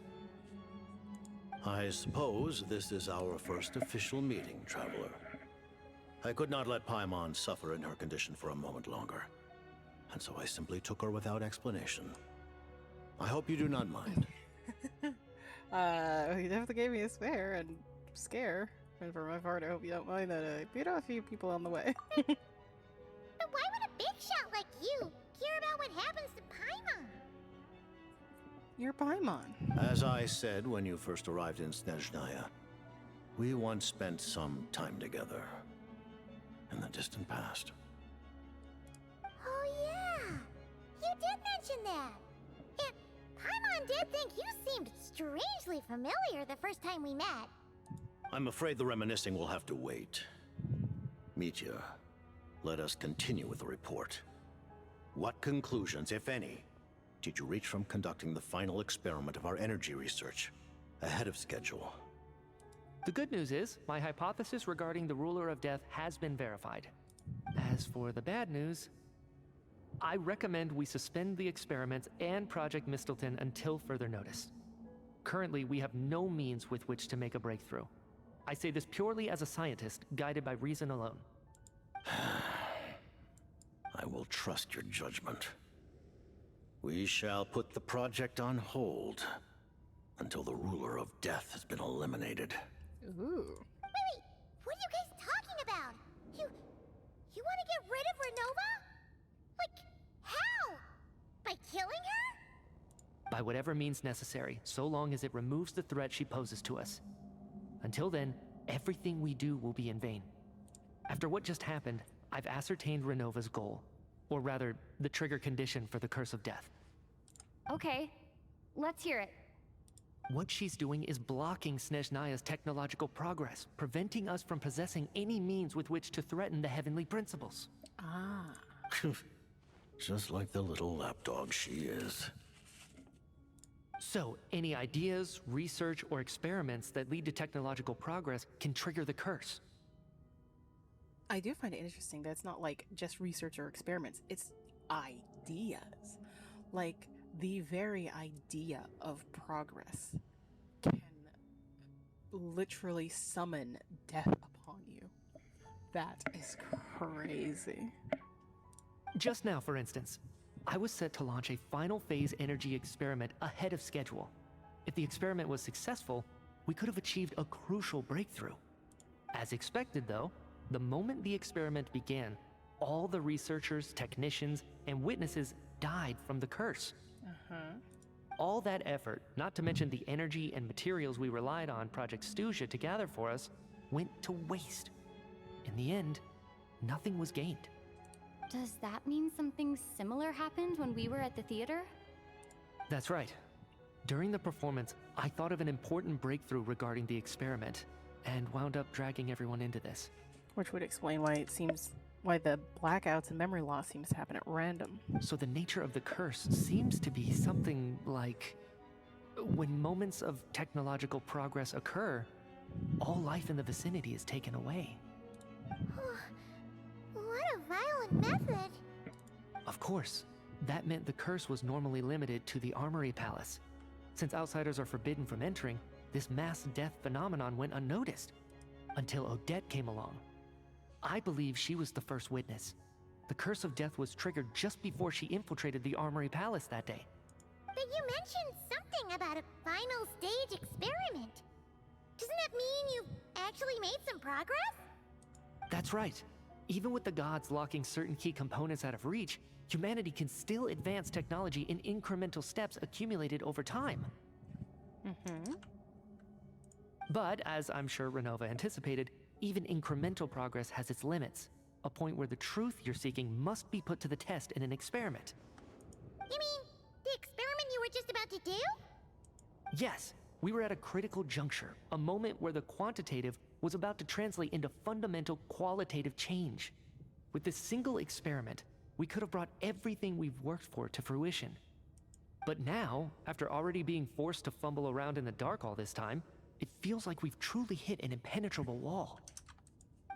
I suppose this is our first official meeting, Traveler. I could not let Paimon suffer in her condition for a moment longer, and so I simply took her without explanation. I hope you do not mind. He definitely gave me a scare. And for my part, I hope you don't mind that I beat a few people on the way. But why would a big shot like you care about what happens to Paimon? You're Paimon. As I said when you first arrived in Snezhnaya, We once spent some time together in the distant past. Oh yeah! You did mention that! Paimon did think you seemed strangely familiar the first time we met. I'm afraid the reminiscing will have to wait. Mitya, let us continue with the report. What conclusions, if any, did you reach from conducting the final experiment of our energy research ahead of schedule? The good news is, my hypothesis regarding the Ruler of Death has been verified. As for the bad news, I recommend we suspend the experiments and Project Mistleton until further notice. Currently, we have no means with which to make a breakthrough. I say this purely as a scientist, guided by reason alone. I will trust your judgment. We shall put the project on hold until the Ruler of Death has been eliminated. Ooh. Wait, what are you guys talking about? You want to get rid of Renova? Like, how? By killing her? By whatever means necessary, so long as it removes the threat she poses to us. Until then, everything we do will be in vain. After what just happened, I've ascertained Renova's goal. Or rather, the trigger condition for the Curse of Death. Okay, let's hear it. What she's doing is blocking Snezhnaya's technological progress, preventing us from possessing any means with which to threaten the heavenly principles. Ah. Just like the little lapdog she is. So, any ideas, research, or experiments that lead to technological progress can trigger the curse. I do find it interesting that it's not like just research or experiments, it's ideas. Like, the very idea of progress can literally summon death upon you. That is crazy. Just now, for instance, I was set to launch a final phase energy experiment ahead of schedule. If the experiment was successful, we could have achieved a crucial breakthrough. As expected, though, the moment the experiment began, all the researchers, technicians, and witnesses died from the curse. All that effort, not to mention the energy and materials we relied on Project Stuja to gather for us, went to waste. In the end, nothing was gained. Does that mean something similar happened when we were at the theater? That's right. During the performance, I thought of an important breakthrough regarding the experiment, and wound up dragging everyone into this. Which would explain why the blackouts and memory loss seems to happen at random. So the nature of the curse seems to be something like, when moments of technological progress occur, all life in the vicinity is taken away. What a violent method. Of course, that meant the curse was normally limited to the Armory Palace. Since outsiders are forbidden from entering, this mass death phenomenon went unnoticed, until Odette came along. I believe she was the first witness. The Curse of Death was triggered just before she infiltrated the Armory Palace that day. But you mentioned something about a final stage experiment. Doesn't that mean you've actually made some progress? That's right. Even with the gods locking certain key components out of reach, humanity can still advance technology in incremental steps accumulated over time. But, as I'm sure Renova anticipated, even incremental progress has its limits, a point where the truth you're seeking must be put to the test in an experiment. You mean the experiment you were just about to do? Yes, we were at a critical juncture, a moment where the quantitative was about to translate into fundamental qualitative change. With this single experiment, we could have brought everything we've worked for to fruition. But now, after already being forced to fumble around in the dark all this time, it feels like we've truly hit an impenetrable wall.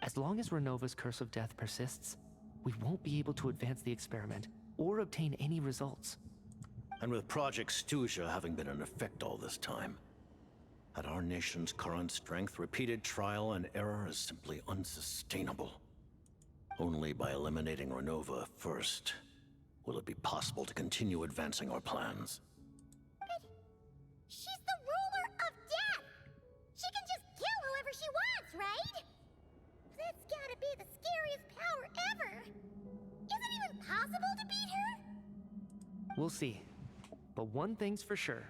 As long as Renova's Curse of Death persists, we won't be able to advance the experiment or obtain any results. And with Project Stuja having been in effect all this time, at our nation's current strength, repeated trial and error is simply unsustainable. Only by eliminating Renova first will it be possible to continue advancing our plans. But she's the ruler of death! She can just kill whoever she wants, right? That's gotta be the scariest power ever! Is it even possible to beat her? We'll see. But one thing's for sure.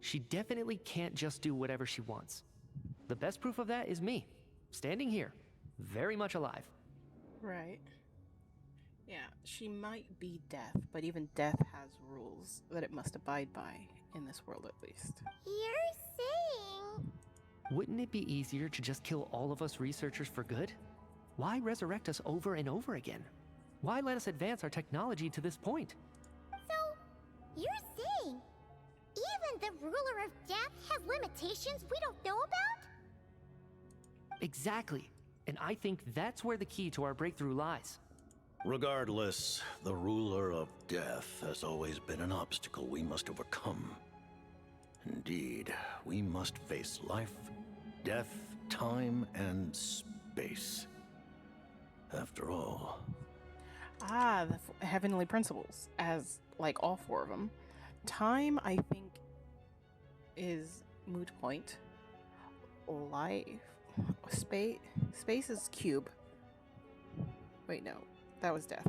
She definitely can't just do whatever she wants. The best proof of that is me, standing here, very much alive. Right. Yeah, she might be death, but even death has rules that it must abide by, in this world at least. You're saying... Wouldn't it be easier to just kill all of us researchers for good? Why resurrect us over and over again? Why let us advance our technology to this point? So, you're saying even the ruler of death has limitations we don't know about? Exactly. And I think that's where the key to our breakthrough lies. Regardless, the ruler of death has always been an obstacle we must overcome. Indeed, we must face life, death, time, and space. After all... Ah, the heavenly principles, as like all four of them. Time, I think, is moot point. Life, space is cube. Wait, no, that was death.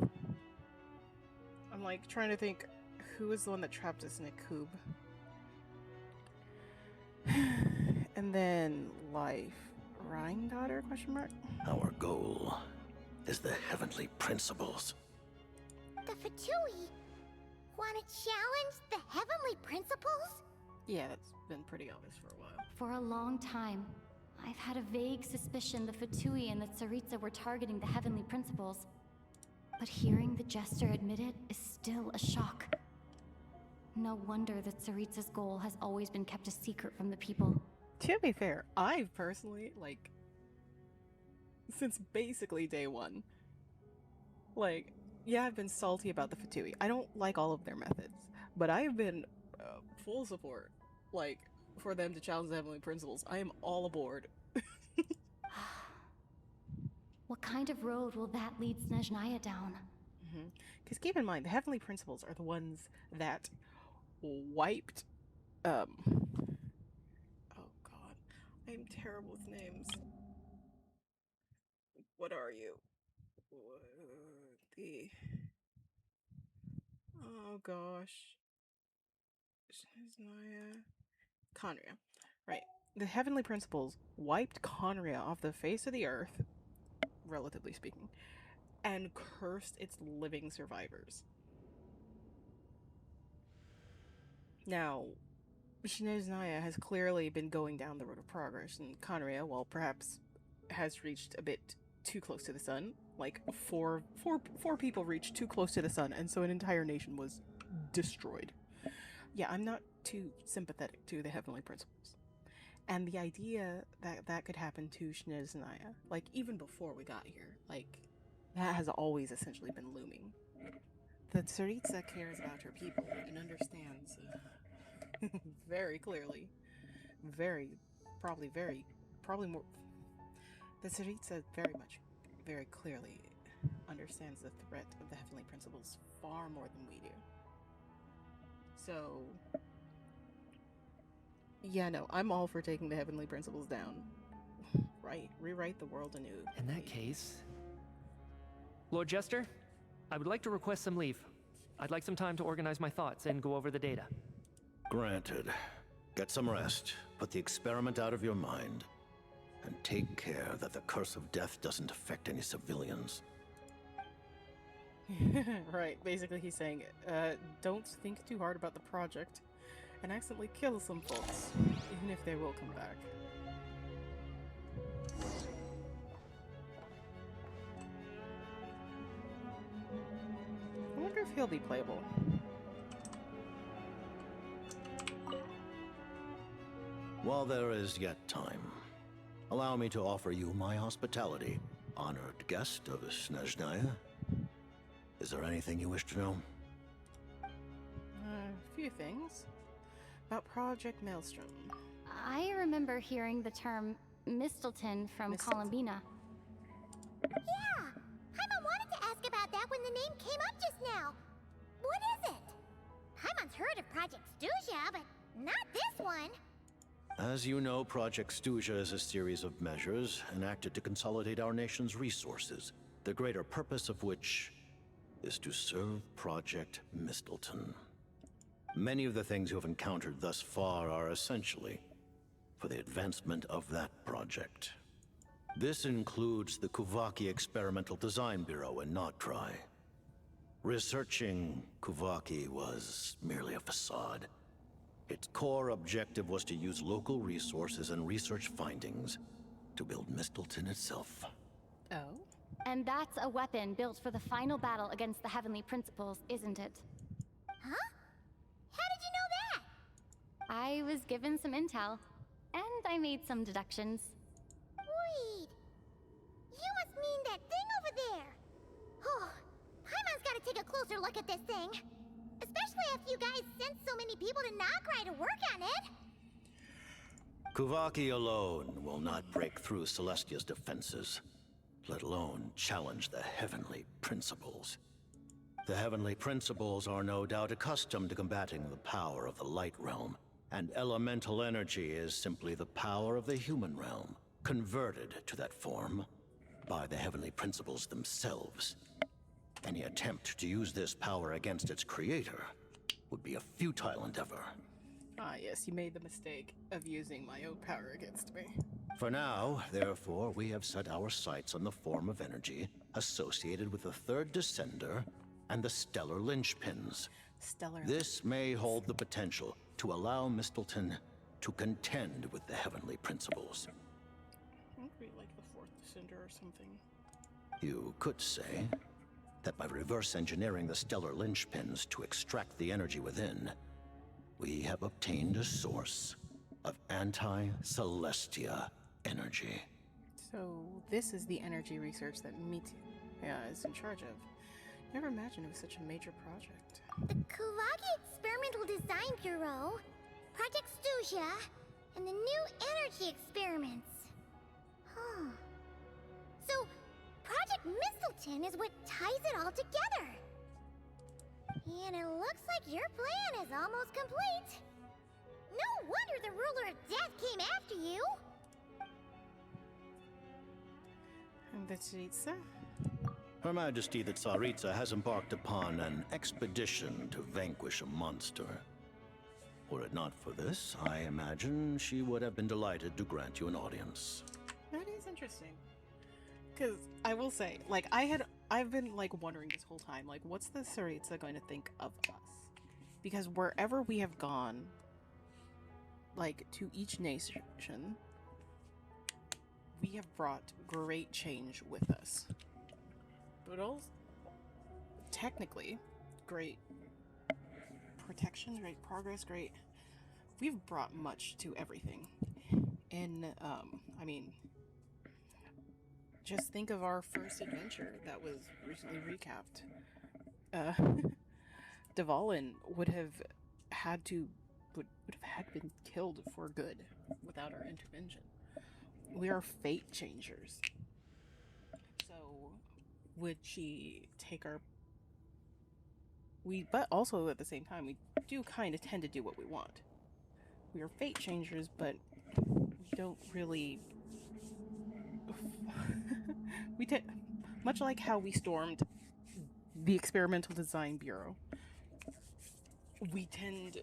I'm like trying to think who is the one that trapped us in a cube. And then life, Rhine daughter? Question mark. Our goal is the heavenly principles. The Fatui want to challenge the heavenly principles? Yeah, that's been pretty obvious for a while. For a long time, I've had a vague suspicion the Fatui and the Tsaritsa were targeting the heavenly principles. But hearing the Jester admit it is still a shock. No wonder the Tsaritsa's goal has always been kept a secret from the people. To be fair, I've personally, like, since basically day one, like, yeah, I've been salty about the Fatui. I don't like all of their methods, but I've been full support, like, for them to challenge the heavenly principles. I am all aboard. What kind of road will that lead Snezhnaya down? Because keep in mind, the heavenly principles are the ones that wiped, oh god, I'm terrible with names. What are you? Oh gosh. Conria. Right. The heavenly principles wiped Conria off the face of the earth, relatively speaking, and cursed its living survivors. Now, Snezhnaya has clearly been going down the road of progress, and Conria, well, perhaps has reached a bit too close to the sun. Like, four people reached too close to the sun, and so an entire nation was destroyed. Yeah, I'm not too sympathetic to the heavenly principles. And the idea that that could happen to Snezhnaya, like, even before we got here, like, that has always essentially been looming. The Tsaritsa cares about her people and understands very clearly, probably more. The Tsaritsa very clearly understands the threat of the heavenly principles far more than we do. So, yeah, no, I'm all for taking the heavenly principles down. Right, rewrite the world anew. In that case... Lord Jester, I would like to request some leave. I'd like some time to organize my thoughts and go over the data. Granted. Get some rest, put the experiment out of your mind, and take care that the curse of death doesn't affect any civilians. Right, basically he's saying, don't think too hard about the project, and accidentally kill some folks, even if they will come back. I wonder if he'll be playable. While there is yet time, allow me to offer you my hospitality, honored guest of Snezhnaya. Is there anything you wish to know? A few things. About Project Maelstrom. I remember hearing the term Mistelton from Columbina. Yeah! Paimon wanted to ask about that when the name came up just now. What is it? Paimon's heard of Project Stuja, but not this one. As you know, Project Stuja is a series of measures enacted to consolidate our nation's resources, the greater purpose of which is to serve Project Mistelton. Many of the things you have encountered thus far are essentially for the advancement of that project. This includes the Kuvaki Experimental Design Bureau in Nocturne. Researching Kuvaki was merely a facade. Its core objective was to use local resources and research findings to build Mistleton itself. Oh? And that's a weapon built for the final battle against the Heavenly Principles, isn't it? Huh? How did you know that? I was given some intel, and I made some deductions. Wait. You must mean that thing over there. Oh, Paimon's gotta take a closer look at this thing. Especially after you guys sent so many people to Nocturne to work on it. Kuvaki alone will not break through Celestia's defenses, let alone challenge the Heavenly Principles. The Heavenly Principles are no doubt accustomed to combating the power of the Light Realm, and elemental energy is simply the power of the human realm, converted to that form by the Heavenly Principles themselves. Any attempt to use this power against its creator would be a futile endeavor. Ah, yes, you made the mistake of using my own power against me. For now, therefore, we have set our sights on the form of energy associated with the third descender and the stellar linchpins. This may hold the potential to allow Mistleton to contend with the Heavenly Principles. Aren't we like the fourth descender or something? You could say that by reverse engineering the stellar linchpins to extract the energy within, we have obtained a source of anti-Celestia energy. So this is the energy research that Mitu is in charge of. Never imagined it was such a major project. The Kuvaki Experimental Design Bureau, Project Stuja, and the new energy experiments. Huh. So, Project Mistleton is what ties it all together. And it looks like your plan is almost complete. No wonder the ruler of death came after you. And the Tsaritsa? Her Majesty the Tsaritsa has embarked upon an expedition to vanquish a monster. Were it not for this, I imagine she would have been delighted to grant you an audience. That is interesting. Because I will say, like, I've been like wondering this whole time, like, what's the Tsaritsa going to think of us? Because wherever we have gone, like, to each nation, we have brought great change with us. But also, technically, great protection, great progress, great. We've brought much to everything. And, I mean, just think of our first adventure that was recently recapped. Dvalin would have been killed for good without our intervention. We are fate changers. So would she take our but also at the same time we do kind of tend to do what we want. We are fate changers, but we don't really much like how we stormed the Experimental Design Bureau. We tend,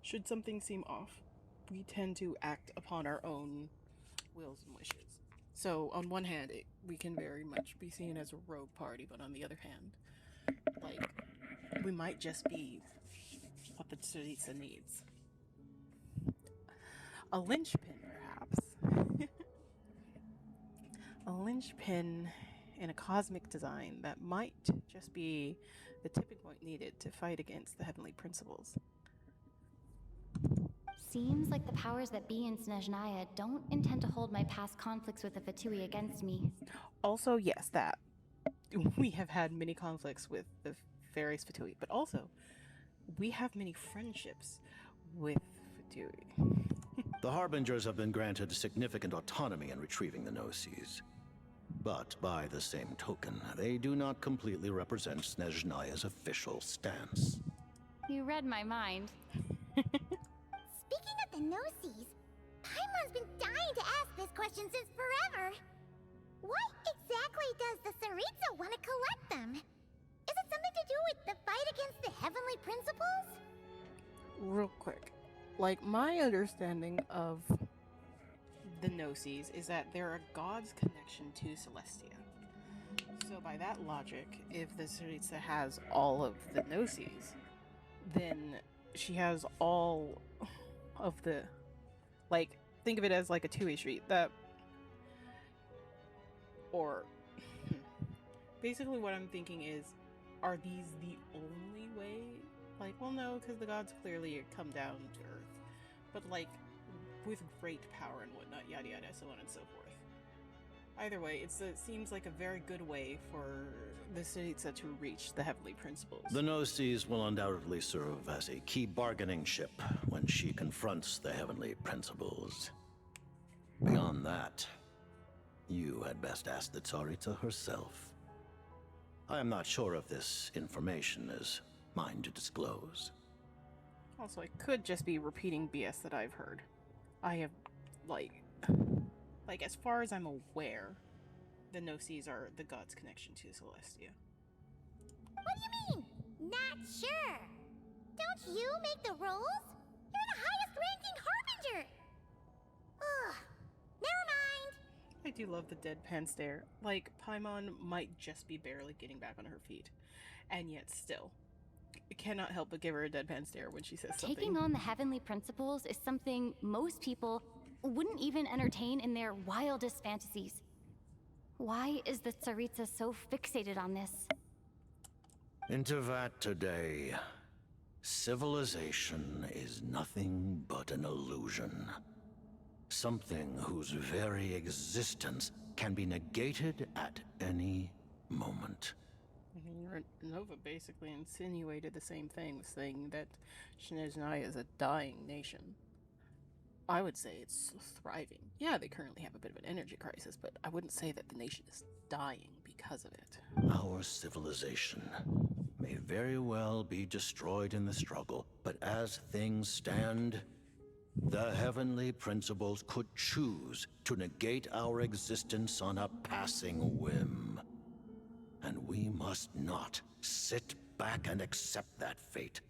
should something seem off, we tend to act upon our own wills and wishes. So on one hand, we can very much be seen as a rogue party, but on the other hand, like, we might just be what the Tsaritsa needs. A linchpin, perhaps. A linchpin in a cosmic design that might just be the tipping point needed to fight against the Heavenly Principles. Seems like the powers that be in Snezhnaya don't intend to hold my past conflicts with the Fatui against me. Also, yes, that. We have had many conflicts with the various Fatui, but also, we have many friendships with Fatui. The Harbingers have been granted significant autonomy in retrieving the Gnosis. But by the same token, they do not completely represent Snezhnaya's official stance. You read my mind. Speaking of the Gnosis, Paimon's been dying to ask this question since forever. Why exactly does the Tsaritsa want to collect them? Is it something to do with the fight against the Heavenly Principles? Real quick, Like, my understanding of the Gnosis is that they're a god's connection to Celestia. So by that logic, if the Tsaritsa has all of the Gnosis, then she has all of the... Like, think of it as like a two-way street. Or... Basically what I'm thinking is, are these the only way? Like, well, no, because the gods clearly come down to Earth. But, like, with great power and whatnot, yada yada, so on and so forth. Either way, it seems like a very good way for the Tsaritsa to reach the Heavenly Principles. The Gnosis will undoubtedly serve as a key bargaining chip when she confronts the Heavenly Principles. Beyond that, you had best ask the Tsaritsa herself. I am not sure if this information is mine to disclose. Also, I could just be repeating BS that I've heard. I have, like, as far as I'm aware, the Gnosis are the god's connection to Celestia. What do you mean? Not sure. Don't you make the rules? You're the highest ranking harbinger. Ugh. Never mind. I do love the deadpan stare. Like, Paimon might just be barely getting back on her feet. And yet still, I cannot help but give her a deadpan stare when she says something. Taking on the Heavenly Principles is something most people wouldn't even entertain in their wildest fantasies. Why is the Tsaritsa so fixated on this? Intervat today, civilization is nothing but an illusion. Something whose very existence can be negated at any moment. Nova basically insinuated the same thing, saying that Shinezhnaya is a dying nation. I would say it's thriving. Yeah, they currently have a bit of an energy crisis, but I wouldn't say that the nation is dying because of it. Our civilization may very well be destroyed in the struggle, but as things stand, the Heavenly Principles could choose to negate our existence on a passing whim. And we must not sit back and accept that fate.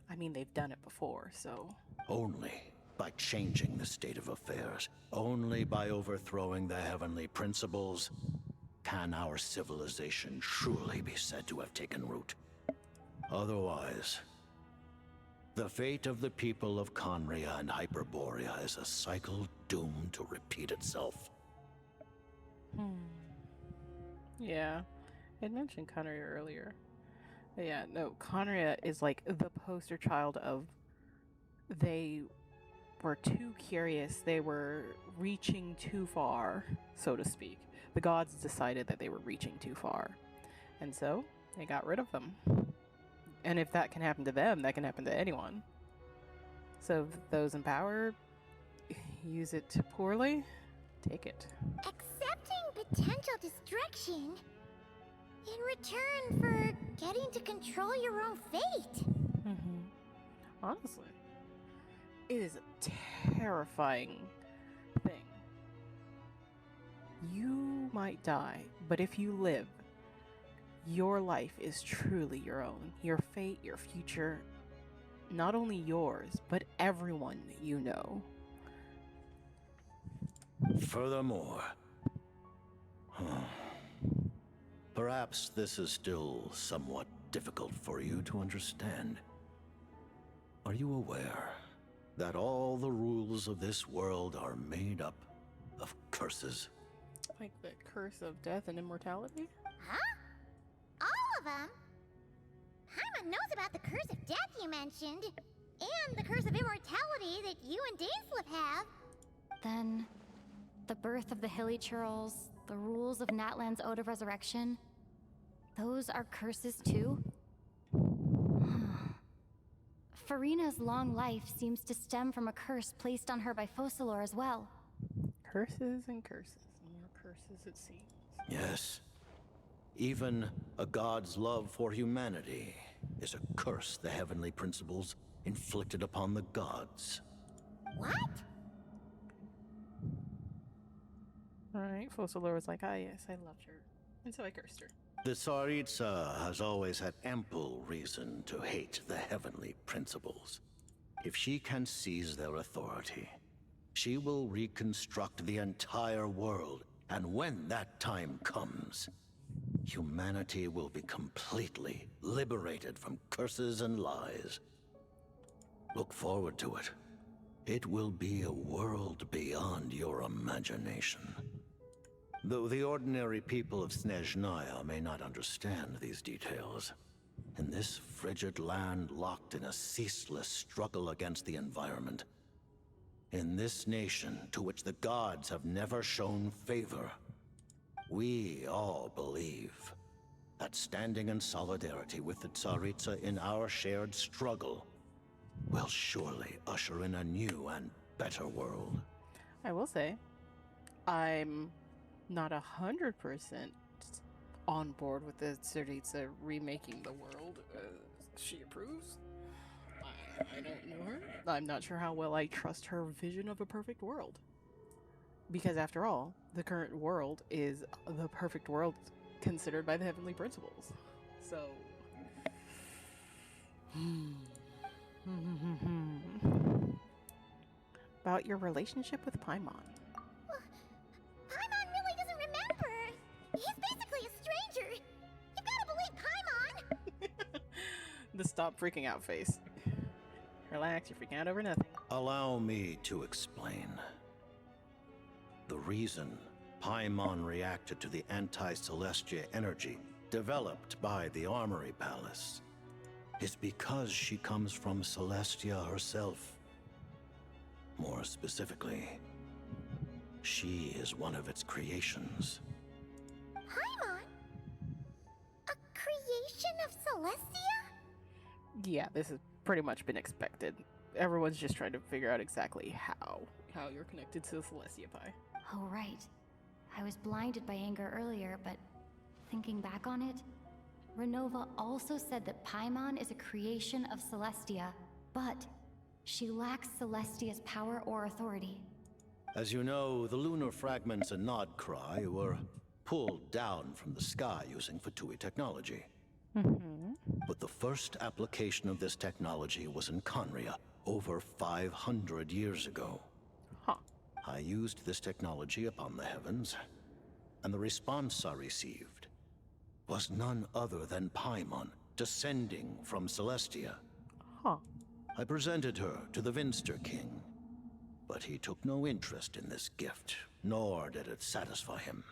I mean, they've done it before, so... Only by changing the state of affairs, only by overthrowing the Heavenly Principles, can our civilization truly be said to have taken root. Otherwise, the fate of the people of Conria and Hyperborea is a cycle doomed to repeat itself. Yeah, I had mentioned Conria earlier. But yeah, no, Conria is like the poster child of... They were too curious, they were reaching too far, so to speak. The gods decided that they were reaching too far. And so, they got rid of them. And if that can happen to them, that can happen to anyone. So if those in power use it poorly, take it. Accepting potential destruction in return for getting to control your own fate. Honestly, it is a terrifying thing. You might die, but if you live, your life is truly your own. Your fate, your future, not only yours, but everyone you know. Furthermore, perhaps this is still somewhat difficult for you to understand. Are you aware that all the rules of this world are made up of curses? Like the curse of death and immortality? Huh? All of them? Paimon knows about the curse of death you mentioned, and the curse of immortality that you and Dainsleif have. Then, the birth of the Hilly Churls, the rules of Natlan's Ode of Resurrection, those are curses too? Farina's long life seems to stem from a curse placed on her by Focalor as well. Curses and curses. More curses, it seems. Yes. Even a god's love for humanity is a curse the Heavenly Principles inflicted upon the gods. What? Alright, Focalor was like, ah yes, I loved her. And so I cursed her. The Tsaritsa has always had ample reason to hate the Heavenly Principles. If she can seize their authority, she will reconstruct the entire world, and when that time comes, humanity will be completely liberated from curses and lies. Look forward to it. It will be a world beyond your imagination. Though the ordinary people of Snezhnaya may not understand these details, in this frigid land locked in a ceaseless struggle against the environment, in this nation to which the gods have never shown favor, we all believe that standing in solidarity with the Tsaritsa in our shared struggle will surely usher in a new and better world. I will say, I'm not 100% on board with the Tsaritsa remaking the world. She approves. I don't know her. I'm not sure how well I trust her vision of a perfect world. Because after all, the current world is the perfect world considered by the Heavenly Principles. So... About your relationship with Paimon. Paimon really doesn't remember. He's basically a stranger. You gotta believe Paimon. The stop freaking out face. Relax, you're freaking out over nothing. Allow me to explain. The reason Paimon reacted to the anti-Celestia energy developed by the Armory Palace is because she comes from Celestia herself. More specifically, she is one of its creations. Paimon? A creation of Celestia? Yeah, this has pretty much been expected. Everyone's just trying to figure out exactly how you're connected to the Celestia Pie. Oh, right. I was blinded by anger earlier, but thinking back on it, Renova also said that Paimon is a creation of Celestia, but she lacks Celestia's power or authority. As you know, the lunar fragments in Nocturne were pulled down from the sky using Fatui technology. But the first application of this technology was in Conria over 500 years ago. I used this technology upon the heavens, and the response I received was none other than Paimon descending from Celestia. I presented her to the Vinster King, but he took no interest in this gift, nor did it satisfy him.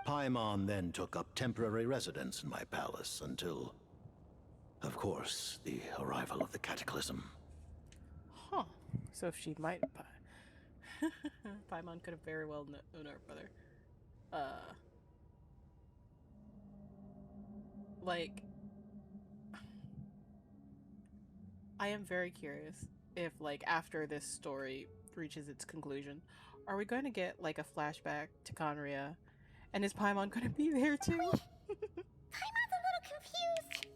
Paimon then took up temporary residence in my palace until, of course, the arrival of the Cataclysm. So if she might... Paimon could have very well known her brother. Like... I am very curious if, like, after this story reaches its conclusion, are we going to get, like, a flashback to Conria? And is Paimon going to be there, too? Paimon's a little confused.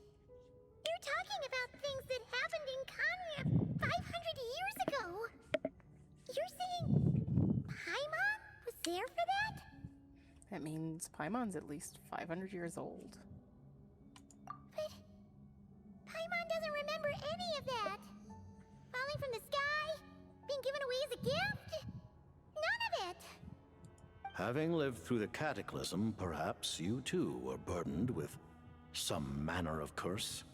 You're talking about things that happened in Conria 500 years ago. You're saying Paimon was there for that? That means Paimon's at least 500 years old. But Paimon doesn't remember any of that. Falling from the sky, being given away as a gift, none of it. Having lived through the Cataclysm, perhaps you too were burdened with some manner of curse.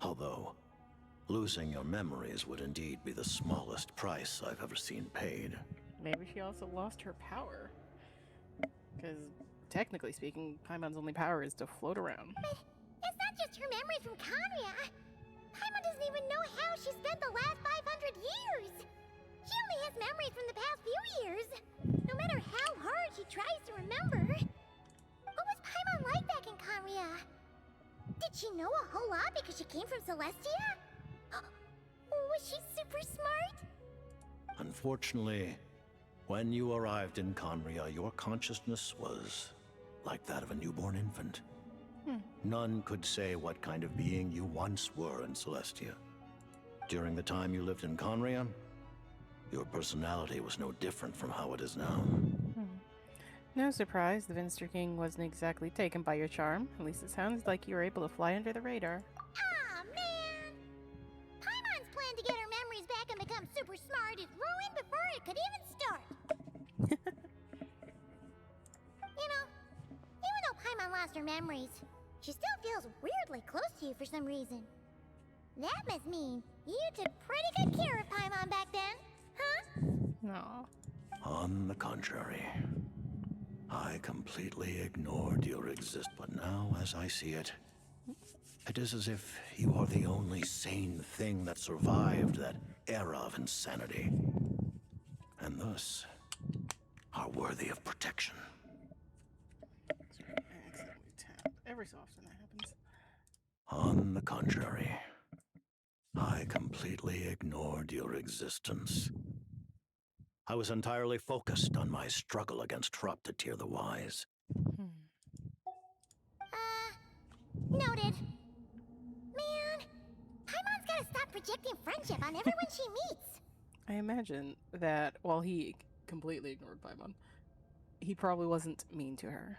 Although, losing your memories would indeed be the smallest price I've ever seen paid. Maybe she also lost her power. Because, technically speaking, Paimon's only power is to float around. But it's not just her memories from Conria. Paimon doesn't even know how she spent the last 500 years. She only has memories from the past few years. No matter how hard she tries to remember. What was Paimon like back in Conria? Did she know a whole lot because she came from Celestia? Was she super smart? Unfortunately, when you arrived in Conria, your consciousness was like that of a newborn infant. None could say what kind of being you once were in Celestia. During the time you lived in Conria, your personality was no different from how it is now. No surprise, the Vinster King wasn't exactly taken by your charm. At least it sounds like you were able to fly under the radar. Aw, man! Paimon's plan to get her memories back is ruined before it could even start. You know, even though Paimon lost her memories, she still feels weirdly close to you for some reason. That must mean you took pretty good care of Paimon back then, huh? No. On the contrary, I completely ignored your existence, but now as I see it, it is as if you are the only sane thing that survived that era of insanity, and thus are worthy of protection. I accidentally tap. Every so often that happens. On the contrary, I completely ignored your existence. I was entirely focused on my struggle against Troptatir the Wise. Noted. Man, Paimon's gotta stop projecting friendship on everyone she meets. I imagine that while he completely ignored Paimon, he probably wasn't mean to her.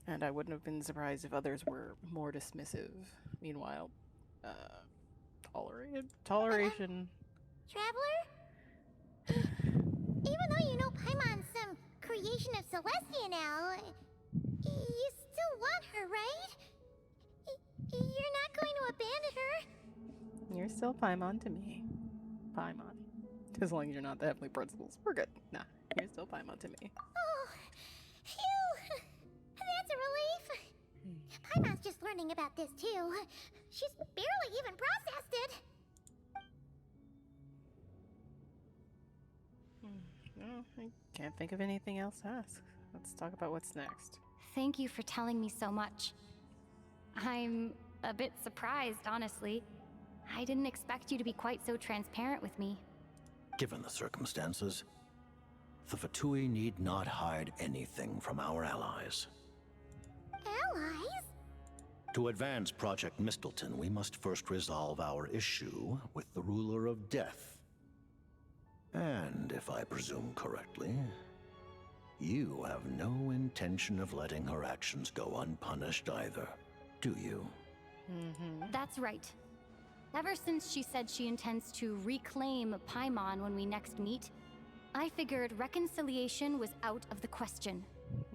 And I wouldn't have been surprised if others were more dismissive. Meanwhile, toleration. Traveler? Even though you know Paimon's some creation of Celestia now, you still want her, right? You're not going to abandon her? You're still Paimon to me. Paimon. As long as you're not the Heavenly Principles, we're good. Nah, you're still Paimon to me. Oh, phew! That's a relief. Paimon's just learning about this too. She's barely even processed it. No, I can't think of anything else to ask. Let's talk about what's next. Thank you for telling me so much. I'm a bit surprised, honestly. I didn't expect you to be quite so transparent with me. Given the circumstances, the Fatui need not hide anything from our allies. Allies? To advance Project Mistleton, we must first resolve our issue with the Ruler of Death. And if I presume correctly, you have no intention of letting her actions go unpunished either, do you? That's right. Ever since she said she intends to reclaim Paimon when we next meet, I figured reconciliation was out of the question.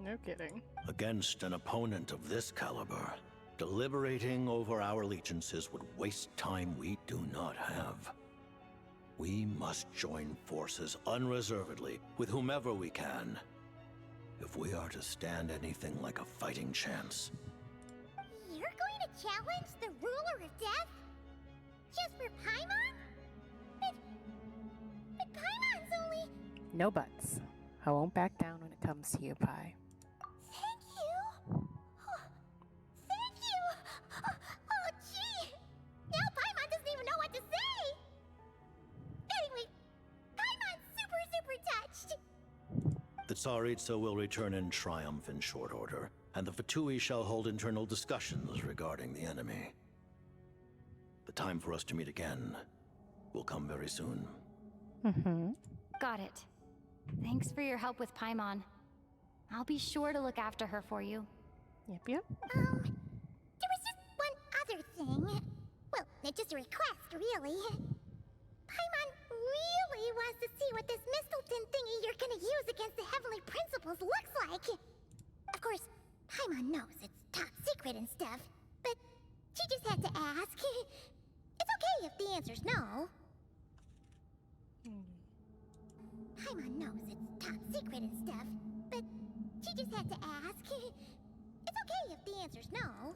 No kidding. Against an opponent of this caliber, deliberating over our allegiances would waste time we do not have. We must join forces unreservedly with whomever we can, if we are to stand anything like a fighting chance. You're going to challenge the Ruler of Death? Just for Paimon? But Paimon's only... No buts. I won't back down when it comes to you, Pai. Thank you. Oh, thank you. Oh, gee. Now Paimon doesn't even know what to say. Anyway, Paimon's super touched. The Tsaritsa will return in triumph in short order, and the Fatui shall hold internal discussions regarding the enemy. The time for us to meet again will come very soon. Got it. Thanks for your help with Paimon. I'll be sure to look after her for you. Yep. There was just one other thing. Well, just a request, really. Paimon really wants to see what this Mistleton thingy you're gonna use against the Heavenly Principles looks like. Of course, Paimon knows it's top secret and stuff, but she just had to ask. It's okay if the answer's no. Paimon knows it's top secret and stuff, but she just had to ask. It's okay if the answer's no.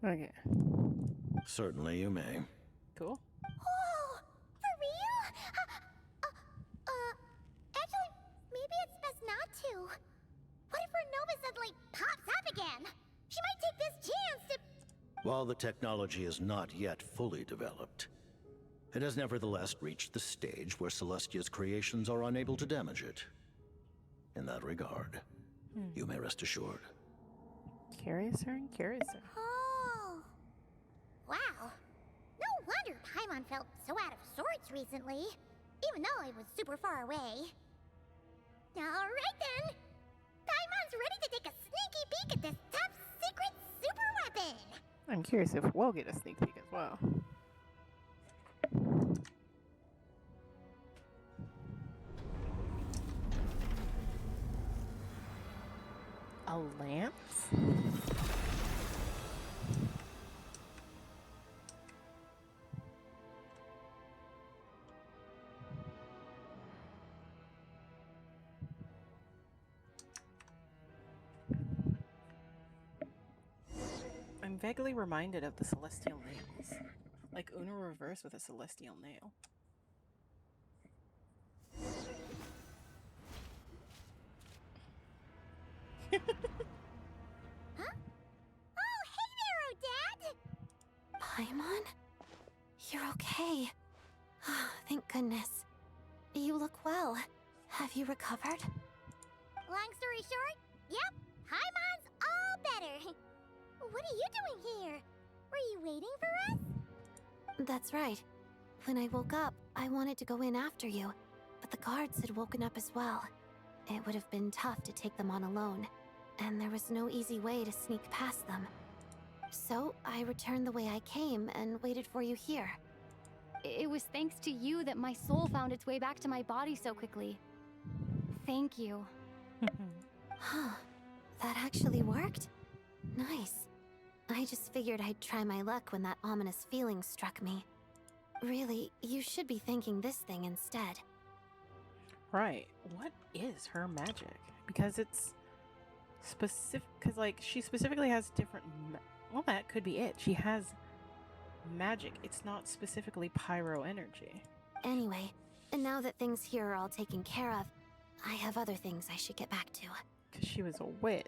Okay. Certainly you may. Cool. Oh, for real? Actually, maybe it's best not to. What if Nova suddenly pops up again? She might take this chance to... While the technology is not yet fully developed, it has nevertheless reached the stage where Celestia's creations are unable to damage it. In that regard, you may rest assured. Curiouser and curiouser. Oh. Wow. No wonder Paimon felt so out of sorts recently, even though it was super far away. Alright then. Paimon's ready to take a sneaky peek at this top secret super weapon. I'm curious if we'll get a sneak peek as well. A lance? I'm vaguely reminded of the celestial nails. Like Una reverse with a celestial nail. Huh? Oh, hey there, Odette! Paimon? You're okay. Thank goodness. You look well. Have you recovered? Long story short, yep, Paimon's all better. What are you doing here? Were you waiting for us? That's right. When I woke up, I wanted to go in after you, but the guards had woken up as well. It would have been tough to take them on alone, and there was no easy way to sneak past them. So I returned the way I came and waited for you here. It was thanks to you that my soul found its way back to my body so quickly. Thank you. Huh. That actually worked? Nice. I just figured I'd try my luck when that ominous feeling struck me. Really, you should be thanking this thing instead. Right. What is her magic? Because it's specific. Because, like, she specifically has different. Well, that could be it. She has magic. It's not specifically pyro energy. Anyway, and now that things here are all taken care of, I have other things I should get back to. Because she was a witch.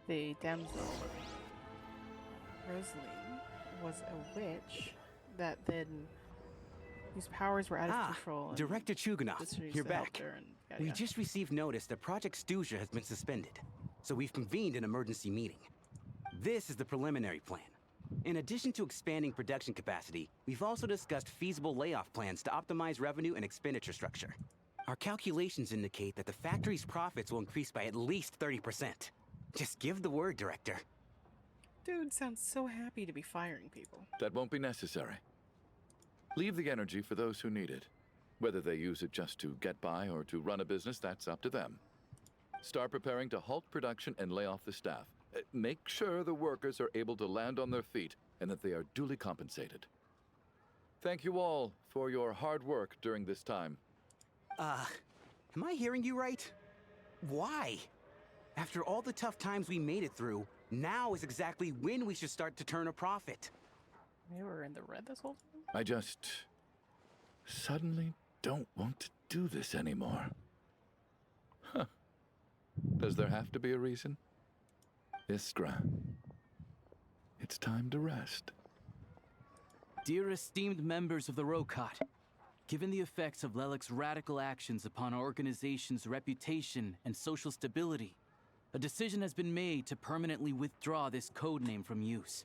The damsel Rosaline was a witch that then whose powers were out of control. Director Chuganov, you're back. We yada. just received notice that Project Stuja has been suspended, so we've convened an emergency meeting. This is the preliminary plan. In addition to expanding production capacity, we've also discussed feasible layoff plans to optimize revenue and expenditure structure. Our calculations indicate that the factory's profits will increase by at least 30%. Just give the word, Director. Dude sounds so happy to be firing people. That won't be necessary. Leave the energy for those who need it. Whether they use it just to get by or to run a business, that's up to them. Start preparing to halt production and lay off the staff. Make sure the workers are able to land on their feet and that they are duly compensated. Thank you all for your hard work during this time. Am I hearing you right? Why? After all the tough times we made it through, now is exactly when we should start to turn a profit. We were in the red this whole time? I just suddenly don't want to do this anymore. Huh. Does there have to be a reason? Iskra, it's time to rest. Dear esteemed members of the Rokat, given the effects of Lelik's radical actions upon our organization's reputation and social stability, a decision has been made to permanently withdraw this codename from use.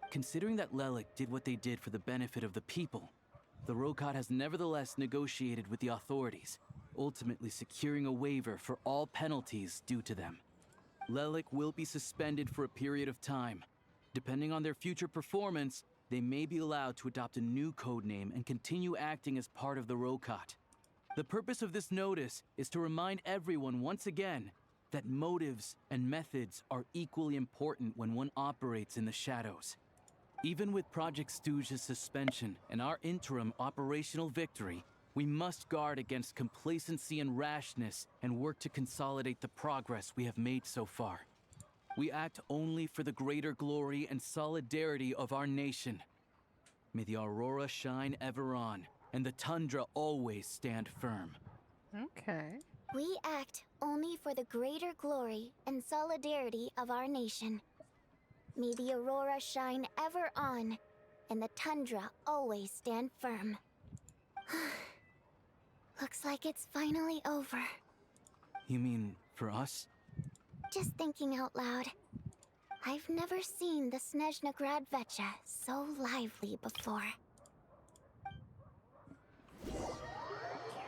Considering that Lelik did what they did for the benefit of the people, the Rokat has nevertheless negotiated with the authorities, ultimately securing a waiver for all penalties due to them. Lelik will be suspended for a period of time. Depending on their future performance, they may be allowed to adopt a new codename and continue acting as part of the Rokat. The purpose of this notice is to remind everyone once again that motives and methods are equally important when one operates in the shadows. Even with Project Stuja's suspension and our interim operational victory, we must guard against complacency and rashness and work to consolidate the progress we have made so far. We act only for the greater glory and solidarity of our nation. May the aurora shine ever on, and the tundra always stand firm. Okay. We act only for the greater glory and solidarity of our nation. May the aurora shine ever on, and the tundra always stand firm. Looks like it's finally over. You mean for us? Just thinking out loud. I've never seen the Snezhna Grad Vecha so lively before.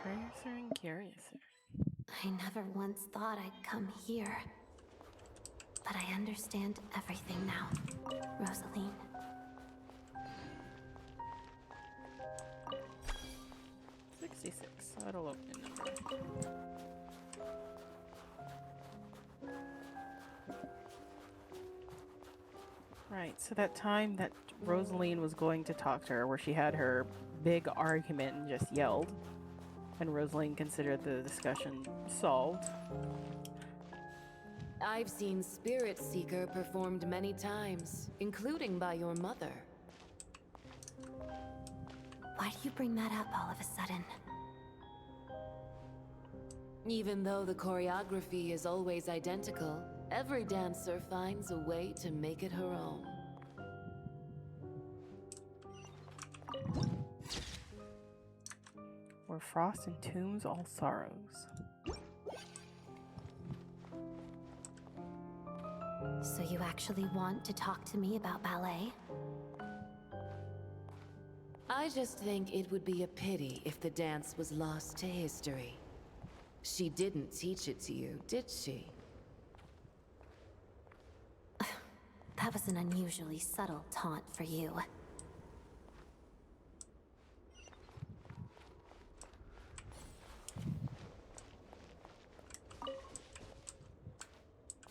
Curiouser and curiouser. I never once thought I'd come here. But I understand everything now, Rosaline. 66. That'll open a number. Right, so that time that Rosaline was going to talk to her, where she had her big argument and just yelled, and Rosaline considered the discussion solved. I've seen Spirit Seeker performed many times, including by your mother. Why do you bring that up all of a sudden? Even though the choreography is always identical, every dancer finds a way to make it her own. Where frost entombs all sorrows. So you actually want to talk to me about ballet? I just think it would be a pity if the dance was lost to history. She didn't teach it to you, did she? That was an unusually subtle taunt for you.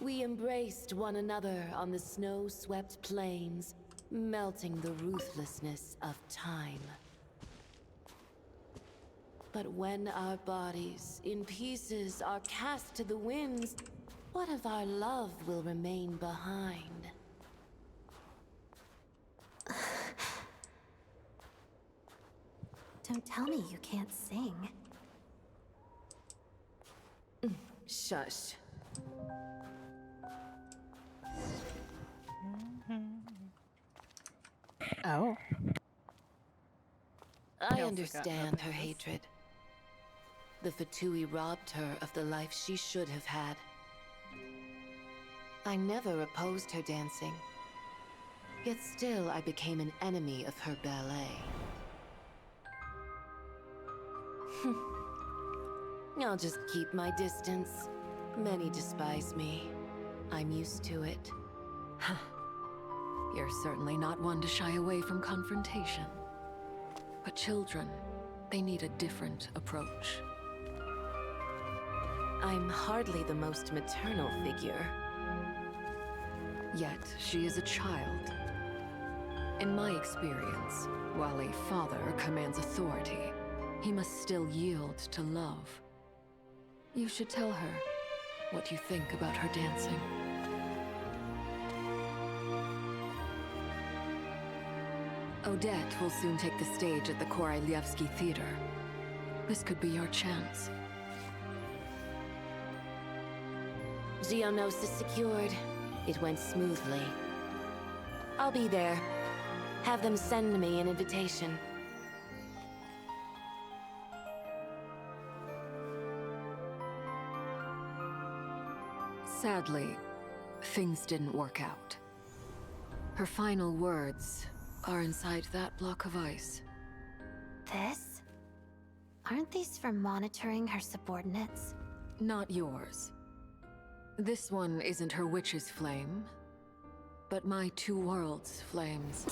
We embraced one another on the snow-swept plains, melting the ruthlessness of time. But when our bodies, in pieces, are cast to the winds, what of our love will remain behind? Don't tell me you can't sing. Shush. Oh. I understand her hatred. The Fatui robbed her of the life she should have had. I never opposed her dancing. Yet still I became an enemy of her ballet. I'll just keep my distance. Many despise me. I'm used to it. You're certainly not one to shy away from confrontation. But children, they need a different approach. I'm hardly the most maternal figure. Yet, she is a child. In my experience, while a father commands authority, he must still yield to love. You should tell her what you think about her dancing. Odette will soon take the stage at the Koralyevsky Theater. This could be your chance. Geonosis secured. It went smoothly. I'll be there. Have them send me an invitation. Sadly, things didn't work out. Her final words are inside that block of ice. This? Aren't these for monitoring her subordinates? Not yours. This one isn't her witch's flame, but my two worlds' flames.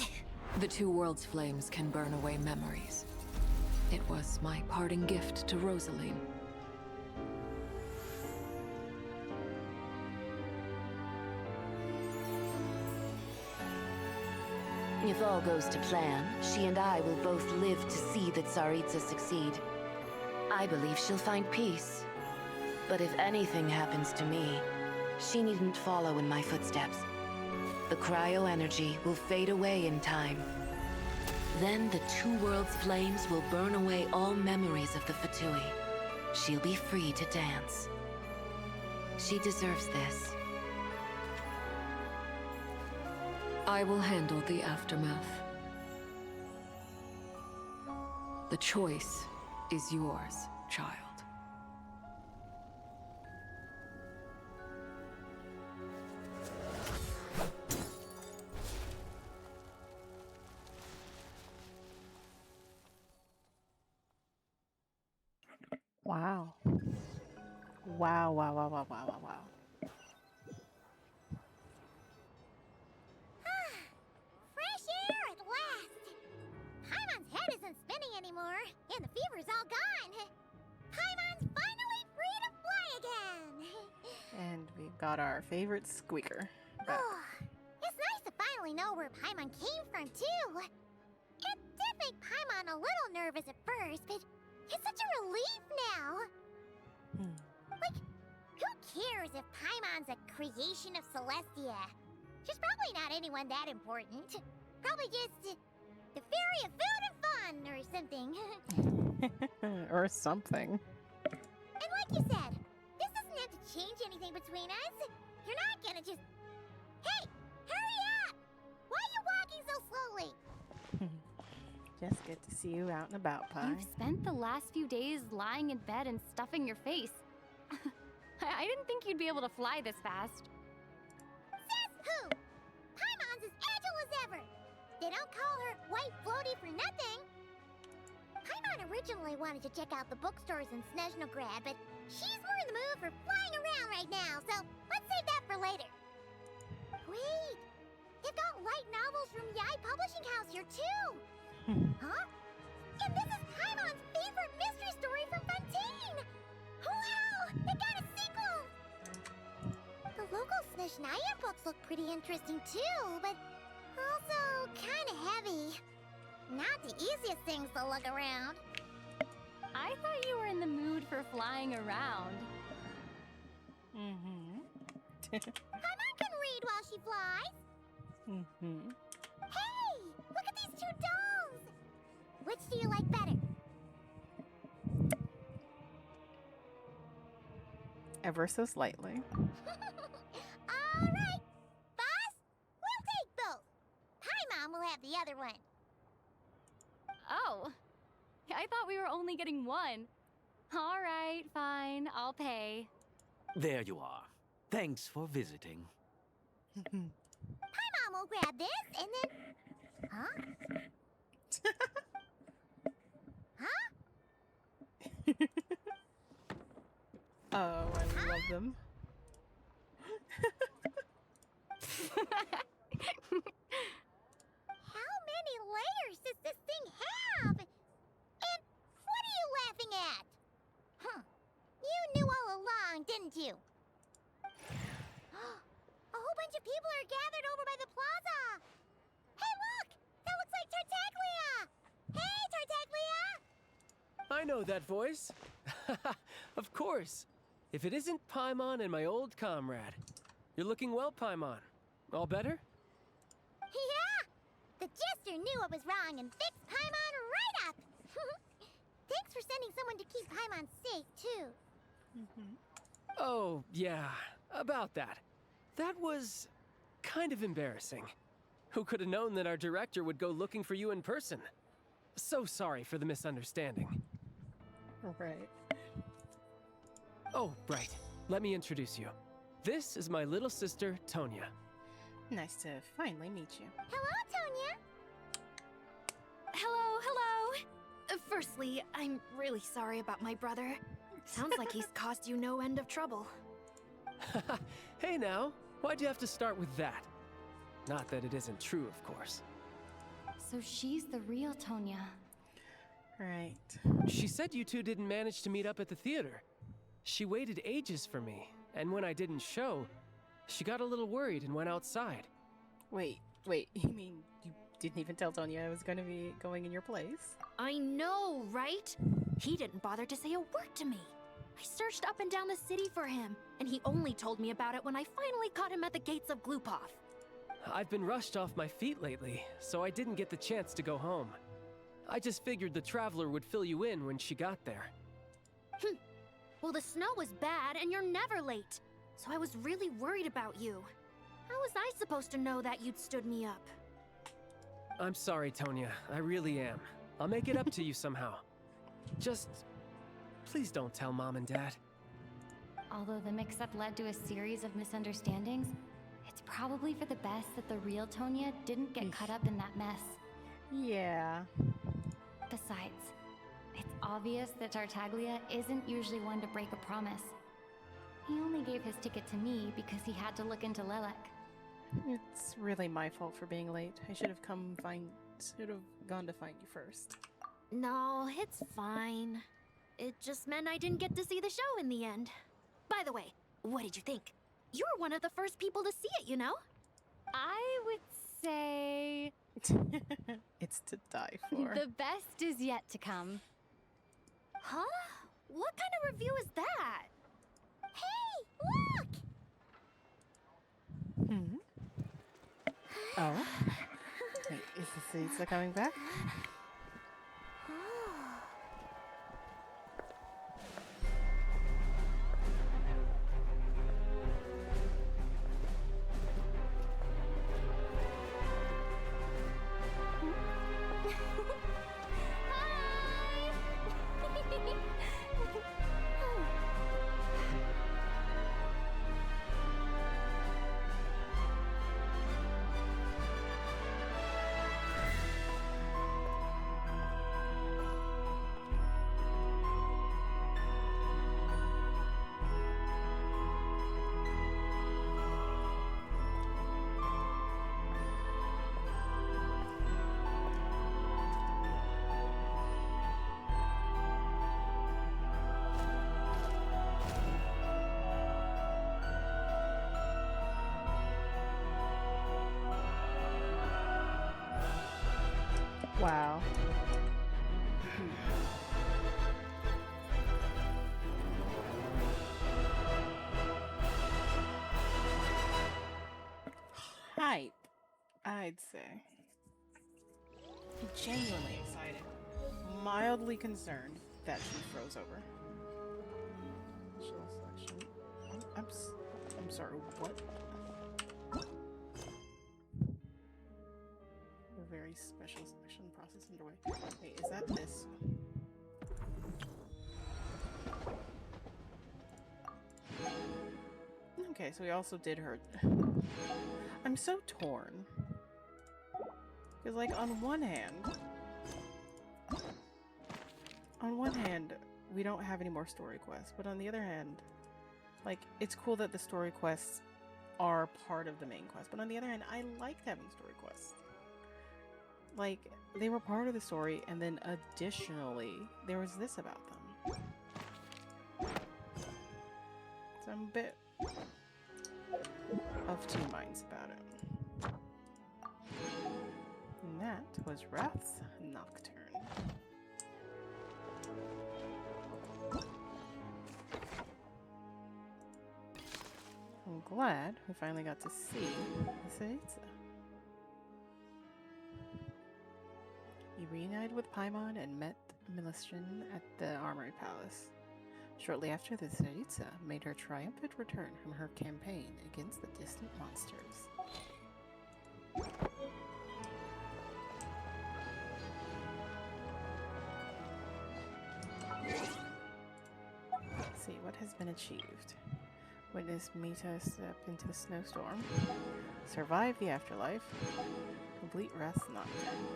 The two worlds' flames can burn away memories. It was my parting gift to Rosaline. If all goes to plan, she and I will both live to see the Tsaritsa succeed. I believe she'll find peace. But if anything happens to me, she needn't follow in my footsteps. The cryo-energy will fade away in time. Then the two worlds' flames will burn away all memories of the Fatui. She'll be free to dance. She deserves this. I will handle the aftermath. The choice is yours, child. Wow. Wow, wow, wow, wow, wow, wow, wow. Fresh air at last! Paimon's head isn't spinning anymore, and the fever's all gone. Paimon's finally free to fly again! And we've got our favorite squeaker back. It's nice to finally finally know where Paimon came from, too. It did make Paimon a little nervous at first, but it's such a relief now. Like, who cares if Paimon's a creation of Celestia? She's probably not anyone that important. Probably just the fairy of food and fun or something. Or something. And like you said, this doesn't have to change anything between us. You're not gonna just... Hey! Hurry up! Why are you walking so slowly? Just good to see you out and about, Pi. You've spent the last few days lying in bed and stuffing your face. I didn't think you'd be able to fly this fast. Says who? Paimon's as agile as ever. They don't call her White Floaty for nothing. Paimon originally wanted to check out the bookstores in Snezhnograd, but she's more in the mood for flying around right now, so let's save that for later. Wait, they've got light novels from Yai Publishing House here too. Huh? And this is Paimon's favorite mystery story from Fontaine! Wow! They got a sequel! The local Snezhnaya books look pretty interesting too, but also kinda heavy. Not the easiest things to lug around. I thought you were in the mood for flying around. Paimon can read while she flies. Hey! Look at these two dolls! Which do you like better? Ever so slightly. Alright! Boss, we'll take both. Paimon will have the other one. Oh, I thought we were only getting one. All right, fine, I'll pay. There you are. Thanks for visiting. Paimon will grab this and then... Huh? Huh? Oh, I love them. How many layers does this thing have? And what are you laughing at? Huh. You knew all along, didn't you? A whole bunch of people are gathered over by the plaza. Hey, look! That looks like Tartaglia! Hey, Tartaglia! I know that voice. Of course. If it isn't Paimon and my old comrade. You're looking well, Paimon. All better? Yeah! The jester knew I was wrong and fixed Paimon right up! Thanks for sending someone to keep Paimon safe, too. Oh, yeah. About that. That was kind of embarrassing. Who could have known that our director would go looking for you in person? So sorry for the misunderstanding. Right. Oh, right. Let me introduce you. This is my little sister, Tonya. Nice to finally meet you. Hello, Tonya! Hello, hello! Firstly, I'm really sorry about my brother. Sounds like he's caused you no end of trouble. Hey now, why'd you have to start with that? Not that it isn't true, of course. So she's the real Tonya. Right. She said you two didn't manage to meet up at the theater. She waited ages for me, and when I didn't show, she got a little worried and went outside. Wait, you mean you didn't even tell Tonya I was going to be going in your place? I know, right? He didn't bother to say a word to me. I searched up and down the city for him, and he only told me about it when I finally caught him at the gates of Glupov. I've been rushed off my feet lately, so I didn't get the chance to go home. I just figured the Traveler would fill you in when she got there. Well, the snow was bad, and you're never late. So I was really worried about you. How was I supposed to know that you'd stood me up? I'm sorry, Tonya. I really am. I'll make it up to you somehow. Just... please don't tell Mom and Dad. Although the mix-up led to a series of misunderstandings, it's probably for the best that the real Tonya didn't get caught up in that mess. Yeah. Besides, it's obvious that Tartaglia isn't usually one to break a promise. He only gave his ticket to me because he had to look into Lelek. It's really my fault for being late. I should have gone to find you first. No, it's fine. It just meant I didn't get to see the show in the end. By the way, what did you think? You were one of the first people to see it, you know? I would say It's to die for. the best is yet to come. Huh? What kind of review is that? Hey, look! Hmm. Oh. Wait, is the Lisa coming back? Wow. Hype, I'd say. Genuinely excited. Mildly concerned that she froze over. Special selection. I'm sorry, what? A very special selection process underway. Wait, is that this? Okay, so we also did her. I'm so torn. Because, like, on one hand, we don't have any more story quests, but on the other hand, like, it's cool that the story quests are part of the main quest, but on the other hand, I liked having story quests. Like, they were part of the story, and then additionally, there was this about them. So I'm a bit of two minds about it. And that was Wrath's Nocturne. I'm glad we finally got to see the Saitsa. He reunited with Paimon and met Milestrin at the Armory Palace. Shortly after, the Saitsa made her triumphant return from her campaign against the distant monsters. Let's see what has been achieved. Witness Mita step into the snowstorm. Survive the afterlife. Complete Wrath's Nocturne.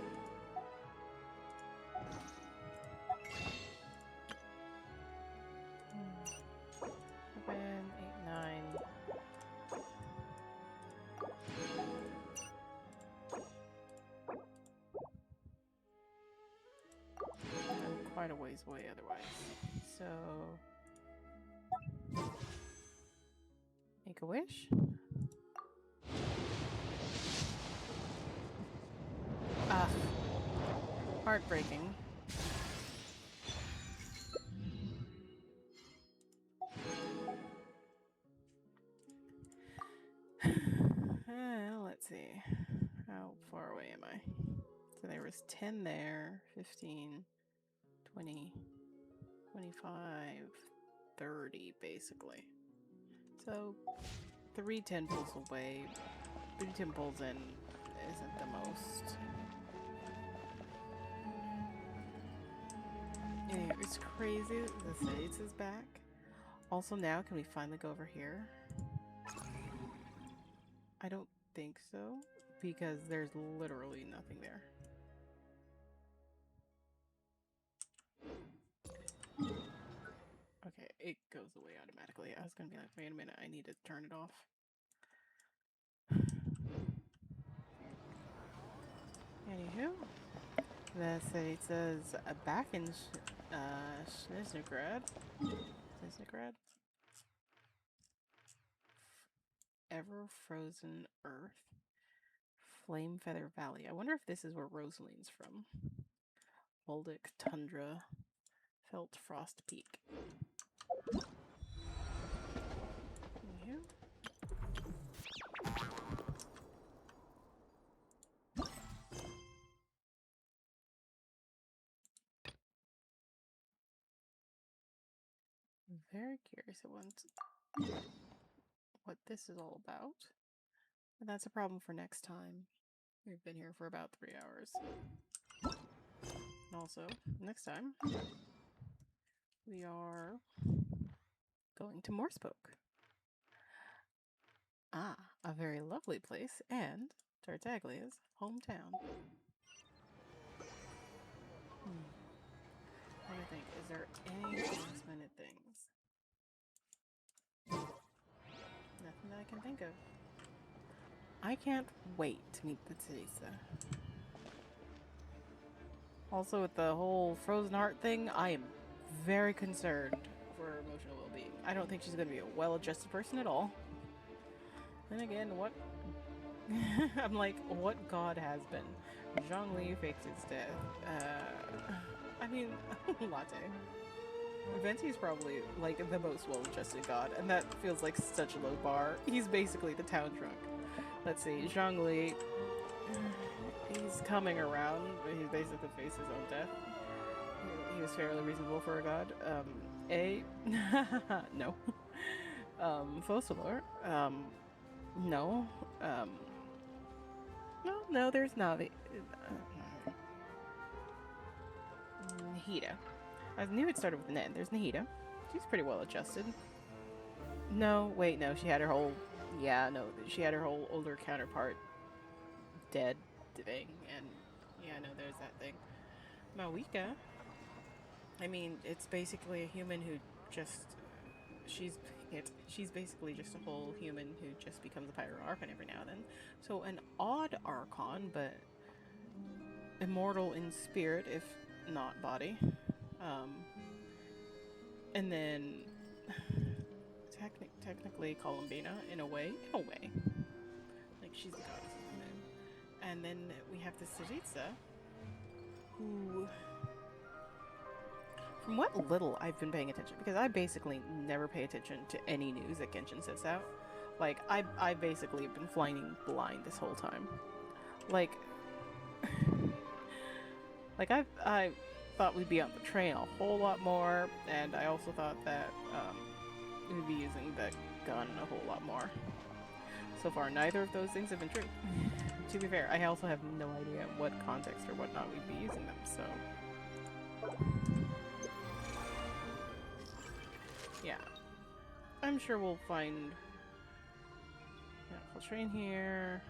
7, 8, 9. I'm quite a ways away otherwise. So make a wish. Ah, heartbreaking. Let's see. How far away am I? So there was 10 there, 15, 20, 25, 30 basically. So 3 temples away. 3 temples in isn't the most. Anyway, it's crazy that the States is back. Also now, can we finally go over here? I don't think so, because there's literally nothing there. Okay, it goes away automatically. I was gonna be like, wait a minute, I need to turn it off. Anywho, it says back in Snezhnegrad. Snezhnegrad? Ever frozen earth. Flame Feather Valley. I wonder if this is where Rosaline's from. Baltic Tundra. Felt Frost Peak. Yeah. I'm very curious what this is all about. But that's a problem for next time. We've been here for about 3 hours. And also, next time, we are going to Morspoke. Ah, a very lovely place, and Tartaglia's hometown. What do you think? Is there any last minute things? Nothing that I can think of. I can't wait to meet the Teresa. Also, with the whole frozen heart thing, I am very concerned for her emotional well-being. I don't think she's going to be a well-adjusted person at all. Then again, what... I'm like, what god has been? Zhongli faked his death. I mean, Latte. Venti's probably, like, the most well-adjusted god, and that feels like such a low bar. He's basically the town drunk. Let's see, Zhongli... He's coming around, but he's basically faced his own death. He was fairly reasonable for a god. No. Focalor, no. No, there's Navi. Nahida. I knew it started with an N. There's Nahida. She's pretty well adjusted. No, wait, no, she had her whole... Yeah, no, she had her whole older counterpart dead thing, and yeah, no, there's that thing. Mawika, I mean, it's basically a human who just... She's basically just a whole human who just becomes a Pyro Archon every now and then. So an odd Archon, but immortal in spirit, if not body. And then technically Columbina, in a way. Like, she's the goddess of the moon. And then we have the Saritsa, who... From what little I've been paying attention, because I basically never pay attention to any news that Genshin sets out. Like, I basically have been flying blind this whole time. Like, I thought we'd be on the train a whole lot more, and I also thought that we'd be using the gun a whole lot more. So far, neither of those things have been true. To be fair, I also have no idea in what context or whatnot we'd be using them, so... Yeah. I'm sure we'll find... Yeah, we'll train here.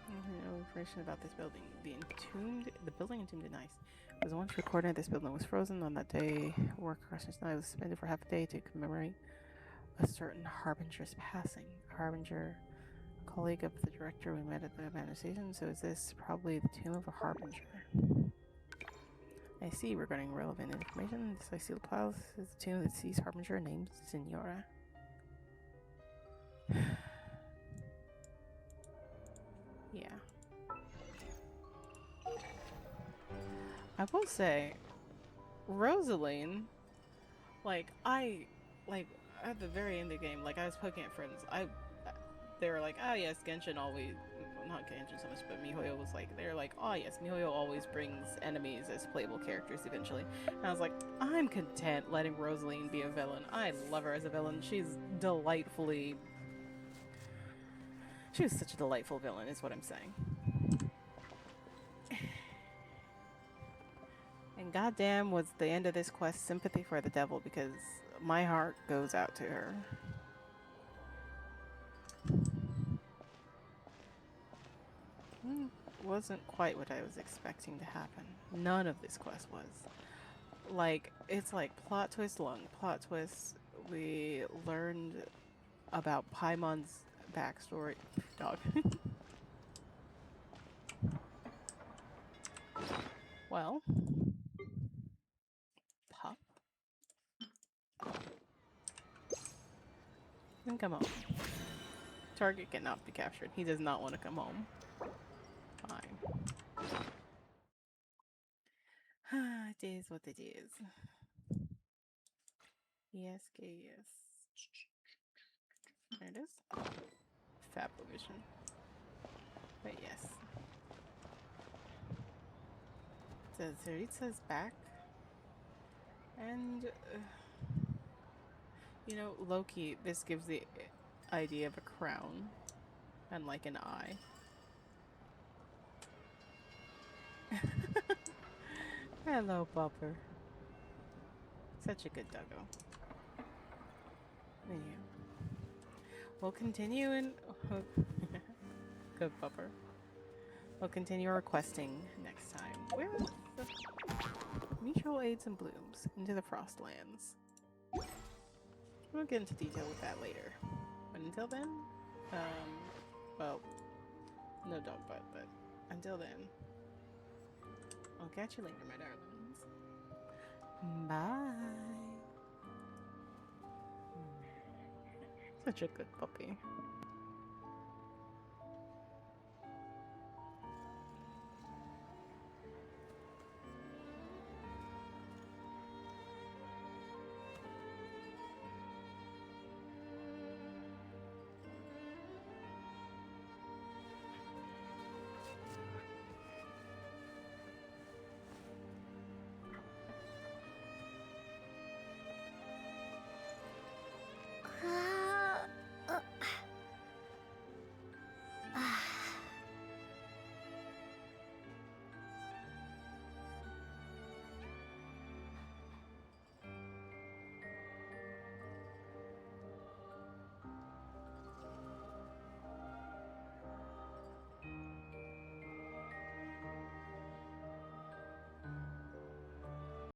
No information about this building. The building entombed in ice. It was once recorded this building was frozen. On that day, work across the snow was suspended for half a day to commemorate a certain Harbinger's passing. Harbinger, a colleague of the director we met at the Abandoned Station, so is this probably the tomb of a Harbinger? I see, regarding relevant information, this I see the piles is the tomb that sees Harbinger named Senora. Yeah. I will say, Rosaline, at the very end of the game, I was poking at friends, they were like, oh yes, Genshin always, not Genshin so much, but MiHoYo was like, they're like, oh yes, MiHoYo always brings enemies as playable characters eventually. And I was like, I'm content letting Rosaline be a villain. I love her as a villain. She was such a delightful villain, is what I'm saying. And goddamn was the end of this quest sympathy for the devil, because my heart goes out to her. Wasn't quite what I was expecting to happen. None of this quest was. It's like plot twist long plot twist. We learned about Paimon's backstory. Dog. Well, Pup. can come home. Target cannot be captured. He does not want to come home. Fine. It is what it is. Yes, yes. There it is. Fabovision. But yes. So Tsaritsa's back. And, you know, Loki, this gives the idea of a crown. And like an eye. Hello, Bopper. Such a good doggo. Yeah. We'll continue in... Good Bopper. We'll continue our questing next time. Where is the... Mutual aids and blooms into the Frostlands. We'll get into detail with that later. But until then, well, no dog butt, but until then, I'll catch you later, my darlings. Bye. Such a good puppy.